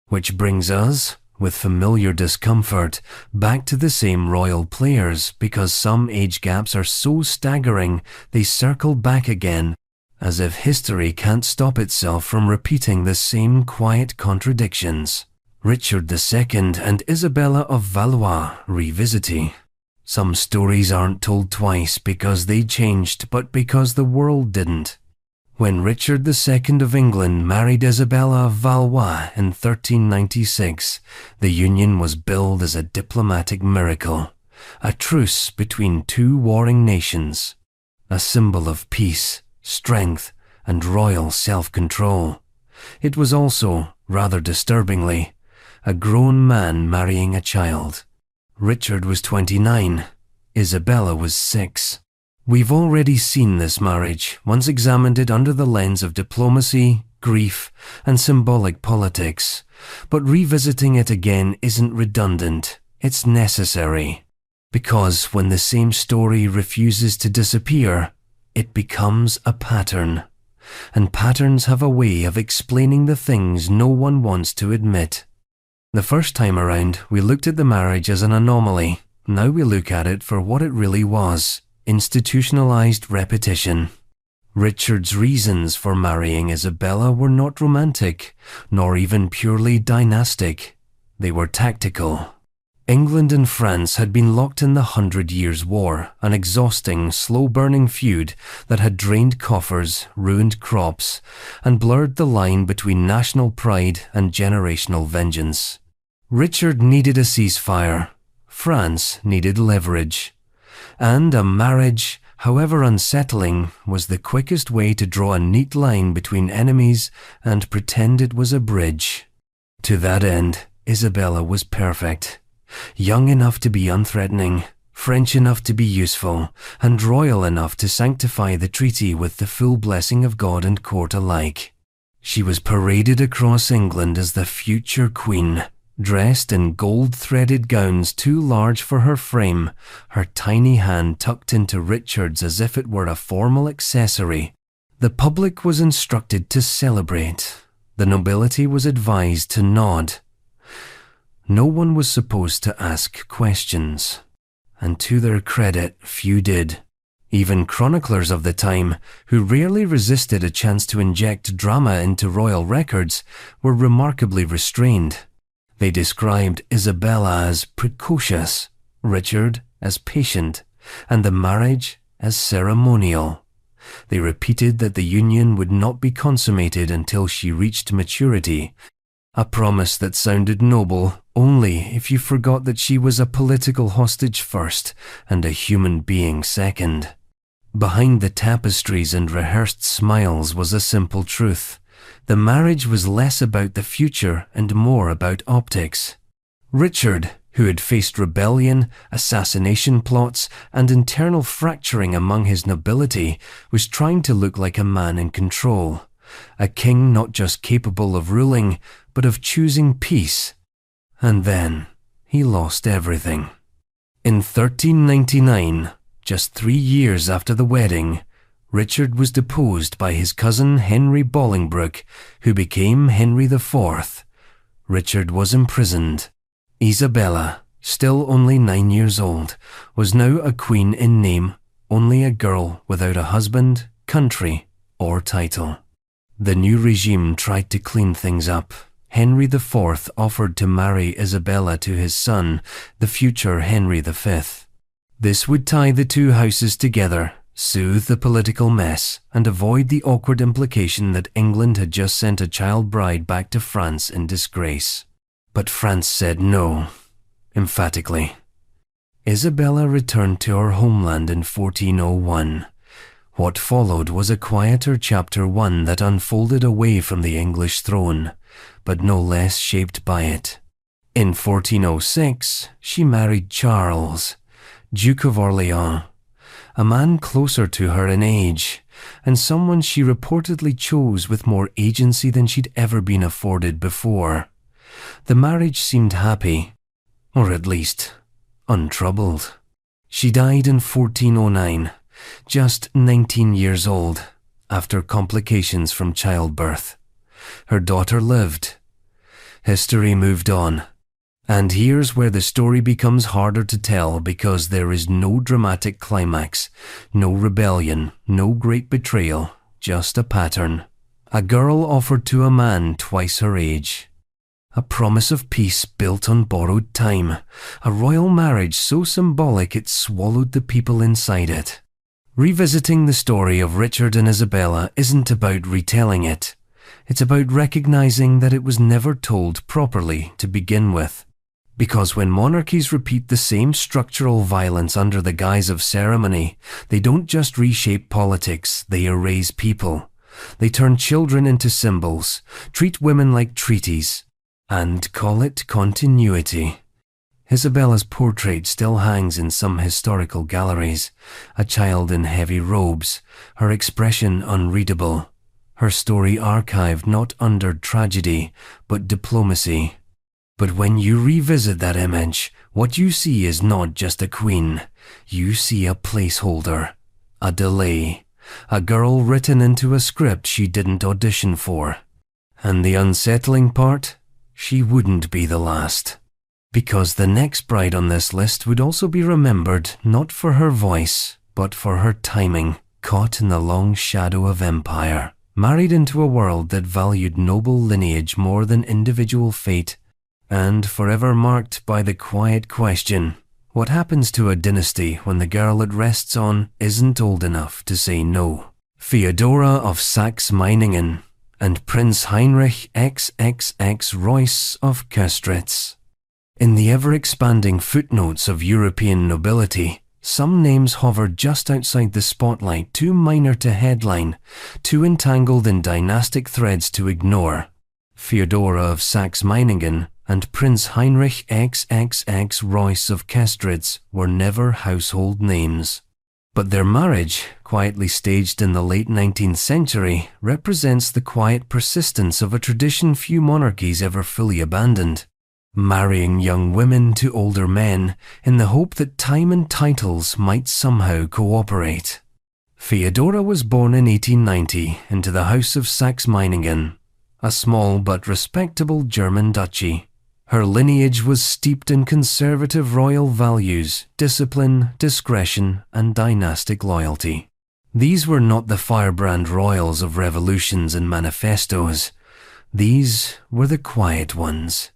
Which brings us, with familiar discomfort, back to the same royal players, because some age gaps are so staggering they circle back again, as if history can't stop itself from repeating the same quiet contradictions. Richard II and Isabella of Valois revisiting. Some stories aren't told twice because they changed, but because the world didn't. When Richard II of England married Isabella of Valois in 1396, the union was billed as a diplomatic miracle, a truce between two warring nations, a symbol of peace, strength, and royal self-control. It was also, rather disturbingly, a grown man marrying a child. Richard was 29, Isabella was 6. We've already seen this marriage, once examined it under the lens of diplomacy, grief, and symbolic politics. But revisiting it again isn't redundant, it's necessary. Because when the same story refuses to disappear, it becomes a pattern. And patterns have a way of explaining the things no one wants to admit. The first time around, we looked at the marriage as an anomaly. Now we look at it for what it really was. Institutionalized repetition. Richard's reasons for marrying Isabella were not romantic, nor even purely dynastic. They were tactical. England and France had been locked in the 100 Years' War, an exhausting, slow-burning feud that had drained coffers, ruined crops, and blurred the line between national pride and generational vengeance. Richard needed a ceasefire. France needed leverage. And a marriage, however unsettling, was the quickest way to draw a neat line between enemies and pretend it was a bridge. To that end, Isabella was perfect. Young enough to be unthreatening, French enough to be useful, and royal enough to sanctify the treaty with the full blessing of God and court alike. She was paraded across England as the future queen, dressed in gold-threaded gowns too large for her frame, her tiny hand tucked into Richard's as if it were a formal accessory. The public was instructed to celebrate. The nobility was advised to nod. No one was supposed to ask questions, and to their credit, few did. Even chroniclers of the time, who rarely resisted a chance to inject drama into royal records, were remarkably restrained. They described Isabella as precocious, Richard as patient, and the marriage as ceremonial. They repeated that the union would not be consummated until she reached maturity, a promise that sounded noble only if you forgot that she was a political hostage first and a human being second. Behind the tapestries and rehearsed smiles was a simple truth. The marriage was less about the future and more about optics. Richard, who had faced rebellion, assassination plots, and internal fracturing among his nobility, was trying to look like a man in control. A king not just capable of ruling, but of choosing peace. And then he lost everything. In 1399, just 3 years after the wedding, Richard was deposed by his cousin Henry Bolingbroke, who became Henry IV. Richard was imprisoned. Isabella, still only 9 years old, was now a queen in name, only a girl without a husband, country, or title. The new regime tried to clean things up. Henry IV offered to marry Isabella to his son, the future Henry V. This would tie the two houses together, soothe the political mess, and avoid the awkward implication that England had just sent a child bride back to France in disgrace. But France said no, emphatically. Isabella returned to her homeland in 1401. What followed was a quieter chapter 1 that unfolded away from the English throne, but no less shaped by it. In 1406, she married Charles, Duke of Orleans, a man closer to her in age, and someone she reportedly chose with more agency than she'd ever been afforded before. The marriage seemed happy, or at least untroubled. She died in 1409, just 19 years old, after complications from childbirth. Her daughter lived. History moved on. And here's where the story becomes harder to tell because there is no dramatic climax, no rebellion, no great betrayal, just a pattern. A girl offered to a man twice her age. A promise of peace built on borrowed time. A royal marriage so symbolic it swallowed the people inside it. Revisiting the story of Richard and Isabella isn't about retelling it. It's about recognizing that it was never told properly to begin with. Because when monarchies repeat the same structural violence under the guise of ceremony, they don't just reshape politics, they erase people. They turn children into symbols, treat women like treaties, and call it continuity. Isabella's portrait still hangs in some historical galleries, a child in heavy robes, her expression unreadable, her story archived not under tragedy, but diplomacy. But when you revisit that image, what you see is not just a queen. You see a placeholder, a delay, a girl written into a script she didn't audition for. And the unsettling part? She wouldn't be the last. Because the next bride on this list would also be remembered not for her voice, but for her timing, caught in the long shadow of empire, married into a world that valued noble lineage more than individual fate, and forever marked by the quiet question, what happens to a dynasty when the girl it rests on isn't old enough to say no? Feodora of Saxe-Meiningen and Prince Heinrich XXX Reuss of Köstritz. In the ever-expanding footnotes of European nobility, some names hover just outside the spotlight, too minor to headline, too entangled in dynastic threads to ignore. Feodora of Saxe-Meiningen and Prince Heinrich XXX Reuss of Köstritz were never household names. But their marriage, quietly staged in the late 19th century, represents the quiet persistence of a tradition few monarchies ever fully abandoned. Marrying young women to older men in the hope that time and titles might somehow cooperate. Feodora was born in 1890 into the House of Saxe-Meiningen, a small but respectable German duchy. Her lineage was steeped in conservative royal values, discipline, discretion, and dynastic loyalty. These were not the firebrand royals of revolutions and manifestos. These were the quiet ones.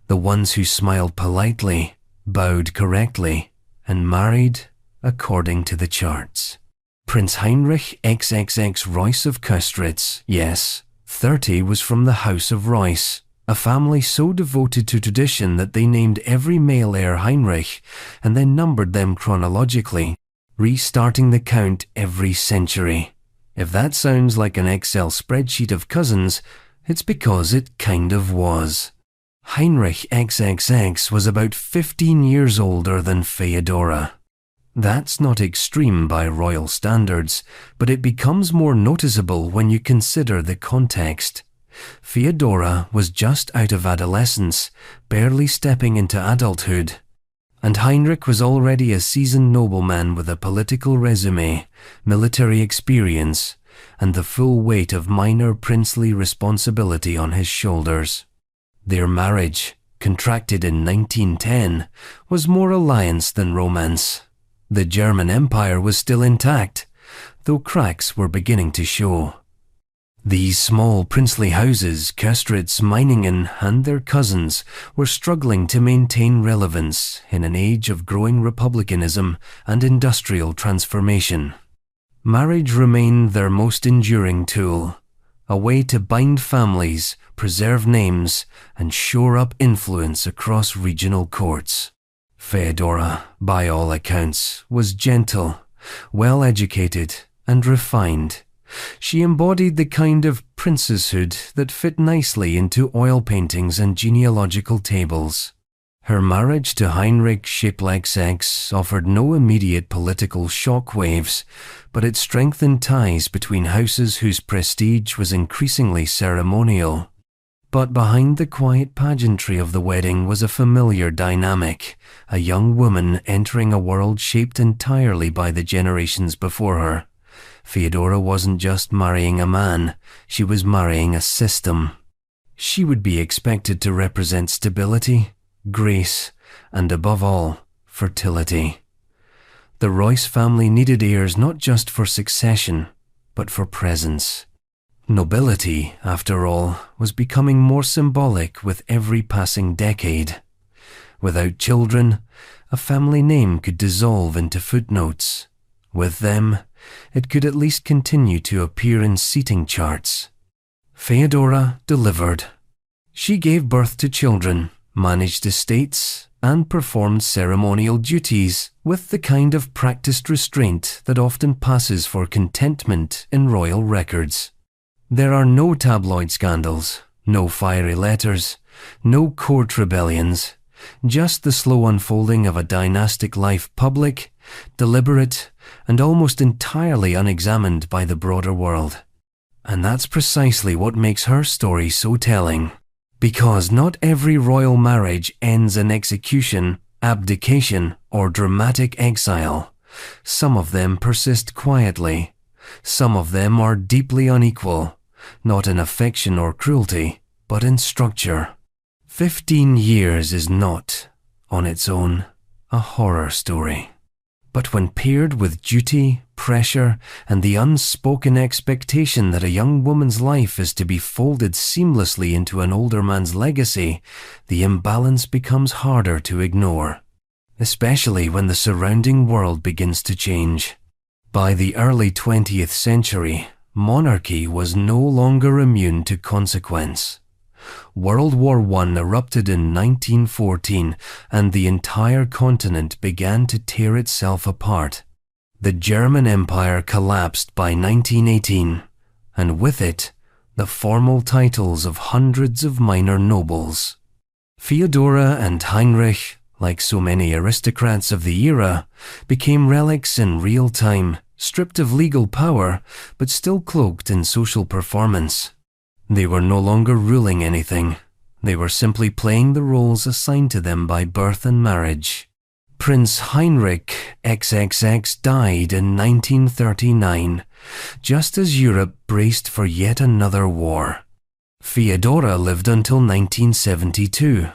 The ones who smiled politely, bowed correctly, and married according to the charts. Prince Heinrich XXX Reuss of Köstritz, yes, 30 was from the House of Reuss, a family so devoted to tradition that they named every male heir Heinrich and then numbered them chronologically, restarting the count every century. If that sounds like an Excel spreadsheet of cousins, it's because it kind of was. Heinrich XXX was about 15 years older than Feodora. That's not extreme by royal standards, but it becomes more noticeable when you consider the context. Feodora was just out of adolescence, barely stepping into adulthood, and Heinrich was already a seasoned nobleman with a political resume, military experience, and the full weight of minor princely responsibility on his shoulders. Their marriage, contracted in 1910, was more alliance than romance. The German Empire was still intact, though cracks were beginning to show. These small princely houses, Köstritz, Meiningen, and their cousins, were struggling to maintain relevance in an age of growing republicanism and industrial transformation. Marriage remained their most enduring tool, a way to bind families, preserve names, and shore up influence across regional courts. Feodora, by all accounts, was gentle, well-educated, and refined. She embodied the kind of princesshood that fit nicely into oil paintings and genealogical tables. Her marriage to Heinrich XX offered no immediate political shockwaves, but it strengthened ties between houses whose prestige was increasingly ceremonial. But behind the quiet pageantry of the wedding was a familiar dynamic, a young woman entering a world shaped entirely by the generations before her. Feodora wasn't just marrying a man, she was marrying a system. She would be expected to represent stability, grace, and above all, fertility. The Reuss family needed heirs not just for succession, but for presence. Nobility, after all, was becoming more symbolic with every passing decade. Without children, a family name could dissolve into footnotes. With them, it could at least continue to appear in seating charts. Feodora delivered. She gave birth to children, managed estates, and performed ceremonial duties with the kind of practiced restraint that often passes for contentment in royal records. There are no tabloid scandals, no fiery letters, no court rebellions, just the slow unfolding of a dynastic life, public, deliberate, and almost entirely unexamined by the broader world. And that's precisely what makes her story so telling. Because not every royal marriage ends in execution, abdication, or dramatic exile. Some of them persist quietly. Some of them are deeply unequal, not in affection or cruelty, but in structure. 15 years is not, on its own, a horror story. But when paired with duty, pressure, and the unspoken expectation that a young woman's life is to be folded seamlessly into an older man's legacy, the imbalance becomes harder to ignore, especially when the surrounding world begins to change. By the early 20th century, monarchy was no longer immune to consequence. World War I erupted in 1914, and the entire continent began to tear itself apart. The German Empire collapsed by 1918, and with it, the formal titles of hundreds of minor nobles. Feodora and Heinrich, like so many aristocrats of the era, became relics in real time, stripped of legal power, but still cloaked in social performance. They were no longer ruling anything. They were simply playing the roles assigned to them by birth and marriage. Prince Heinrich XXX died in 1939, just as Europe braced for yet another war. Feodora lived until 1972,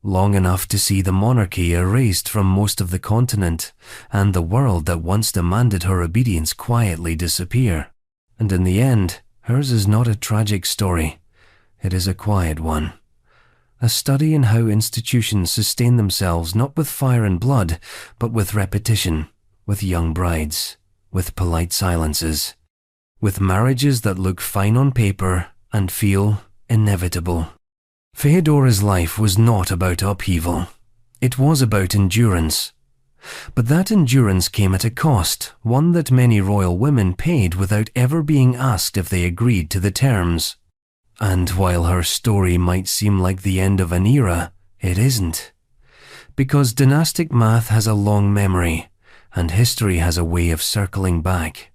long enough to see the monarchy erased from most of the continent, and the world that once demanded her obedience quietly disappear. And in the end, hers is not a tragic story. It is a quiet one. A study in how institutions sustain themselves not with fire and blood, but with repetition, with young brides, with polite silences, with marriages that look fine on paper and feel inevitable. Feodora's life was not about upheaval. It was about endurance. But that endurance came at a cost, one that many royal women paid without ever being asked if they agreed to the terms. And while her story might seem like the end of an era, it isn't. Because dynastic math has a long memory, and history has a way of circling back.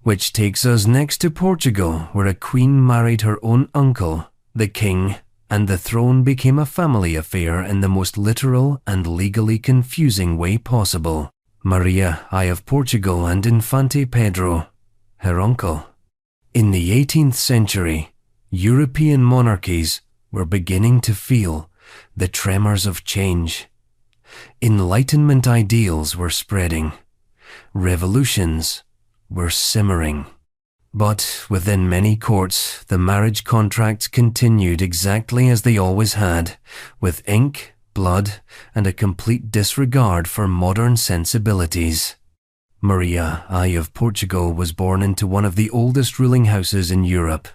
Which takes us next to Portugal, where a queen married her own uncle, the king, and the throne became a family affair in the most literal and legally confusing way possible. Maria I of Portugal and Infante Pedro, her uncle. In the 18th century, European monarchies were beginning to feel the tremors of change. Enlightenment ideals were spreading. Revolutions were simmering. But within many courts, the marriage contracts continued exactly as they always had, with ink, blood, and a complete disregard for modern sensibilities. Maria I of Portugal was born into one of the oldest ruling houses in Europe.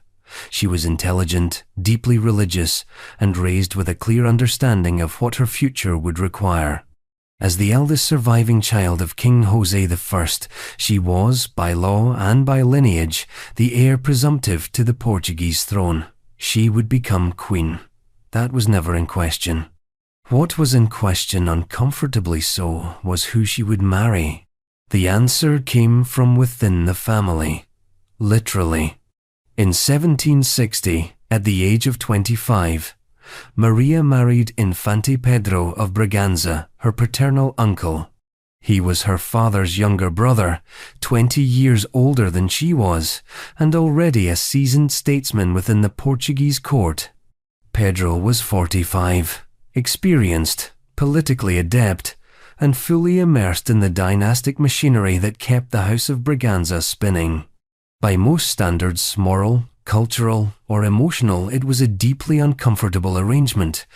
She was intelligent, deeply religious, and raised with a clear understanding of what her future would require. As the eldest surviving child of King Jose I, she was, by law and by lineage, the heir presumptive to the Portuguese throne. She would become queen. That was never in question. What was in question, uncomfortably so, was who she would marry. The answer came from within the family. Literally. In 1760, at the age of 25, Maria married Infante Pedro of Braganza, her paternal uncle. He was her father's younger brother, 20 years older than she was, and already a seasoned statesman within the Portuguese court. Pedro was 45, experienced, politically adept, and fully immersed in the dynastic machinery that kept the House of Braganza spinning. By most standards, moral, cultural, or emotional, it was a deeply uncomfortable arrangement,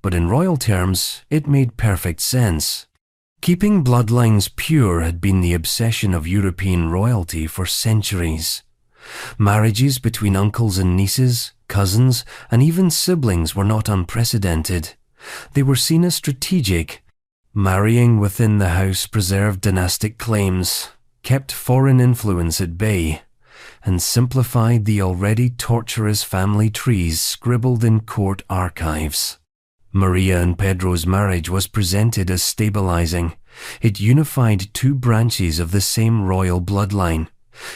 but in royal terms, it made perfect sense. Keeping bloodlines pure had been the obsession of European royalty for centuries. Marriages between uncles and nieces, cousins, and even siblings were not unprecedented. They were seen as strategic. Marrying within the house preserved dynastic claims, kept foreign influence at bay, and simplified the already tortuous family trees scribbled in court archives. Maria and Pedro's marriage was presented as stabilizing. It unified two branches of the same royal bloodline.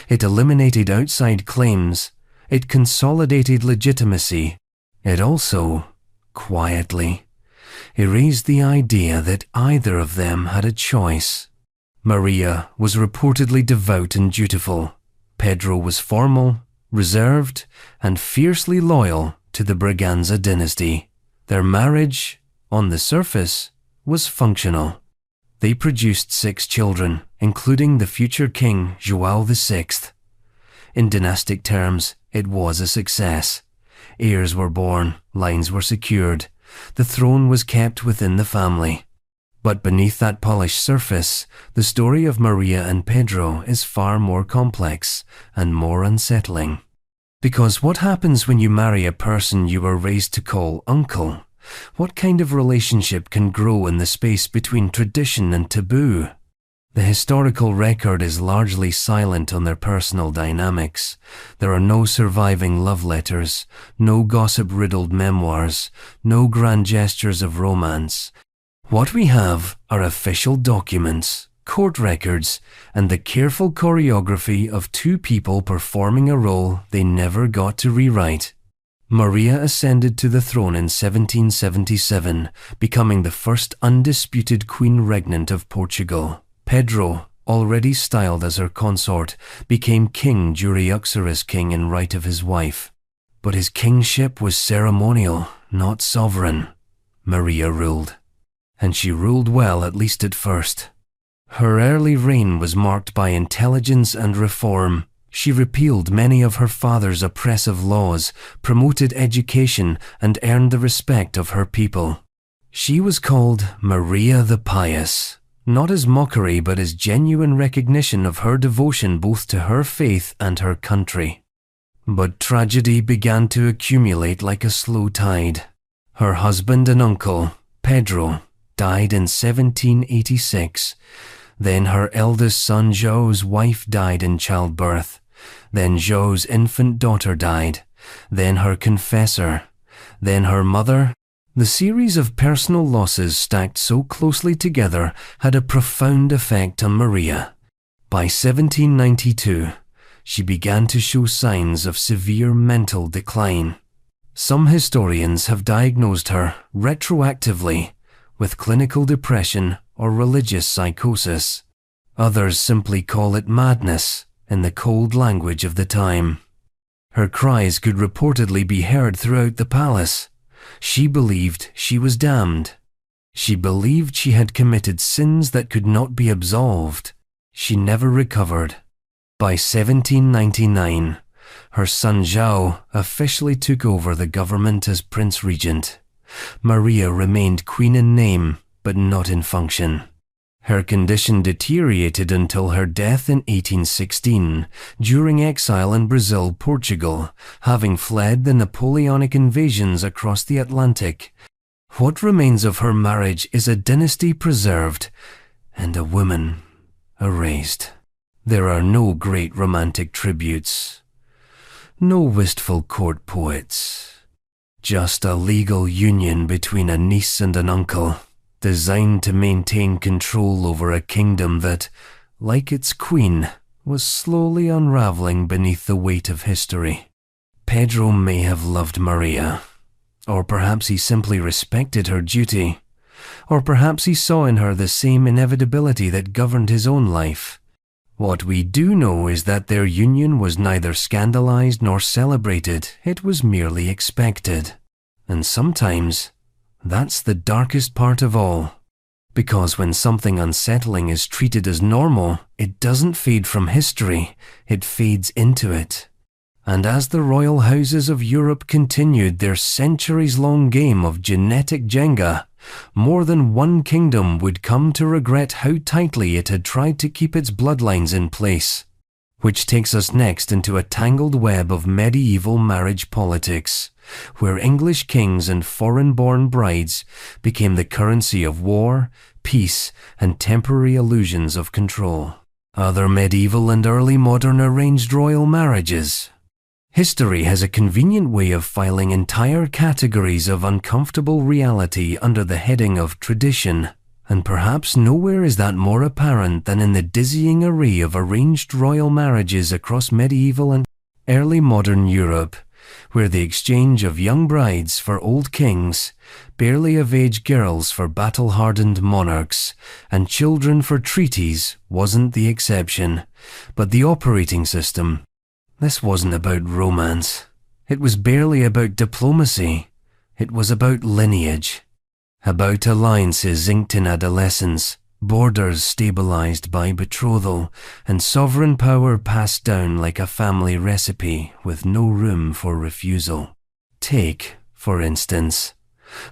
It eliminated outside claims. It consolidated legitimacy. It also, quietly, erased the idea that either of them had a choice. Maria was reportedly devout and dutiful. Pedro was formal, reserved, and fiercely loyal to the Braganza dynasty. Their marriage, on the surface, was functional. They produced 6 children, including the future king João VI. In dynastic terms, it was a success. Heirs were born, lines were secured, the throne was kept within the family. But beneath that polished surface, the story of Maria and Pedro is far more complex and more unsettling. Because what happens when you marry a person you were raised to call uncle? What kind of relationship can grow in the space between tradition and taboo? The historical record is largely silent on their personal dynamics. There are no surviving love letters, no gossip-riddled memoirs, no grand gestures of romance. What we have are official documents, court records, and the careful choreography of two people performing a role they never got to rewrite. Maria ascended to the throne in 1777, becoming the first undisputed queen regnant of Portugal. Pedro, already styled as her consort, became king jure king in right of his wife. But his kingship was ceremonial, not sovereign. Maria ruled. And she ruled well, at least at first. Her early reign was marked by intelligence and reform. She repealed many of her father's oppressive laws, promoted education, and earned the respect of her people. She was called Maria the Pious, not as mockery but as genuine recognition of her devotion both to her faith and her country. But tragedy began to accumulate like a slow tide. Her husband and uncle, Pedro, died in 1786. Then her eldest son João's wife died in childbirth. Then João's infant daughter died. Then her confessor. Then her mother. The series of personal losses stacked so closely together had a profound effect on Maria. By 1792, she began to show signs of severe mental decline. Some historians have diagnosed her, retroactively, with clinical depression or religious psychosis. Others simply call it madness, in the cold language of the time. Her cries could reportedly be heard throughout the palace. She believed she was damned. She believed she had committed sins that could not be absolved. She never recovered. By 1799, her son João officially took over the government as Prince Regent. Maria remained queen in name, but not in function. Her condition deteriorated until her death in 1816, during exile in Brazil, Portugal, having fled the Napoleonic invasions across the Atlantic. What remains of her marriage is a dynasty preserved and a woman erased. There are no great romantic tributes, no wistful court poets, just a legal union between a niece and an uncle, designed to maintain control over a kingdom that, like its queen, was slowly unraveling beneath the weight of history. Pedro may have loved Maria, or perhaps he simply respected her duty, or perhaps he saw in her the same inevitability that governed his own life. What we do know is that their union was neither scandalized nor celebrated, it was merely expected. And sometimes, that's the darkest part of all. Because when something unsettling is treated as normal, it doesn't fade from history, it fades into it. And as the royal houses of Europe continued their centuries-long game of genetic Jenga, more than one kingdom would come to regret how tightly it had tried to keep its bloodlines in place. Which takes us next into a tangled web of medieval marriage politics, where English kings and foreign-born brides became the currency of war, peace, and temporary illusions of control. Other medieval and early modern arranged royal marriages. History has a convenient way of filing entire categories of uncomfortable reality under the heading of tradition, and perhaps nowhere is that more apparent than in the dizzying array of arranged royal marriages across medieval and early modern Europe, where the exchange of young brides for old kings, barely-of-age girls for battle-hardened monarchs, and children for treaties wasn't the exception, but the operating system. This wasn't about romance. It was barely about diplomacy. It was about lineage. About alliances inked in adolescence, borders stabilized by betrothal, and sovereign power passed down like a family recipe with no room for refusal. Take, for instance,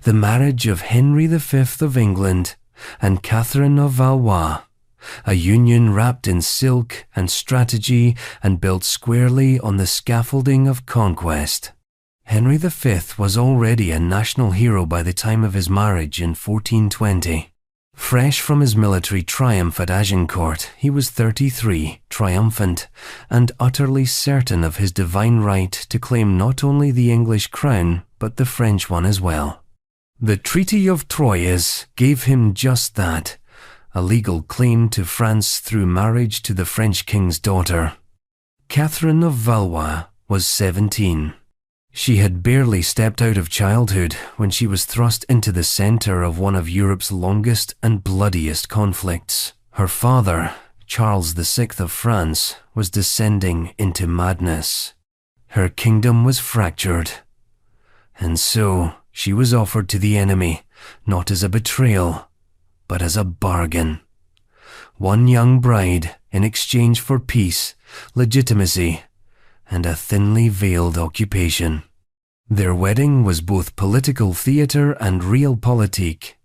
the marriage of Henry V of England and Catherine of Valois, a union wrapped in silk and strategy and built squarely on the scaffolding of conquest. Henry V was already a national hero by the time of his marriage in 1420. Fresh from his military triumph at Agincourt, he was 33, triumphant, and utterly certain of his divine right to claim not only the English crown, but the French one as well. The Treaty of Troyes gave him just that, a legal claim to France through marriage to the French king's daughter. Catherine of Valois was 17. She had barely stepped out of childhood when she was thrust into the center of one of Europe's longest and bloodiest conflicts. Her father, Charles VI of France, was descending into madness. Her kingdom was fractured. And so she was offered to the enemy, not as a betrayal, but as a bargain. One young bride in exchange for peace, legitimacy, and a thinly veiled occupation. Their wedding was both political theatre and realpolitik.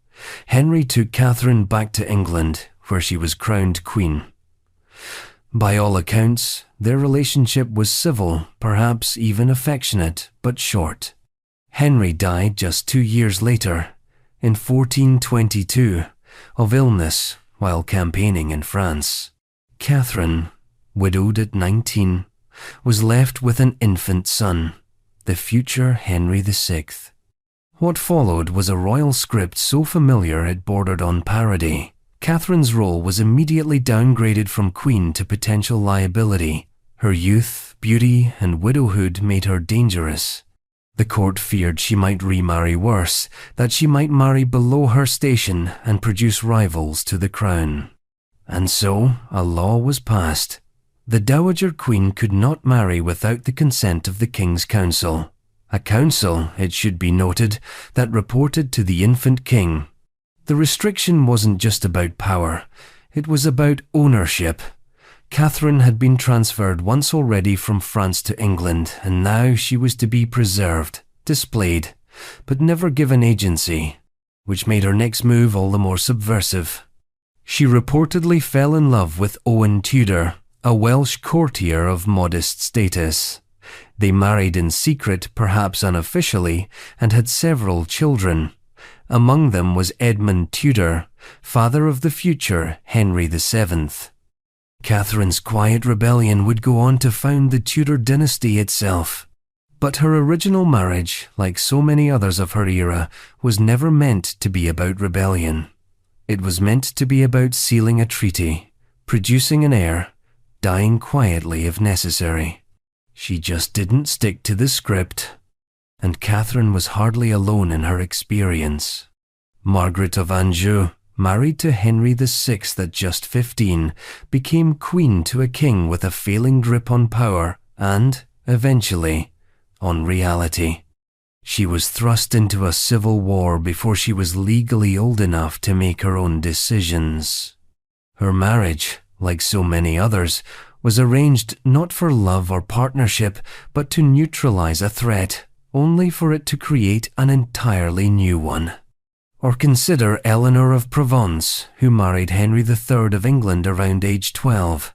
Henry took Catherine back to England, where she was crowned queen. By all accounts, their relationship was civil, perhaps even affectionate, but short. Henry died just 2 years later, in 1422, of illness while campaigning in France. Catherine, widowed at 19, was left with an infant son, the future Henry VI. What followed was a royal script so familiar it bordered on parody. Catherine's role was immediately downgraded from queen to potential liability. Her youth, beauty, and widowhood made her dangerous. The court feared she might remarry worse, that she might marry below her station and produce rivals to the crown. And so a law was passed. The Dowager Queen could not marry without the consent of the King's Council. A council, it should be noted, that reported to the infant king. The restriction wasn't just about power, it was about ownership. Catherine had been transferred once already from France to England, and now she was to be preserved, displayed, but never given agency, which made her next move all the more subversive. She reportedly fell in love with Owen Tudor, a Welsh courtier of modest status. They married in secret, perhaps unofficially, and had several children. Among them was Edmund Tudor, father of the future Henry VII. Catherine's quiet rebellion would go on to found the Tudor dynasty itself. But her original marriage, like so many others of her era, was never meant to be about rebellion. It was meant to be about sealing a treaty, producing an heir, dying quietly if necessary. She just didn't stick to the script, and Catherine was hardly alone in her experience. Margaret of Anjou, married to Henry VI at just 15, became queen to a king with a failing grip on power and, eventually, on reality. She was thrust into a civil war before she was legally old enough to make her own decisions. Her marriage, like so many others, was arranged not for love or partnership, but to neutralize a threat, only for it to create an entirely new one. Or consider Eleanor of Provence, who married Henry III of England around age 12.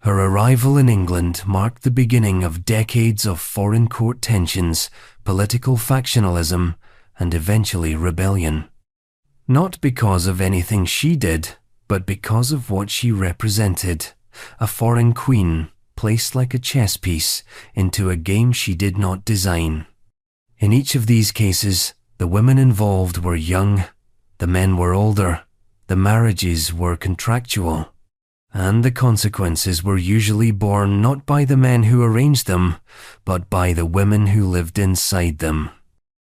Her arrival in England marked the beginning of decades of foreign court tensions, political factionalism, and eventually rebellion. Not because of anything she did, but because of what she represented, a foreign queen placed like a chess piece into a game she did not design. In each of these cases, the women involved were young, the men were older, the marriages were contractual, and the consequences were usually borne not by the men who arranged them, but by the women who lived inside them.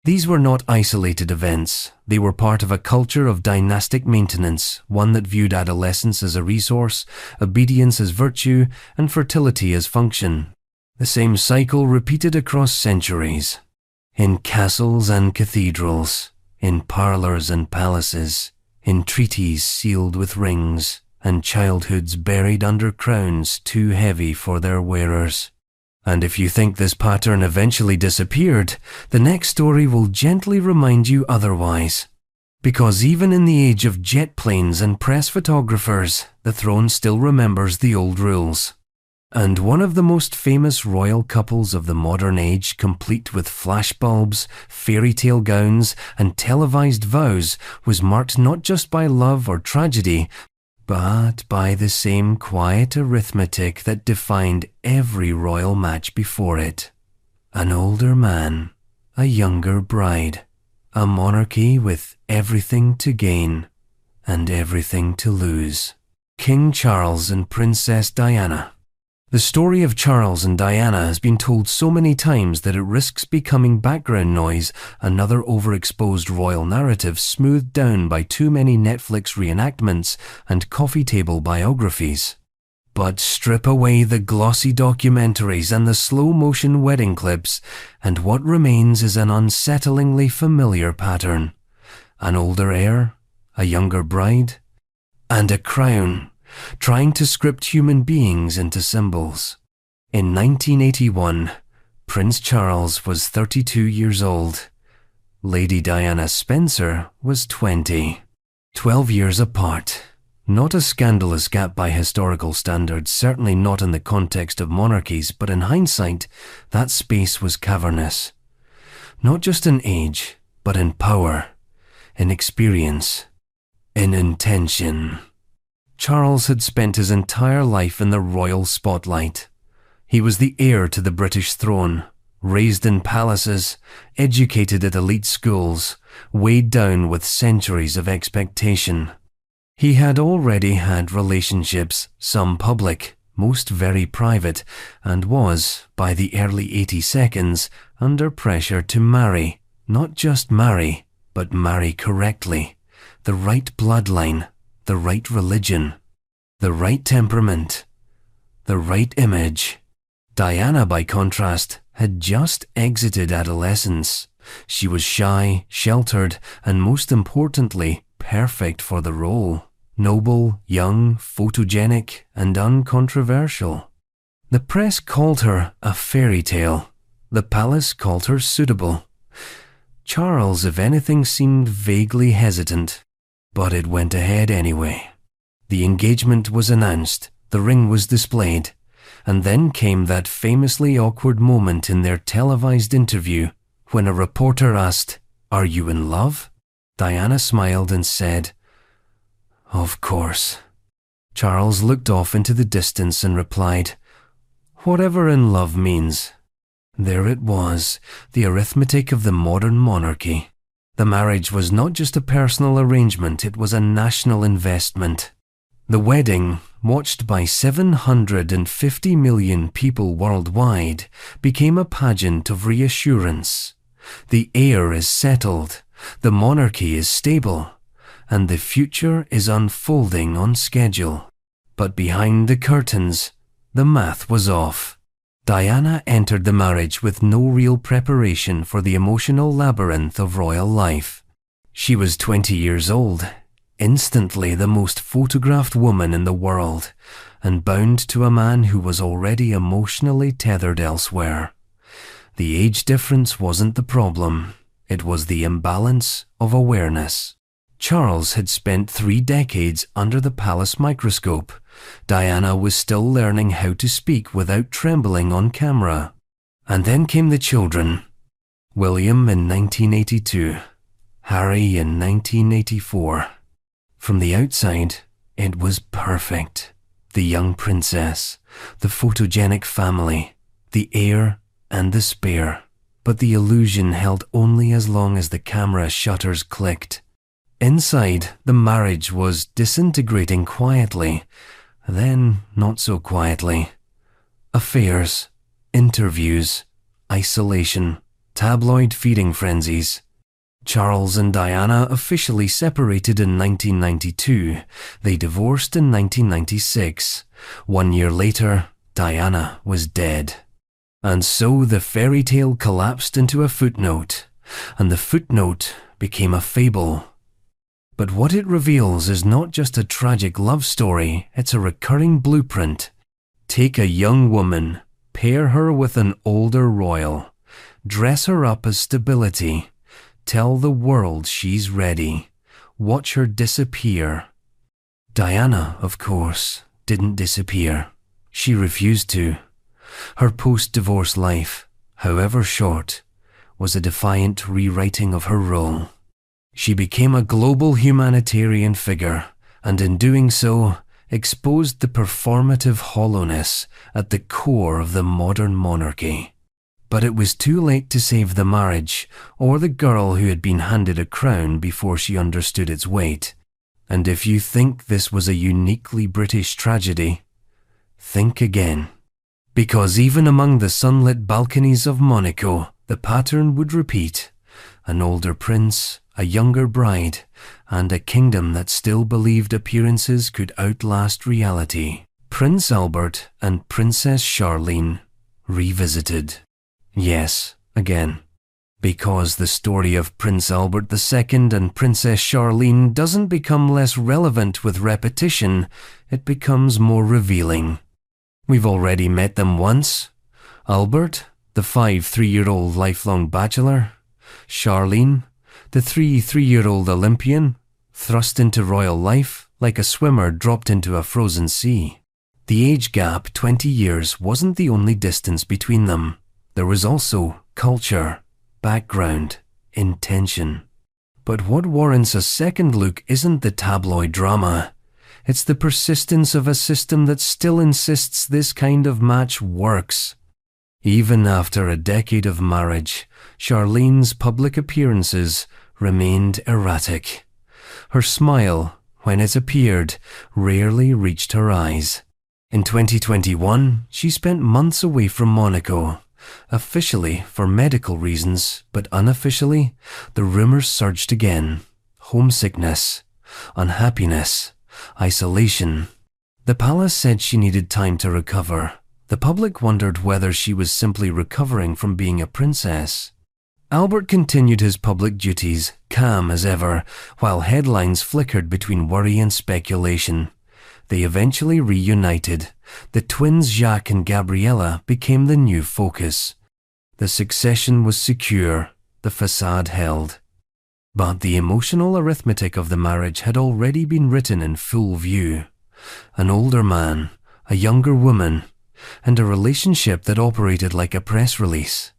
These were not isolated events. They were part of a culture of dynastic maintenance, one that viewed adolescence as a resource, obedience as virtue, and fertility as function. The same cycle repeated across centuries. In castles and cathedrals, in parlours and palaces, entreaties sealed with rings, and childhoods buried under crowns too heavy for their wearers. And if you think this pattern eventually disappeared, the next story will gently remind you otherwise. Because even in the age of jet planes and press photographers, the throne still remembers the old rules. And one of the most famous royal couples of the modern age, complete with flashbulbs, fairy tale gowns, and televised vows, was marked not just by love or tragedy, but by the same quiet arithmetic that defined every royal match before it. An older man, a younger bride, a monarchy with everything to gain and everything to lose. King Charles and Princess Diana. The story of Charles and Diana has been told so many times that it risks becoming background noise, another overexposed royal narrative smoothed down by too many Netflix reenactments and coffee table biographies. But strip away the glossy documentaries and the slow-motion wedding clips, and what remains is an unsettlingly familiar pattern. An older heir, a younger bride, and a crown, trying to script human beings into symbols. In 1981, Prince Charles was 32 years old. Lady Diana Spencer was 20. 12 years apart. Not a scandalous gap by historical standards, certainly not in the context of monarchies, but in hindsight, that space was cavernous. Not just in age, but in power, in experience, in intention. Charles had spent his entire life in the royal spotlight. He was the heir to the British throne, raised in palaces, educated at elite schools, weighed down with centuries of expectation. He had already had relationships, some public, most very private, and was, by the early 82nds, under pressure to marry, not just marry, but marry correctly, the right bloodline, the right religion, the right temperament, the right image. Diana, by contrast, had just exited adolescence. She was shy, sheltered, and most importantly, perfect for the role. Noble, young, photogenic, and uncontroversial. The press called her a fairy tale. The palace called her suitable. Charles, if anything, seemed vaguely hesitant. But it went ahead anyway. The engagement was announced, the ring was displayed, and then came that famously awkward moment in their televised interview when a reporter asked, "Are you in love?" Diana smiled and said, "Of course." Charles looked off into the distance and replied, "Whatever in love means." There it was, the arithmetic of the modern monarchy. The marriage was not just a personal arrangement, it was a national investment. The wedding, watched by 750 million people worldwide, became a pageant of reassurance. The heir is settled, the monarchy is stable, and the future is unfolding on schedule. But behind the curtains, the math was off. Diana entered the marriage with no real preparation for the emotional labyrinth of royal life. She was 20 years old, instantly the most photographed woman in the world, and bound to a man who was already emotionally tethered elsewhere. The age difference wasn't the problem, it was the imbalance of awareness. Charles had spent 3 decades under the palace microscope. Diana was still learning how to speak without trembling on camera. And then came the children. William in 1982, Harry in 1984. From the outside, it was perfect. The young princess, the photogenic family, the heir and the spare. But the illusion held only as long as the camera shutters clicked. Inside, the marriage was disintegrating quietly, then not so quietly. Affairs, interviews, isolation, tabloid feeding frenzies. Charles and Diana officially separated in 1992. They divorced in 1996. 1 year later, Diana was dead. And so the fairy tale collapsed into a footnote, and the footnote became a fable. But what it reveals is not just a tragic love story, it's a recurring blueprint. Take a young woman, pair her with an older royal, dress her up as stability, tell the world she's ready, watch her disappear. Diana, of course, didn't disappear. She refused to. Her post-divorce life, however short, was a defiant rewriting of her role. She became a global humanitarian figure, and in doing so, exposed the performative hollowness at the core of the modern monarchy. But it was too late to save the marriage, or the girl who had been handed a crown before she understood its weight. And if you think this was a uniquely British tragedy, think again. Because even among the sunlit balconies of Monaco, the pattern would repeat. An older prince, a younger bride, and a kingdom that still believed appearances could outlast reality. Prince Albert and Princess Charlene revisited. Yes, again. Because the story of Prince Albert II and Princess Charlene doesn't become less relevant with repetition, it becomes more revealing. We've already met them once. Albert, the 3-year-old lifelong bachelor. Charlene, the 3-year-old Olympian, thrust into royal life like a swimmer dropped into a frozen sea. The age gap, 20 years, wasn't the only distance between them. There was also culture, background, intention. But what warrants a second look isn't the tabloid drama. It's the persistence of a system that still insists this kind of match works. Even after a decade of marriage, Charlene's public appearances remained erratic. Her smile, when it appeared, rarely reached her eyes. In 2021, she spent months away from Monaco. Officially for medical reasons, but unofficially, the rumors surged again. Homesickness, unhappiness, isolation. The palace said she needed time to recover. The public wondered whether she was simply recovering from being a princess. Albert continued his public duties, calm as ever, while headlines flickered between worry and speculation. They eventually reunited. The twins Jacques and Gabriella became the new focus. The succession was secure, the facade held. But the emotional arithmetic of the marriage had already been written in full view. An older man, a younger woman, and a relationship that operated like a press release.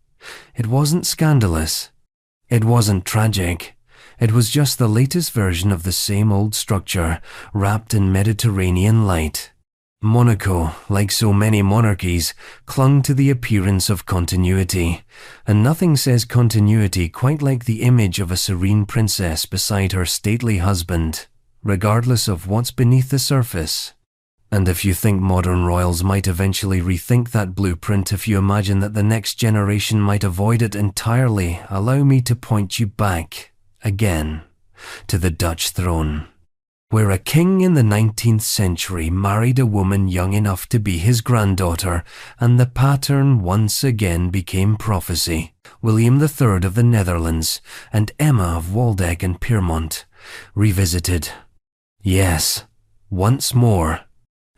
It wasn't scandalous. It wasn't tragic. It was just the latest version of the same old structure, wrapped in Mediterranean light. Monaco, like so many monarchies, clung to the appearance of continuity, and nothing says continuity quite like the image of a serene princess beside her stately husband, regardless of what's beneath the surface. And if you think modern royals might eventually rethink that blueprint, if you imagine that the next generation might avoid it entirely, allow me to point you back, again, to the Dutch throne, where a king in the 19th century married a woman young enough to be his granddaughter, and the pattern once again became prophecy. William III of the Netherlands and Emma of Waldeck and Pyrmont revisited. Yes, once more.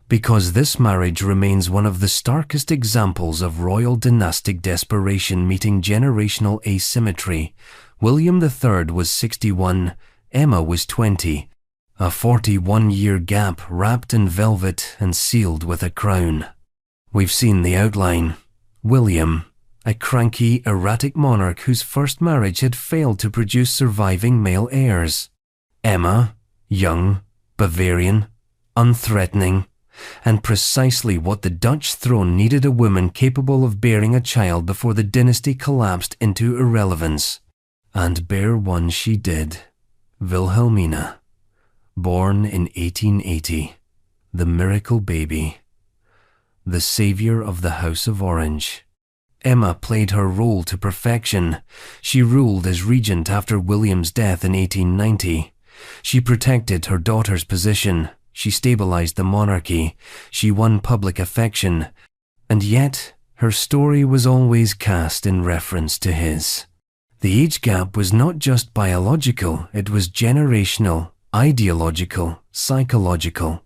Because this marriage remains one of the starkest examples of royal dynastic desperation meeting generational asymmetry. William III was 61, Emma was 20, a 41-year gap wrapped in velvet and sealed with a crown. We've seen the outline. William, a cranky, erratic monarch whose first marriage had failed to produce surviving male heirs. Emma, young, Bavarian, unthreatening, and precisely what the Dutch throne needed: a woman capable of bearing a child before the dynasty collapsed into irrelevance. And bear one she did, Wilhelmina, born in 1880, the miracle baby, the savior of the House of Orange. Emma played her role to perfection. She ruled as regent after William's death in 1890. She protected her daughter's position. She stabilized the monarchy. She won public affection. And yet, her story was always cast in reference to his. The age gap was not just biological, it was generational, Ideological, psychological.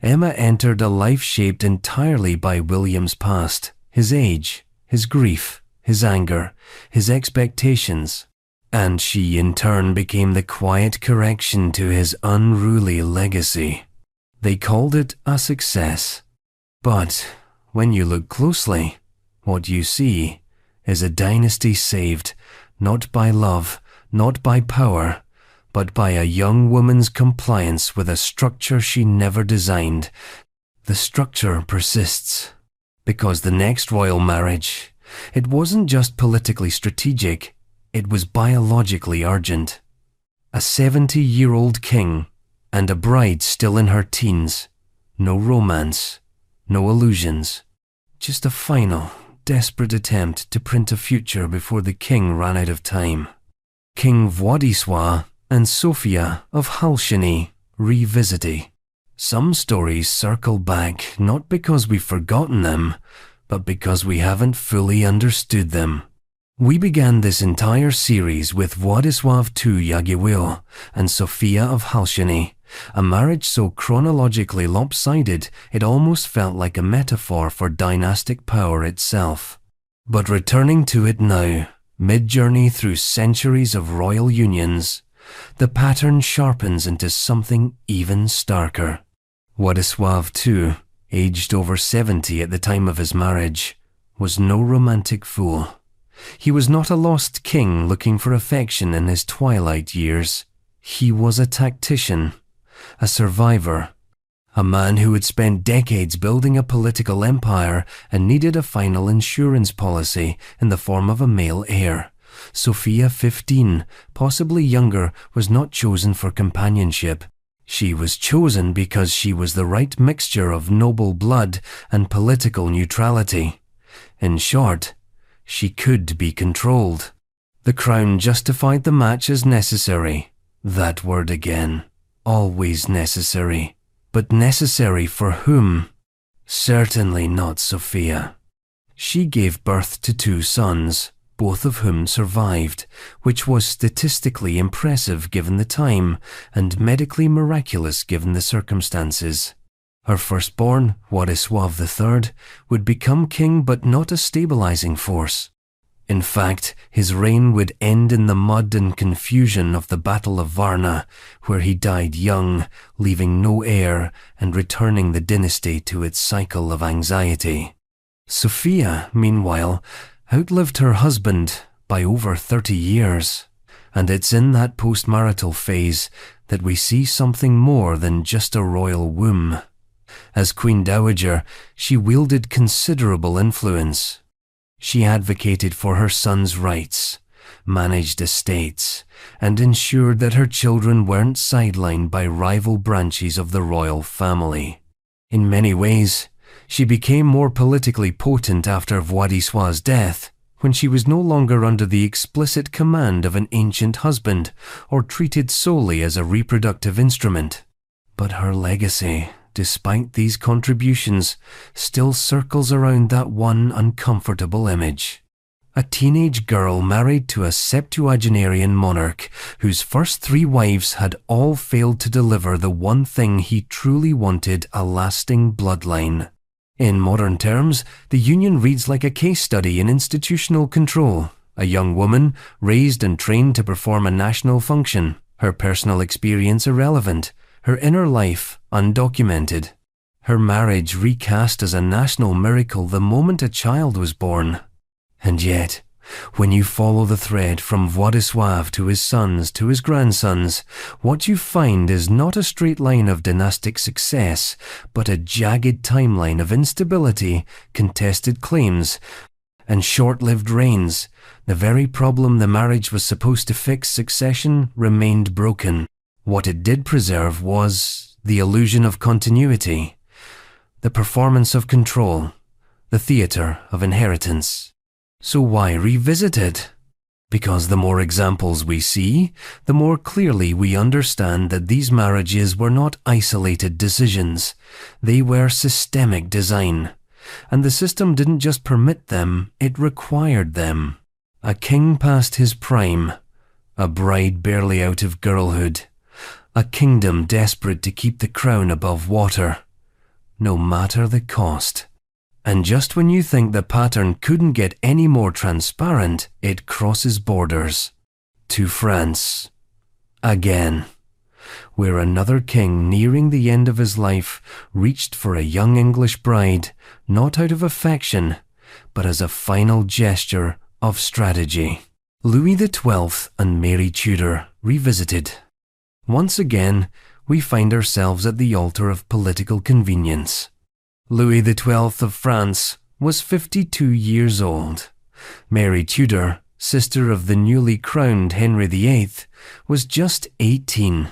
Emma entered a life shaped entirely by William's past, his age, his grief, his anger, his expectations, and she in turn became the quiet correction to his unruly legacy. They called it a success. But when you look closely, what you see is a dynasty saved, not by love, not by power, but by a young woman's compliance with a structure she never designed. The structure persists, because the next royal marriage, it wasn't just politically strategic, it was biologically urgent. A 70-year-old king and a bride still in her teens. No romance, no illusions, just a final, desperate attempt to print a future before the king ran out of time. King Władysław and Sophia of Halszany revisited. Some stories circle back not because we've forgotten them, but because we haven't fully understood them. We began this entire series with Władysław II Jagiello and Sophia of Halszany, a marriage so chronologically lopsided it almost felt like a metaphor for dynastic power itself. But returning to it now, mid-journey through centuries of royal unions, the pattern sharpens into something even starker. Władysław II, aged over 70 at the time of his marriage, was no romantic fool. He was not a lost king looking for affection in his twilight years. He was a tactician, a survivor, a man who had spent decades building a political empire and needed a final insurance policy in the form of a male heir. Sophia, 15, possibly younger, was not chosen for companionship. She was chosen because she was the right mixture of noble blood and political neutrality. In short, she could be controlled. The crown justified the match as necessary. That word again. Always necessary. But necessary for whom? Certainly not Sophia. She gave birth to 2 sons, both of whom survived, which was statistically impressive given the time and medically miraculous given the circumstances. Her firstborn, Władysław III, would become king but not a stabilizing force. In fact, his reign would end in the mud and confusion of the Battle of Varna, where he died young, leaving no heir and returning the dynasty to its cycle of anxiety. Sophia, meanwhile, outlived her husband by over 30 years, and it's in that postmarital phase that we see something more than just a royal womb. As Queen Dowager, she wielded considerable influence. She advocated for her sons' rights, managed estates, and ensured that her children weren't sidelined by rival branches of the royal family. In many ways, she became more politically potent after Władysław's death, when she was no longer under the explicit command of an ancient husband or treated solely as a reproductive instrument. But her legacy, despite these contributions, still circles around that one uncomfortable image. A teenage girl married to a septuagenarian monarch whose first 3 wives had all failed to deliver the one thing he truly wanted: a lasting bloodline. In modern terms, the union reads like a case study in institutional control. A young woman, raised and trained to perform a national function, her personal experience irrelevant, her inner life undocumented. Her marriage recast as a national miracle the moment a child was born. And yet, when you follow the thread from Władysław to his sons to his grandsons, what you find is not a straight line of dynastic success, but a jagged timeline of instability, contested claims, and short-lived reigns. The very problem the marriage was supposed to fix, succession, remained broken. What it did preserve was the illusion of continuity, the performance of control, the theater of inheritance. So why revisit it? Because the more examples we see, the more clearly we understand that these marriages were not isolated decisions. They were systemic design. And the system didn't just permit them, it required them. A king past his prime, a bride barely out of girlhood, a kingdom desperate to keep the crown above water, no matter the cost. And just when you think the pattern couldn't get any more transparent, it crosses borders to France again, where another king nearing the end of his life reached for a young English bride, not out of affection, but as a final gesture of strategy. Louis XII and Mary Tudor revisited. Once again, we find ourselves at the altar of political convenience. Louis XII of France was 52 years old. Mary Tudor, sister of the newly crowned Henry VIII, was just 18.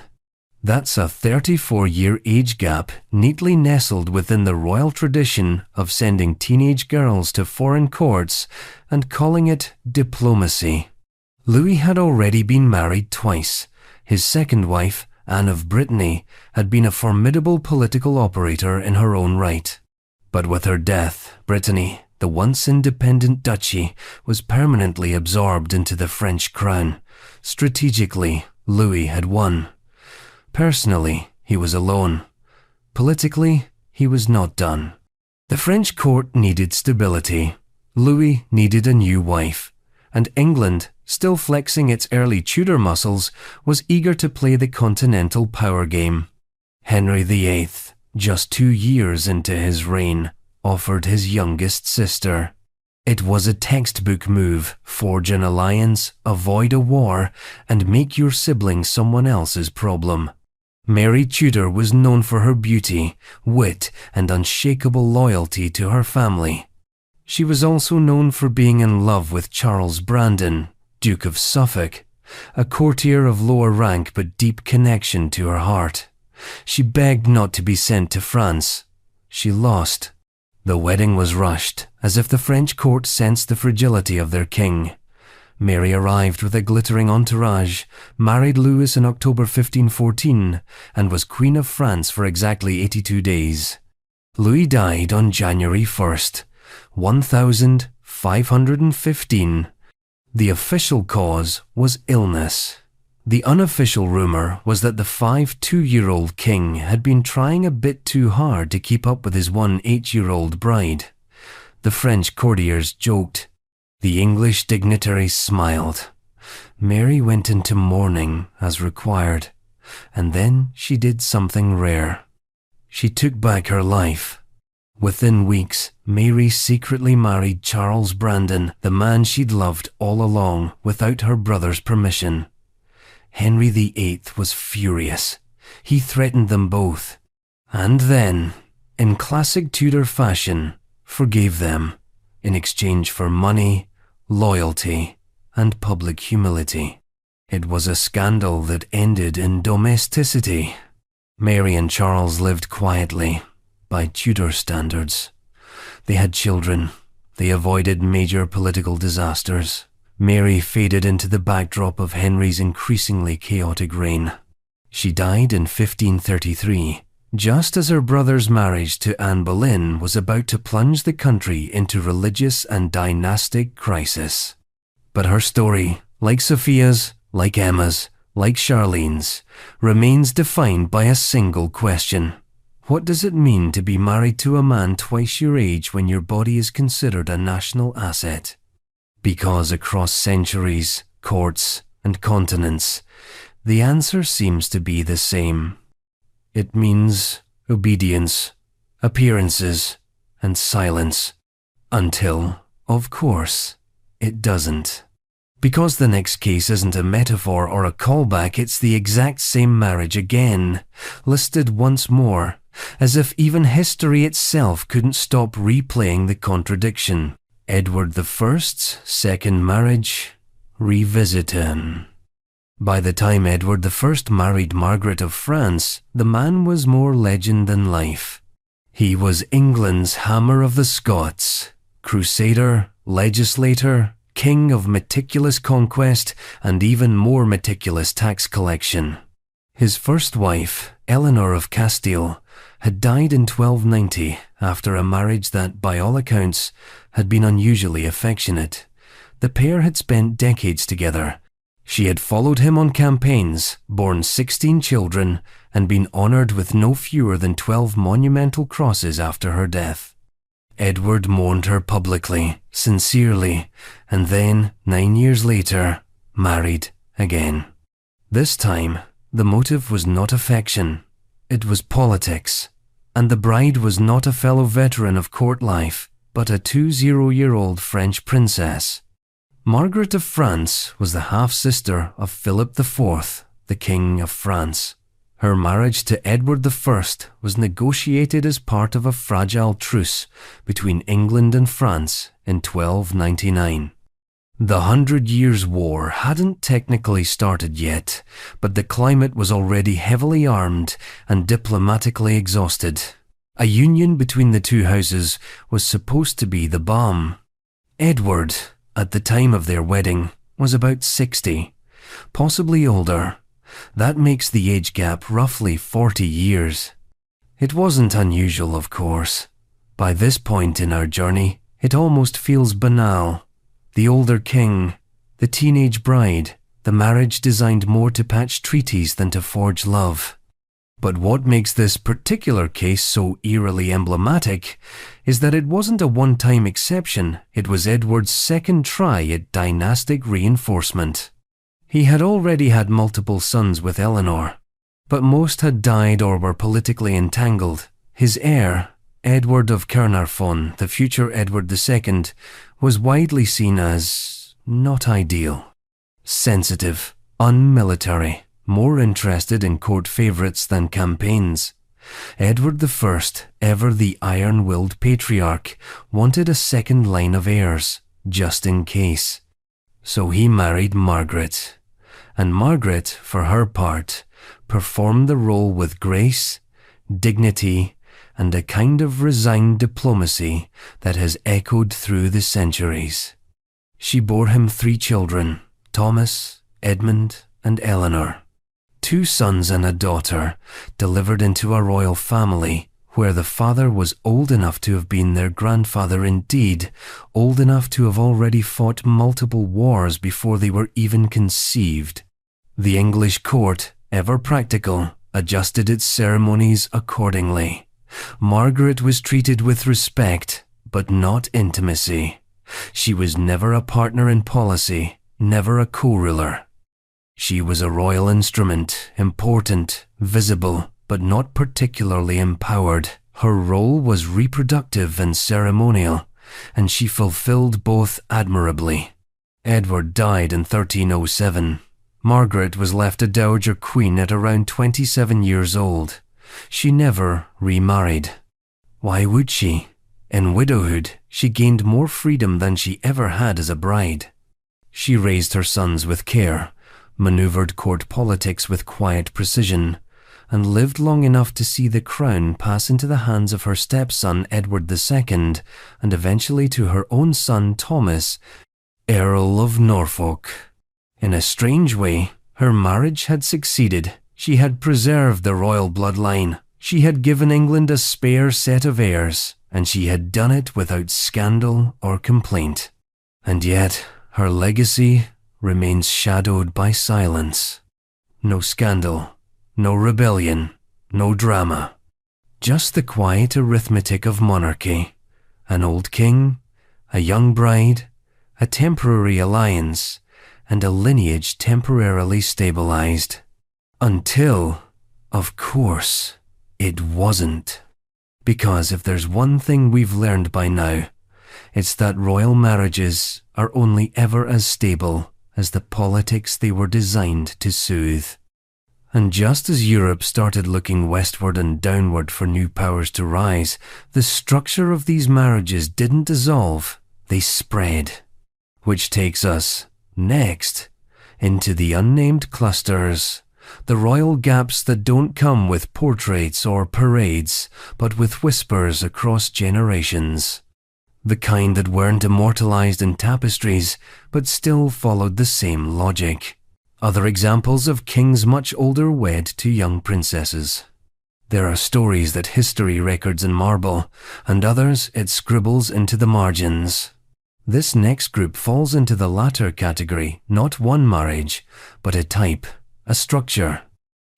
That's a 34-year age gap neatly nestled within the royal tradition of sending teenage girls to foreign courts and calling it diplomacy. Louis had already been married twice. His second wife, Anne of Brittany, had been a formidable political operator in her own right. But with her death, Brittany, the once independent duchy, was permanently absorbed into the French crown. Strategically, Louis had won. Personally, he was alone. Politically, he was not done. The French court needed stability. Louis needed a new wife. And England, still flexing its early Tudor muscles, was eager to play the continental power game. Henry VIII, just 2 years into his reign, offered his youngest sister. It was a textbook move: forge an alliance, avoid a war, and make your sibling someone else's problem. Mary Tudor was known for her beauty, wit, and unshakable loyalty to her family. She was also known for being in love with Charles Brandon, Duke of Suffolk, a courtier of lower rank but deep connection to her heart. She begged not to be sent to France. She lost. The wedding was rushed, as if the French court sensed the fragility of their king. Mary arrived with a glittering entourage, married Louis in October 1514, and was Queen of France for exactly 82 days. Louis died on January 1st, 1515. The official cause was illness. The unofficial rumor was that the 2-year-old king had been trying a bit too hard to keep up with his 8-year-old bride. The French courtiers joked. The English dignitaries smiled. Mary went into mourning as required, and then she did something rare. She took back her life. Within weeks, Mary secretly married Charles Brandon, the man she'd loved all along, without her brother's permission. Henry VIII was furious. He threatened them both, and then, in classic Tudor fashion, forgave them in exchange for money, loyalty, and public humility. It was a scandal that ended in domesticity. Mary and Charles lived quietly, by Tudor standards. They had children. They avoided major political disasters. Mary faded into the backdrop of Henry's increasingly chaotic reign. She died in 1533, just as her brother's marriage to Anne Boleyn was about to plunge the country into religious and dynastic crisis. But her story, like Sophia's, like Emma's, like Charlene's, remains defined by a single question. What does it mean to be married to a man twice your age when your body is considered a national asset? Because across centuries, courts, and continents, the answer seems to be the same. It means obedience, appearances, and silence. Until, of course, it doesn't. Because the next case isn't a metaphor or a callback, it's the exact same marriage again, listed once more, as if even history itself couldn't stop replaying the contradiction. Edward I's second marriage, revisited. By the time Edward I married Margaret of France, the man was more legend than life. He was England's Hammer of the Scots, crusader, legislator, king of meticulous conquest, and even more meticulous tax collection. His first wife, Eleanor of Castile, had died in 1290 after a marriage that, by all accounts, had been unusually affectionate. The pair had spent decades together. She had followed him on campaigns, borne 16 children, and been honoured with no fewer than 12 monumental crosses after her death. Edward mourned her publicly, sincerely, and then, 9 years later, married again. This time, the motive was not affection, it was politics, and the bride was not a fellow veteran of court life, but a 20-year-old French princess. Margaret of France was the half-sister of Philip IV, the King of France. Her marriage to Edward I was negotiated as part of a fragile truce between England and France in 1299. The 100 Years' War hadn't technically started yet, but the climate was already heavily armed and diplomatically exhausted. A union between the two houses was supposed to be the balm. Edward, at the time of their wedding, was about 60, possibly older. That makes the age gap roughly 40 years. It wasn't unusual, of course. By this point in our journey, it almost feels banal. The older king, the teenage bride, the marriage designed more to patch treaties than to forge love. But what makes this particular case so eerily emblematic is that it wasn't a one-time exception, it was Edward's second try at dynastic reinforcement. He had already had multiple sons with Eleanor, but most had died or were politically entangled. His heir, Edward of Caernarfon, the future Edward II, was widely seen as not ideal. Sensitive, unmilitary, more interested in court favourites than campaigns. Edward I, ever the iron-willed patriarch, wanted a second line of heirs, just in case. So he married Margaret. And Margaret, for her part, performed the role with grace, dignity, and a kind of resigned diplomacy that has echoed through the centuries. She bore him 3 children, Thomas, Edmund, and Eleanor. 2 sons and a daughter, delivered into a royal family where the father was old enough to have been their grandfather, indeed, old enough to have already fought multiple wars before they were even conceived. The English court, ever practical, adjusted its ceremonies accordingly. Margaret was treated with respect, but not intimacy. She was never a partner in policy, never a co-ruler. She was a royal instrument, important, visible, but not particularly empowered. Her role was reproductive and ceremonial, and she fulfilled both admirably. Edward died in 1307. Margaret was left a dowager queen at around 27 years old. She never remarried. Why would she? In widowhood, she gained more freedom than she ever had as a bride. She raised her sons with care, maneuvered court politics with quiet precision, and lived long enough to see the crown pass into the hands of her stepson Edward II, and eventually to her own son Thomas, Earl of Norfolk. In a strange way, her marriage had succeeded. She had preserved the royal bloodline. She had given England a spare set of heirs, and she had done it without scandal or complaint. And yet, her legacy remains shadowed by silence. No scandal, no rebellion, no drama. Just the quiet arithmetic of monarchy. An old king, a young bride, a temporary alliance, and a lineage temporarily stabilized. Until, of course, it wasn't. Because if there's one thing we've learned by now, it's that royal marriages are only ever as stable as the politics they were designed to soothe. And just as Europe started looking westward and downward for new powers to rise, the structure of these marriages didn't dissolve, they spread. Which takes us, next, into the unnamed clusters, the royal gaps that don't come with portraits or parades, but with whispers across generations. The kind that weren't immortalized in tapestries, but still followed the same logic. Other examples of kings much older wed to young princesses. There are stories that history records in marble, and others it scribbles into the margins. This next group falls into the latter category, not one marriage, but a type, a structure,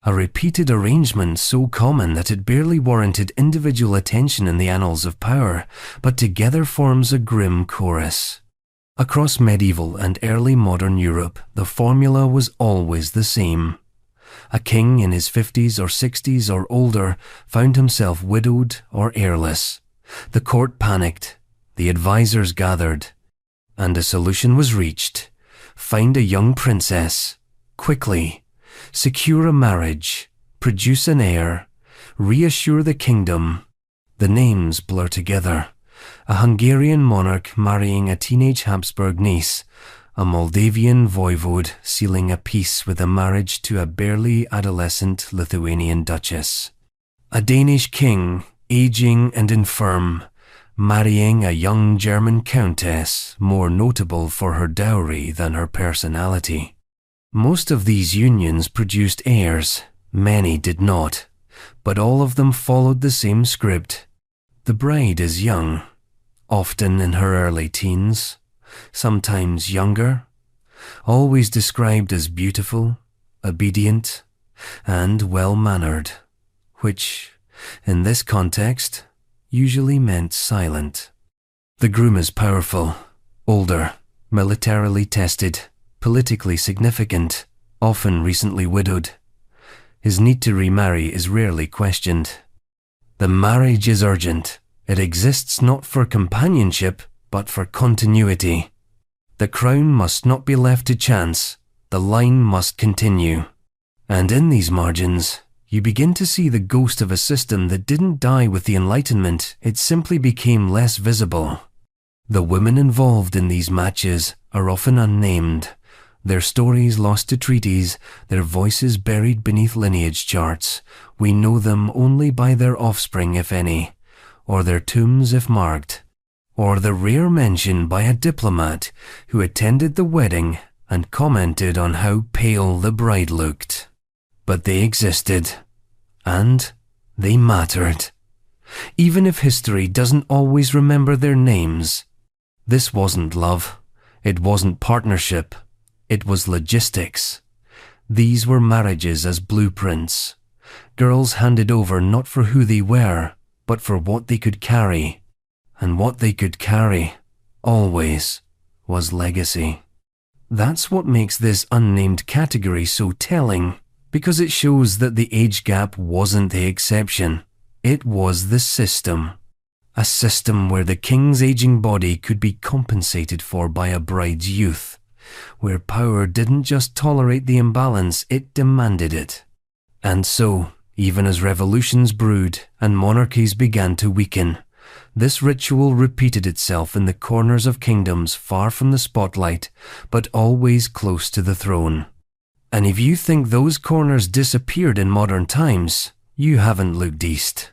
a repeated arrangement so common that it barely warranted individual attention in the annals of power, but together forms a grim chorus. Across medieval and early modern Europe, the formula was always the same. A king in his 50s or 60s or older found himself widowed or heirless. The court panicked, the advisors gathered, and a solution was reached. Find a young princess, quickly, secure a marriage, produce an heir, reassure the kingdom. The names blur together. A Hungarian monarch marrying a teenage Habsburg niece, a Moldavian voivode sealing a peace with a marriage to a barely adolescent Lithuanian duchess. A Danish king, aging and infirm, marrying a young German countess more notable for her dowry than her personality. Most of these unions produced heirs, many did not, but all of them followed the same script. The bride is young, often in her early teens, sometimes younger, always described as beautiful, obedient, and well-mannered, which, in this context, usually meant silent. The groom is powerful, older, militarily tested, politically significant, often recently widowed. His need to remarry is rarely questioned. The marriage is urgent. It exists not for companionship, but for continuity. The crown must not be left to chance. The line must continue. And in these margins, you begin to see the ghost of a system that didn't die with the Enlightenment, it simply became less visible. The women involved in these matches are often unnamed, their stories lost to treaties, their voices buried beneath lineage charts. We know them only by their offspring, if any, or their tombs if marked, or the rare mention by a diplomat who attended the wedding and commented on how pale the bride looked. But they existed, and they mattered. Even if history doesn't always remember their names, this wasn't love, it wasn't partnership, it was logistics. These were marriages as blueprints. Girls handed over not for who they were, but for what they could carry. And what they could carry, always, was legacy. That's what makes this unnamed category so telling, because it shows that the age gap wasn't the exception. It was the system. A system where the king's aging body could be compensated for by a bride's youth, where power didn't just tolerate the imbalance, it demanded it. And so, even as revolutions brewed and monarchies began to weaken, this ritual repeated itself in the corners of kingdoms far from the spotlight, but always close to the throne. And if you think those corners disappeared in modern times, you haven't looked east.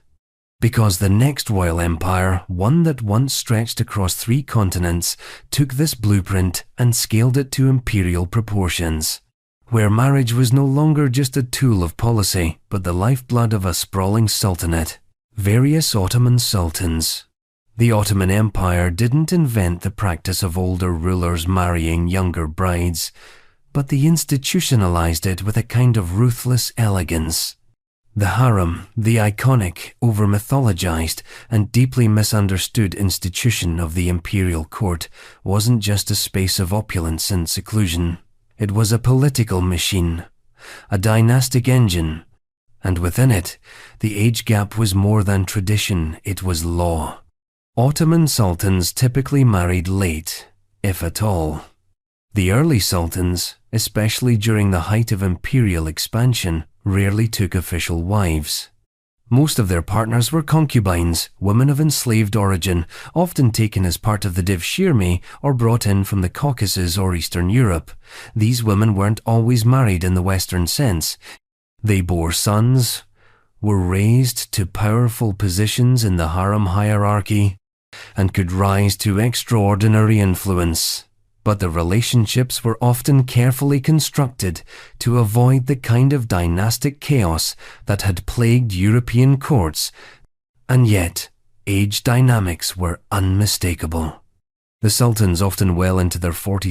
Because the next royal empire, one that once stretched across 3 continents, took this blueprint and scaled it to imperial proportions, where marriage was no longer just a tool of policy, but the lifeblood of a sprawling sultanate. Various Ottoman sultans. The Ottoman Empire didn't invent the practice of older rulers marrying younger brides, but they institutionalized it with a kind of ruthless elegance. The harem, the iconic, over-mythologized, and deeply misunderstood institution of the imperial court, wasn't just a space of opulence and seclusion. It was a political machine, a dynastic engine, and within it, the age gap was more than tradition, it was law. Ottoman sultans typically married late, if at all. The early sultans, especially during the height of imperial expansion, rarely took official wives. Most of their partners were concubines, women of enslaved origin, often taken as part of the Devshirme or brought in from the Caucasus or Eastern Europe. These women weren't always married in the Western sense. They bore sons, were raised to powerful positions in the harem hierarchy, and could rise to extraordinary influence. But the relationships were often carefully constructed to avoid the kind of dynastic chaos that had plagued European courts, and yet age dynamics were unmistakable. The sultans, often well into their 40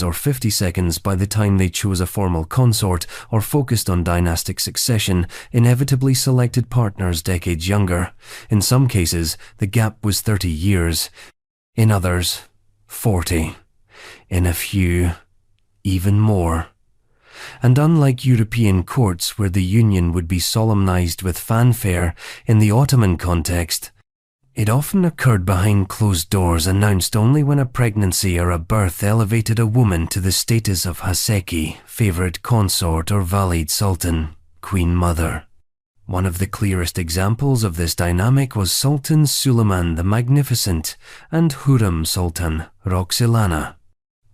or 50 by the time they chose a formal consort or focused on dynastic succession, inevitably selected partners decades younger. In some cases, the gap was 30 years. In others, 40. In a few, even more. And unlike European courts where the union would be solemnized with fanfare, in the Ottoman context, it often occurred behind closed doors, announced only when a pregnancy or a birth elevated a woman to the status of Haseki, favorite consort, or valid sultan, queen mother. One of the clearest examples of this dynamic was Sultan Suleiman the Magnificent and Hurrem Sultan Roxelana.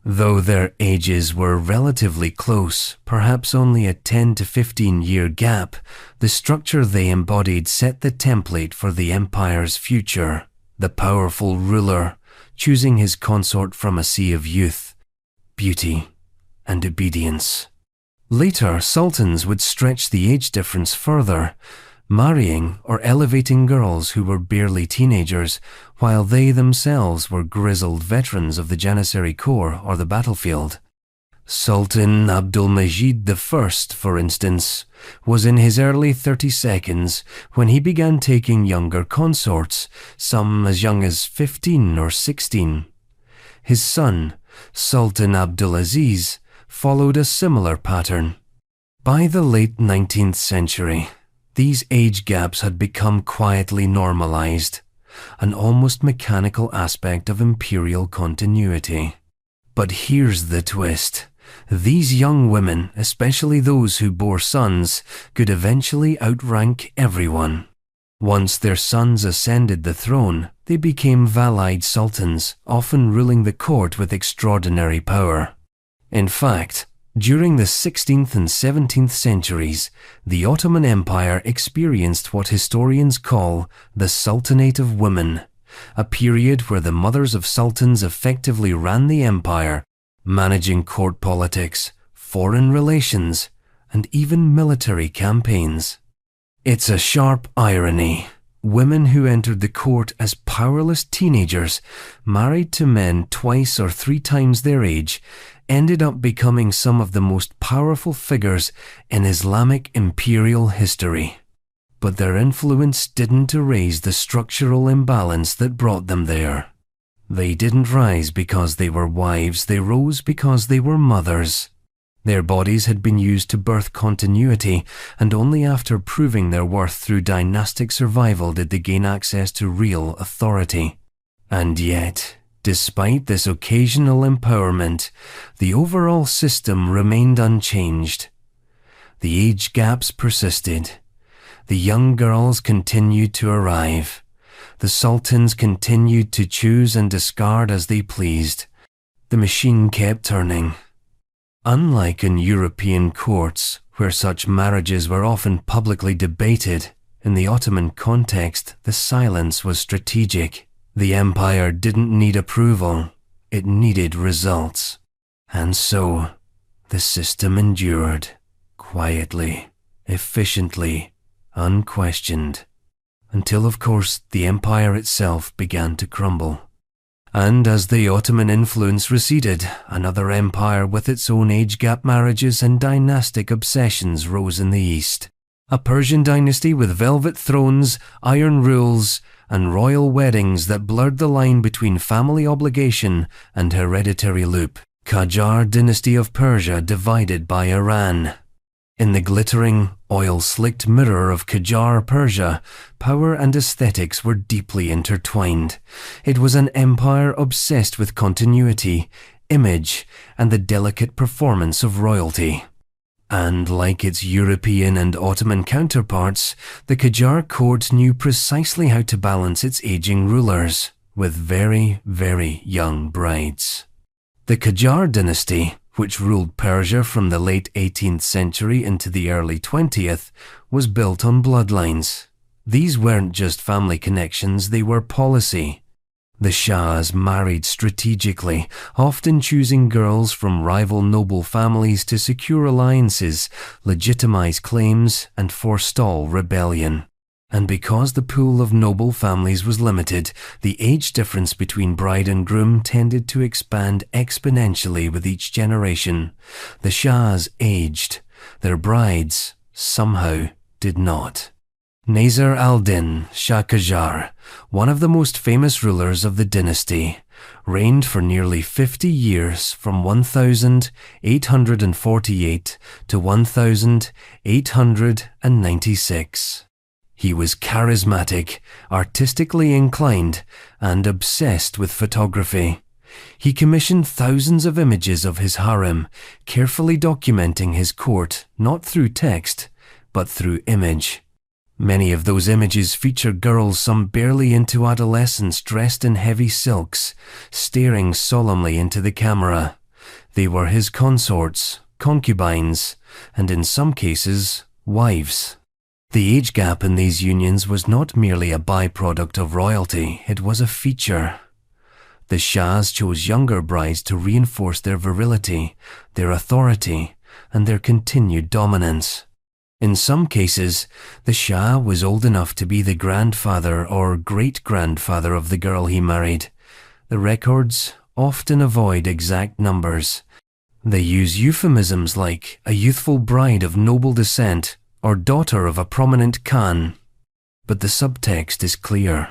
Though their ages were relatively close, perhaps only a 10 to 15-year gap, the structure they embodied set the template for the empire's future. The powerful ruler, choosing his consort from a sea of youth, beauty, and obedience. Later, sultans would stretch the age difference further, marrying or elevating girls who were barely teenagers, while they themselves were grizzled veterans of the Janissary Corps or the battlefield. Sultan Abdulmajid I, for instance, was in his early 32s when he began taking younger consorts, some as young as 15 or 16. His son, Sultan Abdulaziz, followed a similar pattern. By the late 19th century, these age gaps had become quietly normalized, an almost mechanical aspect of imperial continuity. But here's the twist. These young women, especially those who bore sons, could eventually outrank everyone. Once their sons ascended the throne, they became valid sultans, often ruling the court with extraordinary power. In fact, during the 16th and 17th centuries, the Ottoman Empire experienced what historians call the Sultanate of Women, a period where the mothers of sultans effectively ran the empire, managing court politics, foreign relations, and even military campaigns. It's a sharp irony. Women who entered the court as powerless teenagers, married to men twice or three times their age, ended up becoming some of the most powerful figures in Islamic imperial history. But their influence didn't erase the structural imbalance that brought them there. They didn't rise because they were wives, they rose because they were mothers. Their bodies had been used to birth continuity, and only after proving their worth through dynastic survival did they gain access to real authority. And yet, despite this occasional empowerment, the overall system remained unchanged. The age gaps persisted. The young girls continued to arrive. The sultans continued to choose and discard as they pleased. The machine kept turning. Unlike in European courts, where such marriages were often publicly debated, in the Ottoman context, the silence was strategic. The empire didn't need approval, it needed results. And so, the system endured, quietly, efficiently, unquestioned, until of course the empire itself began to crumble. And as the Ottoman influence receded, another empire with its own age gap marriages and dynastic obsessions rose in the east. A Persian dynasty with velvet thrones, iron rules, and royal weddings that blurred the line between family obligation and hereditary loop. Qajar dynasty of Persia divided by Iran. In the glittering, oil-slicked mirror of Qajar Persia, power and aesthetics were deeply intertwined. It was an empire obsessed with continuity, image, and the delicate performance of royalty. And like its European and Ottoman counterparts, the Qajar court knew precisely how to balance its aging rulers with very, very young brides. The Qajar dynasty, which ruled Persia from the late 18th century into the early 20th, was built on bloodlines. These weren't just family connections, they were policy. The Shahs married strategically, often choosing girls from rival noble families to secure alliances, legitimize claims, and forestall rebellion. And because the pool of noble families was limited, the age difference between bride and groom tended to expand exponentially with each generation. The Shahs aged, their brides somehow did not. Nasr al-Din Shah Qajar, one of the most famous rulers of the dynasty, reigned for nearly 50 years from 1848 to 1896. He was charismatic, artistically inclined, and obsessed with photography. He commissioned thousands of images of his harem, carefully documenting his court not through text, but through image. Many of those images feature girls some barely into adolescence dressed in heavy silks, staring solemnly into the camera. They were his consorts, concubines, and in some cases, wives. The age gap in these unions was not merely a byproduct of royalty, it was a feature. The Shahs chose younger brides to reinforce their virility, their authority, and their continued dominance. In some cases, the Shah was old enough to be the grandfather or great-grandfather of the girl he married. The records often avoid exact numbers. They use euphemisms like a youthful bride of noble descent or daughter of a prominent Khan. But the subtext is clear.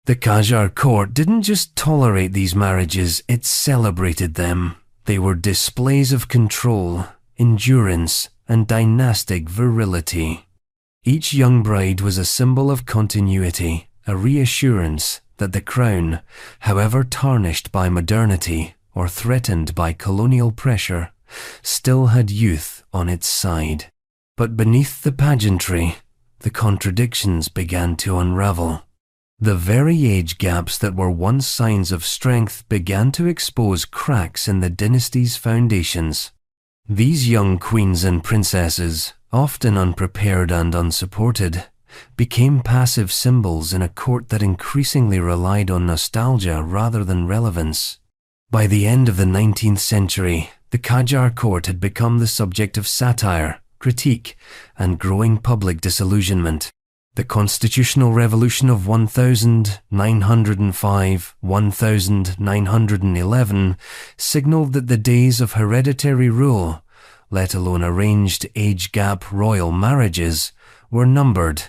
The Qajar court didn't just tolerate these marriages, it celebrated them. They were displays of control, endurance, and dynastic virility. Each young bride was a symbol of continuity, a reassurance that the crown, however tarnished by modernity or threatened by colonial pressure, still had youth on its side. But beneath the pageantry, the contradictions began to unravel. The very age gaps that were once signs of strength began to expose cracks in the dynasty's foundations. These young queens and princesses, often unprepared and unsupported, became passive symbols in a court that increasingly relied on nostalgia rather than relevance. By the end of the 19th century, the Qajar court had become the subject of satire, critique, and growing public disillusionment. The constitutional revolution of 1905-1911 signaled that the days of hereditary rule, let alone arranged age-gap royal marriages, were numbered.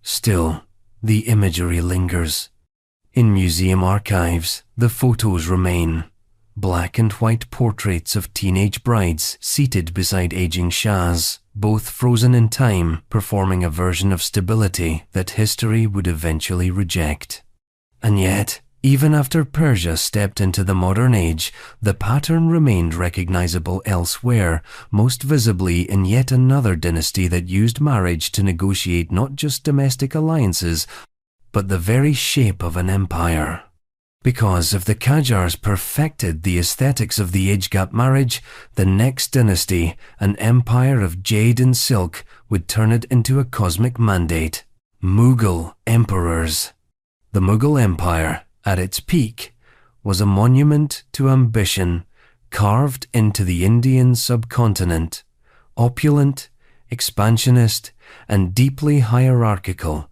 Still, the imagery lingers. In museum archives, the photos remain. Black and white portraits of teenage brides seated beside aging shahs, both frozen in time, performing a version of stability that history would eventually reject. And yet, even after Persia stepped into the modern age, the pattern remained recognizable elsewhere, most visibly in yet another dynasty that used marriage to negotiate not just domestic alliances, but the very shape of an empire. Because if the Qajars perfected the aesthetics of the age-gap marriage, the next dynasty, an empire of jade and silk, would turn it into a cosmic mandate. Mughal emperors. The Mughal Empire, at its peak, was a monument to ambition, carved into the Indian subcontinent. Opulent, expansionist, and deeply hierarchical,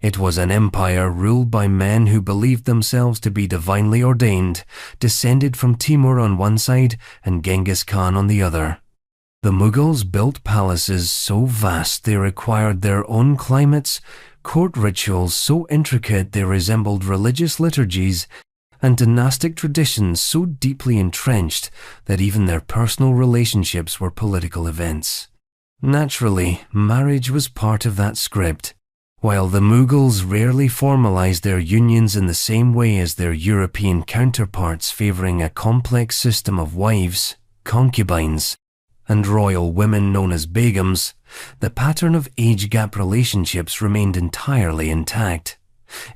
it was an empire ruled by men who believed themselves to be divinely ordained, descended from Timur on one side and Genghis Khan on the other. The Mughals built palaces so vast they required their own climates, court rituals so intricate they resembled religious liturgies, and dynastic traditions so deeply entrenched that even their personal relationships were political events. Naturally, marriage was part of that script. While the Mughals rarely formalized their unions in the same way as their European counterparts, favoring a complex system of wives, concubines, and royal women known as begums, the pattern of age-gap relationships remained entirely intact.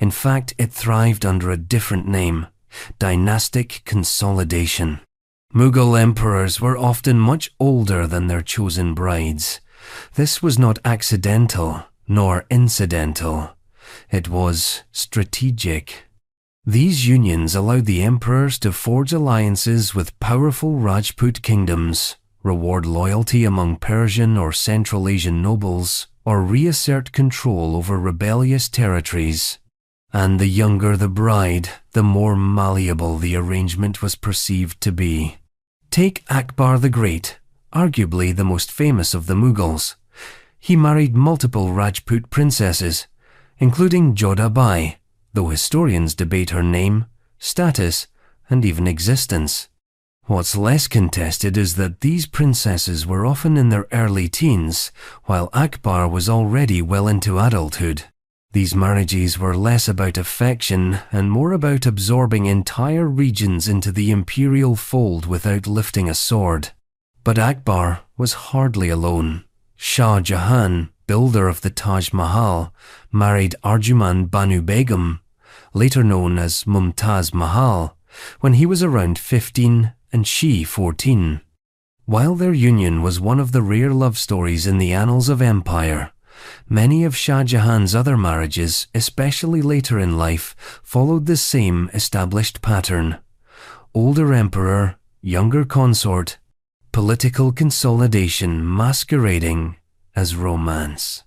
In fact, it thrived under a different name: dynastic consolidation. Mughal emperors were often much older than their chosen brides. This was not accidental, nor incidental. It was strategic. These unions allowed the emperors to forge alliances with powerful Rajput kingdoms, reward loyalty among Persian or Central Asian nobles, or reassert control over rebellious territories. And the younger the bride, the more malleable the arrangement was perceived to be. Take Akbar the Great, arguably the most famous of the Mughals. He married multiple Rajput princesses, including Jodha Bai, though historians debate her name, status, and even existence. What's less contested is that these princesses were often in their early teens, while Akbar was already well into adulthood. These marriages were less about affection and more about absorbing entire regions into the imperial fold without lifting a sword. But Akbar was hardly alone. Shah Jahan, builder of the Taj Mahal, married Arjuman Banu Begum, later known as Mumtaz Mahal, when he was around 15 and she 14. While their union was one of the rare love stories in the annals of empire, many of Shah Jahan's other marriages, especially later in life, followed the same established pattern. Older emperor, younger consort, political consolidation masquerading as romance.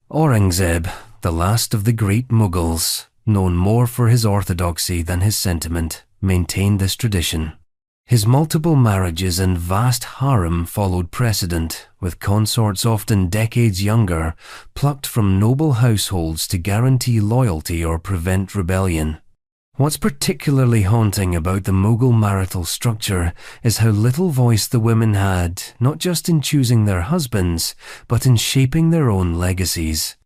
Aurangzeb, the last of the great Mughals, known more for his orthodoxy than his sentiment, maintained this tradition. His multiple marriages and vast harem followed precedent, with consorts often decades younger, plucked from noble households to guarantee loyalty or prevent rebellion. What's particularly haunting about the Mughal marital structure is how little voice the women had, not just in choosing their husbands, but in shaping their own legacies.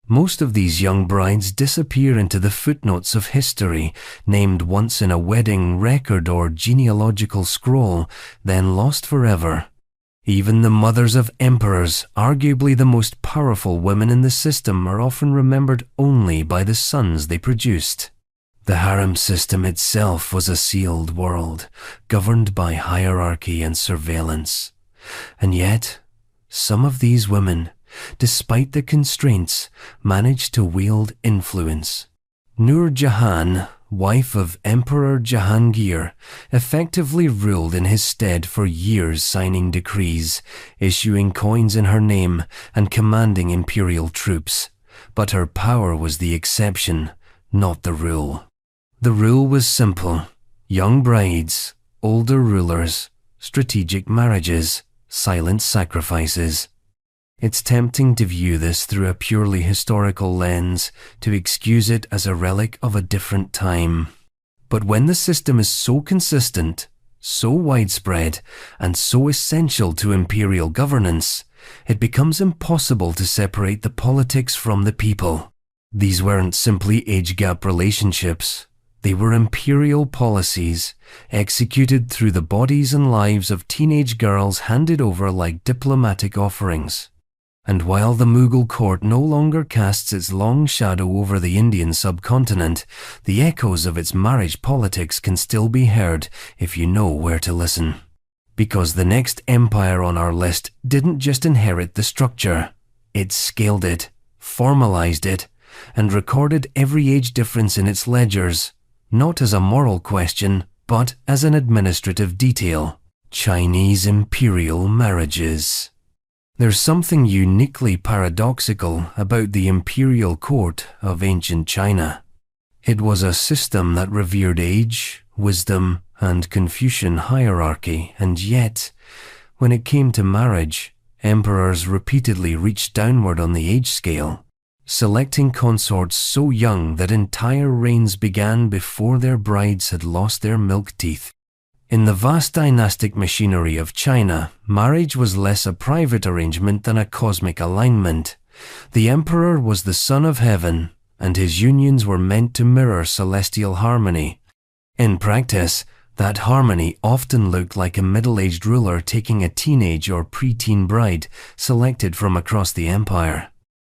Most of these young brides disappear into the footnotes of history, named once in a wedding record or genealogical scroll, then lost forever. Even the mothers of emperors, arguably the most powerful women in the system, are often remembered only by the sons they produced. The harem system itself was a sealed world, governed by hierarchy and surveillance. And yet, some of these women, despite the constraints, managed to wield influence. Nur Jahan, wife of Emperor Jahangir, effectively ruled in his stead for years, signing decrees, issuing coins in her name, and commanding imperial troops. But her power was the exception, not the rule. The rule was simple: young brides, older rulers, strategic marriages, silent sacrifices. It's tempting to view this through a purely historical lens, to excuse it as a relic of a different time. But when the system is so consistent, so widespread, and so essential to imperial governance, it becomes impossible to separate the politics from the people. These weren't simply age-gap relationships. They were imperial policies, executed through the bodies and lives of teenage girls handed over like diplomatic offerings. And while the Mughal court no longer casts its long shadow over the Indian subcontinent, the echoes of its marriage politics can still be heard if you know where to listen. Because the next empire on our list didn't just inherit the structure, it scaled it, formalized it, and recorded every age difference in its ledgers, not as a moral question, but as an administrative detail. Chinese imperial marriages. There's something uniquely paradoxical about the imperial court of ancient China. It was a system that revered age, wisdom, and Confucian hierarchy, and yet, when it came to marriage, emperors repeatedly reached downward on the age scale, selecting consorts so young that entire reigns began before their brides had lost their milk teeth. In the vast dynastic machinery of China, marriage was less a private arrangement than a cosmic alignment. The emperor was the son of heaven, and his unions were meant to mirror celestial harmony. In practice, that harmony often looked like a middle-aged ruler taking a teenage or preteen bride selected from across the empire.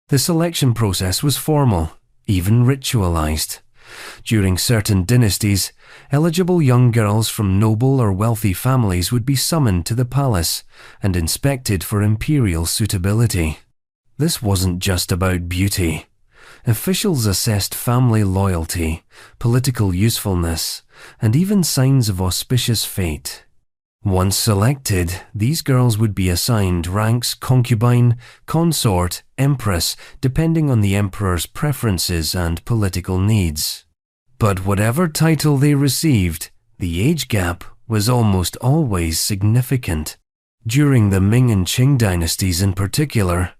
The selection process was formal, even ritualized. During certain dynasties, eligible young girls from noble or wealthy families would be summoned to the palace and inspected for imperial suitability. This wasn't just about beauty. Officials assessed family loyalty, political usefulness, and even signs of auspicious fate. Once selected, these girls would be assigned ranks concubine, consort, empress, depending on the emperor's preferences and political needs. But whatever title they received, the age gap was almost always significant. During the Ming and Qing dynasties in particular,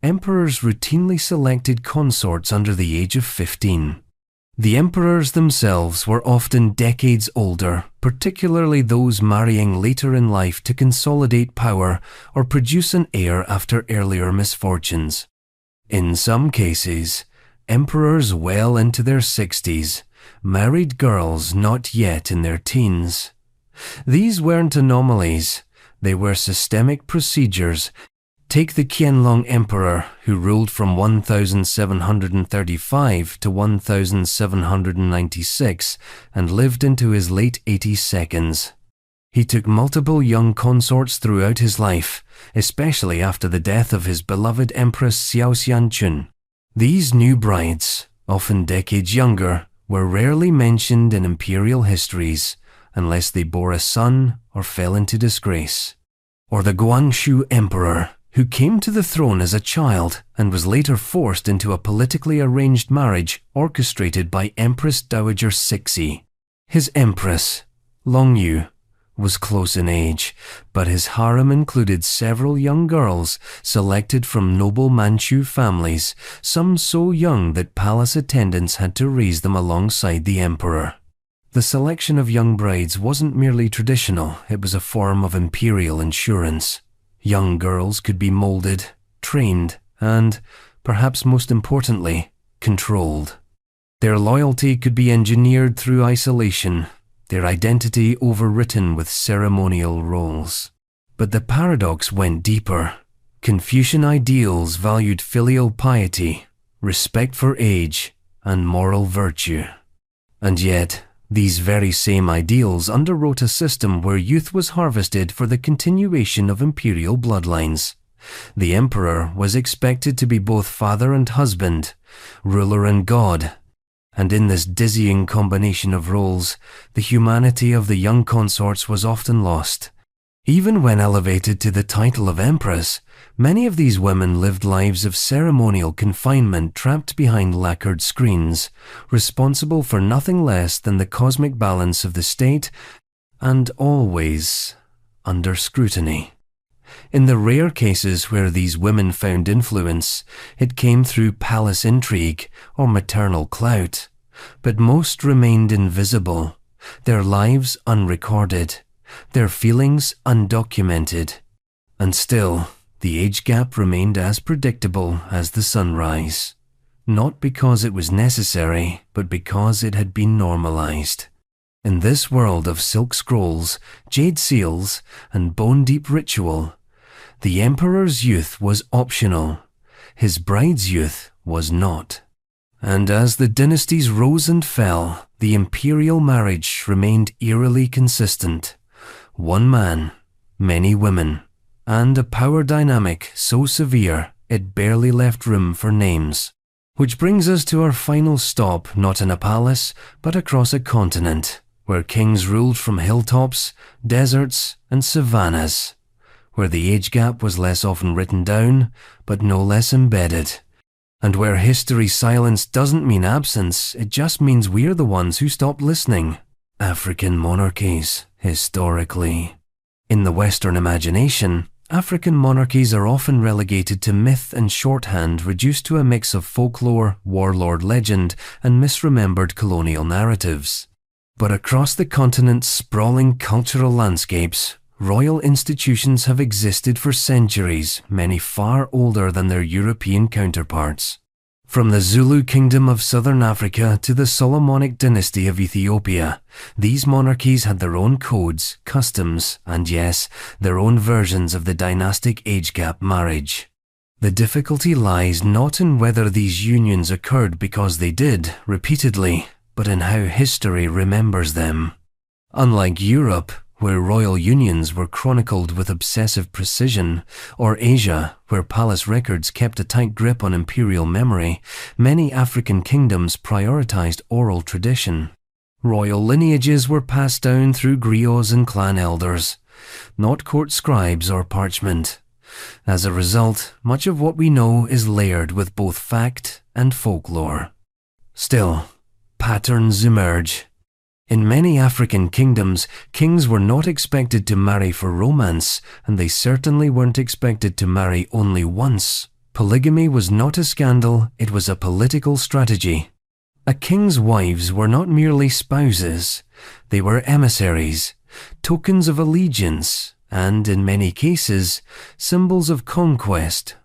emperors routinely selected consorts under the age of 15. The emperors themselves were often decades older, particularly those marrying later in life to consolidate power or produce an heir after earlier misfortunes. In some cases, emperors well into their 60s married girls not yet in their teens. These weren't anomalies, they were systemic procedures. Take the Qianlong Emperor, who ruled from 1735 to 1796 and lived into his late 82nd. He took multiple young consorts throughout his life, especially after the death of his beloved Empress Xiao Xianqun. These new brides, often decades younger, were rarely mentioned in imperial histories unless they bore a son or fell into disgrace. Or the Guangxu Emperor, who came to the throne as a child and was later forced into a politically arranged marriage orchestrated by Empress Dowager Cixi. His empress, Longyu, was close in age, but his harem included several young girls selected from noble Manchu families, some so young that palace attendants had to raise them alongside the emperor. The selection of young brides wasn't merely traditional, it was a form of imperial insurance. Young girls could be molded, trained, and, perhaps most importantly, controlled. Their loyalty could be engineered through isolation, their identity overwritten with ceremonial roles. But the paradox went deeper. Confucian ideals valued filial piety, respect for age, and moral virtue. And yet, these very same ideals underwrote a system where youth was harvested for the continuation of imperial bloodlines. The emperor was expected to be both father and husband, ruler and god, and in this dizzying combination of roles, the humanity of the young consorts was often lost. Even when elevated to the title of empress, many of these women lived lives of ceremonial confinement trapped behind lacquered screens, responsible for nothing less than the cosmic balance of the state, and always under scrutiny. In the rare cases where these women found influence, it came through palace intrigue or maternal clout, but most remained invisible, their lives unrecorded, their feelings undocumented. And still, the age gap remained as predictable as the sunrise, not because it was necessary, but because it had been normalized. In this world of silk scrolls, jade seals, and bone-deep ritual, the emperor's youth was optional, his bride's youth was not. And as the dynasties rose and fell, the imperial marriage remained eerily consistent. One man, many women, and a power dynamic so severe it barely left room for names. Which brings us to our final stop, not in a palace, but across a continent, where kings ruled from hilltops, deserts, and savannas, where the age gap was less often written down, but no less embedded, and where history's silence doesn't mean absence, it just means we're the ones who stopped listening. African monarchies, historically. In the Western imagination, African monarchies are often relegated to myth and shorthand, reduced to a mix of folklore, warlord legend, and misremembered colonial narratives. But across the continent's sprawling cultural landscapes, royal institutions have existed for centuries, many far older than their European counterparts. From the Zulu kingdom of southern Africa to the Solomonic dynasty of Ethiopia, these monarchies had their own codes, customs, and yes, their own versions of the dynastic age gap marriage. The difficulty lies not in whether these unions occurred because they did, repeatedly, but in how history remembers them. Unlike Europe, where royal unions were chronicled with obsessive precision, or Asia, where palace records kept a tight grip on imperial memory, many African kingdoms prioritized oral tradition. Royal lineages were passed down through griots and clan elders, not court scribes or parchment. As a result, much of what we know is layered with both fact and folklore. Still, patterns emerge. In many African kingdoms, kings were not expected to marry for romance, and they certainly weren't expected to marry only once. Polygamy was not a scandal, it was a political strategy. A king's wives were not merely spouses, they were emissaries, tokens of allegiance, and in many cases, symbols of conquest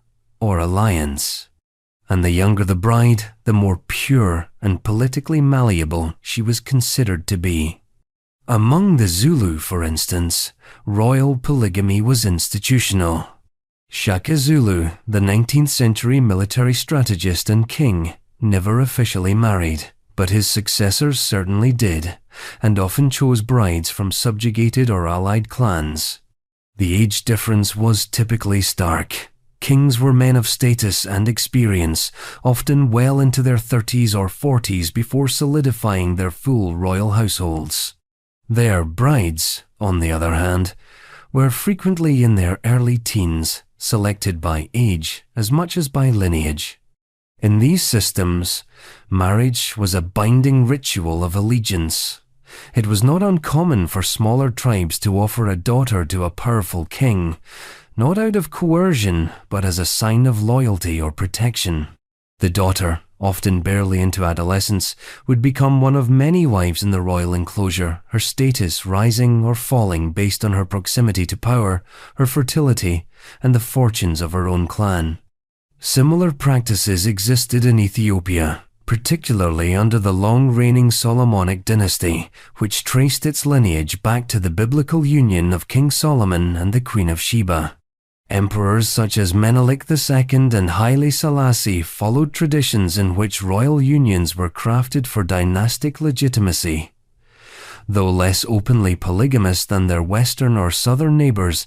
or alliance. And the younger the bride, the more pure and politically malleable she was considered to be. Among the Zulu, for instance, royal polygamy was institutional. Shaka Zulu, the 19th century military strategist and king, never officially married, but his successors certainly did, and often chose brides from subjugated or allied clans. The age difference was typically stark. Kings were men of status and experience, often well into their 30s or 40s before solidifying their full royal households. Their brides, on the other hand, were frequently in their early teens, selected by age as much as by lineage. In these systems, marriage was a binding ritual of allegiance. It was not uncommon for smaller tribes to offer a daughter to a powerful king, not out of coercion, but as a sign of loyalty or protection. The daughter, often barely into adolescence, would become one of many wives in the royal enclosure, her status rising or falling based on her proximity to power, her fertility, and the fortunes of her own clan. Similar practices existed in Ethiopia, particularly under the long-reigning Solomonic dynasty, which traced its lineage back to the biblical union of King Solomon and the Queen of Sheba. Emperors such as Menelik II and Haile Selassie followed traditions in which royal unions were crafted for dynastic legitimacy. Though less openly polygamous than their western or southern neighbors,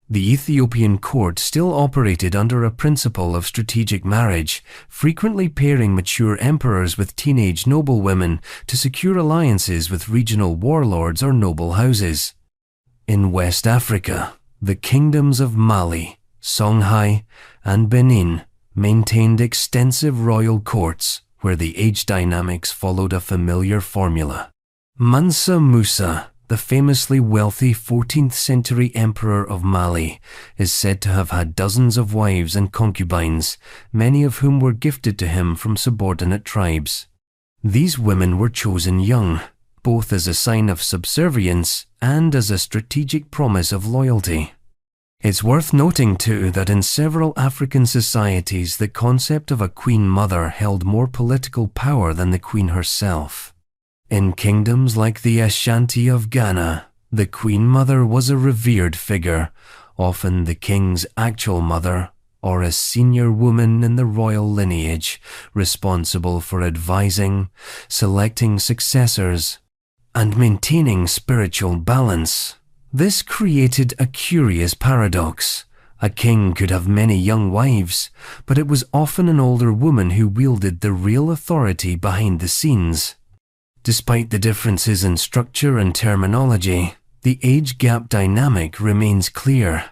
the Ethiopian court still operated under a principle of strategic marriage, frequently pairing mature emperors with teenage noblewomen to secure alliances with regional warlords or noble houses. In West Africa, the kingdoms of Mali, Songhai, and Benin maintained extensive royal courts where the age dynamics followed a familiar formula. Mansa Musa, the famously wealthy 14th century emperor of Mali, is said to have had dozens of wives and concubines, many of whom were gifted to him from subordinate tribes. These women were chosen young, both as a sign of subservience and as a strategic promise of loyalty. It's worth noting too that in several African societies the concept of a queen mother held more political power than the queen herself. In kingdoms like the Ashanti of Ghana, the queen mother was a revered figure, often the king's actual mother, or a senior woman in the royal lineage, responsible for advising, selecting successors, and maintaining spiritual balance. This created a curious paradox. A king could have many young wives, but it was often an older woman who wielded the real authority behind the scenes. Despite the differences in structure and terminology, the age gap dynamic remains clear.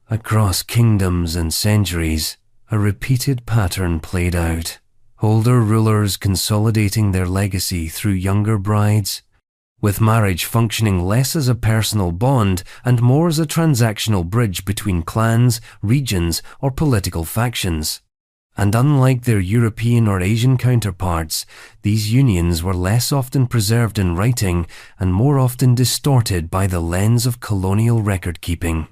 Across kingdoms and centuries, a repeated pattern played out. Older rulers consolidating their legacy through younger brides, with marriage functioning less as a personal bond and more as a transactional bridge between clans, regions, or political factions. And unlike their European or Asian counterparts, these unions were less often preserved in writing and more often distorted by the lens of colonial record-keeping.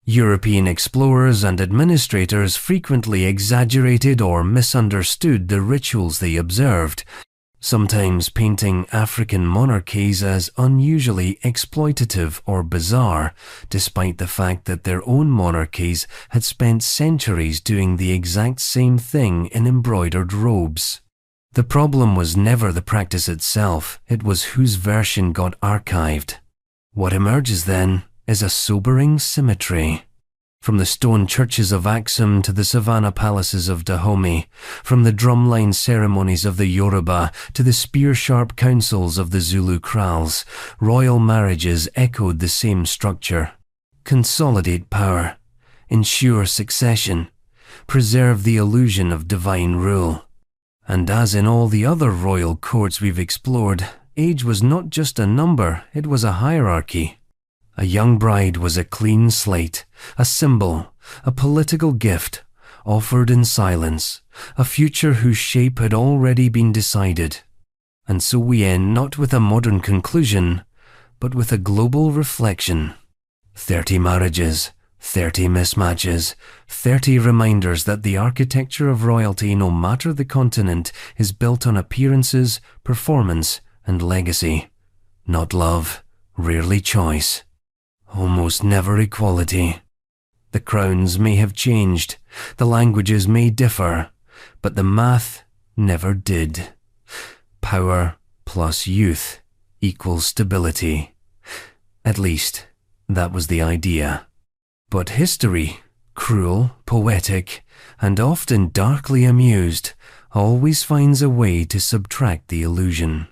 European explorers and administrators frequently exaggerated or misunderstood the rituals they observed, sometimes painting African monarchies as unusually exploitative or bizarre, despite the fact that their own monarchies had spent centuries doing the exact same thing in embroidered robes. The problem was never the practice itself, it was whose version got archived. What emerges then is a sobering symmetry. From the stone churches of Axum to the savannah palaces of Dahomey, from the drumline ceremonies of the Yoruba to the spear-sharp councils of the Zulu kraals, royal marriages echoed the same structure. Consolidate power, ensure succession, preserve the illusion of divine rule. And as in all the other royal courts we've explored, age was not just a number, it was a hierarchy. A young bride was a clean slate, a symbol, a political gift, offered in silence, a future whose shape had already been decided. And so we end not with a modern conclusion, but with a global reflection. 30 marriages, 30 mismatches, 30 reminders that the architecture of royalty, no matter the continent, is built on appearances, performance, and legacy. Not love, rarely choice. Almost never equality. The crowns may have changed, the languages may differ, but the math never did. Power plus youth equals stability. At least, that was the idea. But history, cruel, poetic, and often darkly amused, always finds a way to subtract the illusion.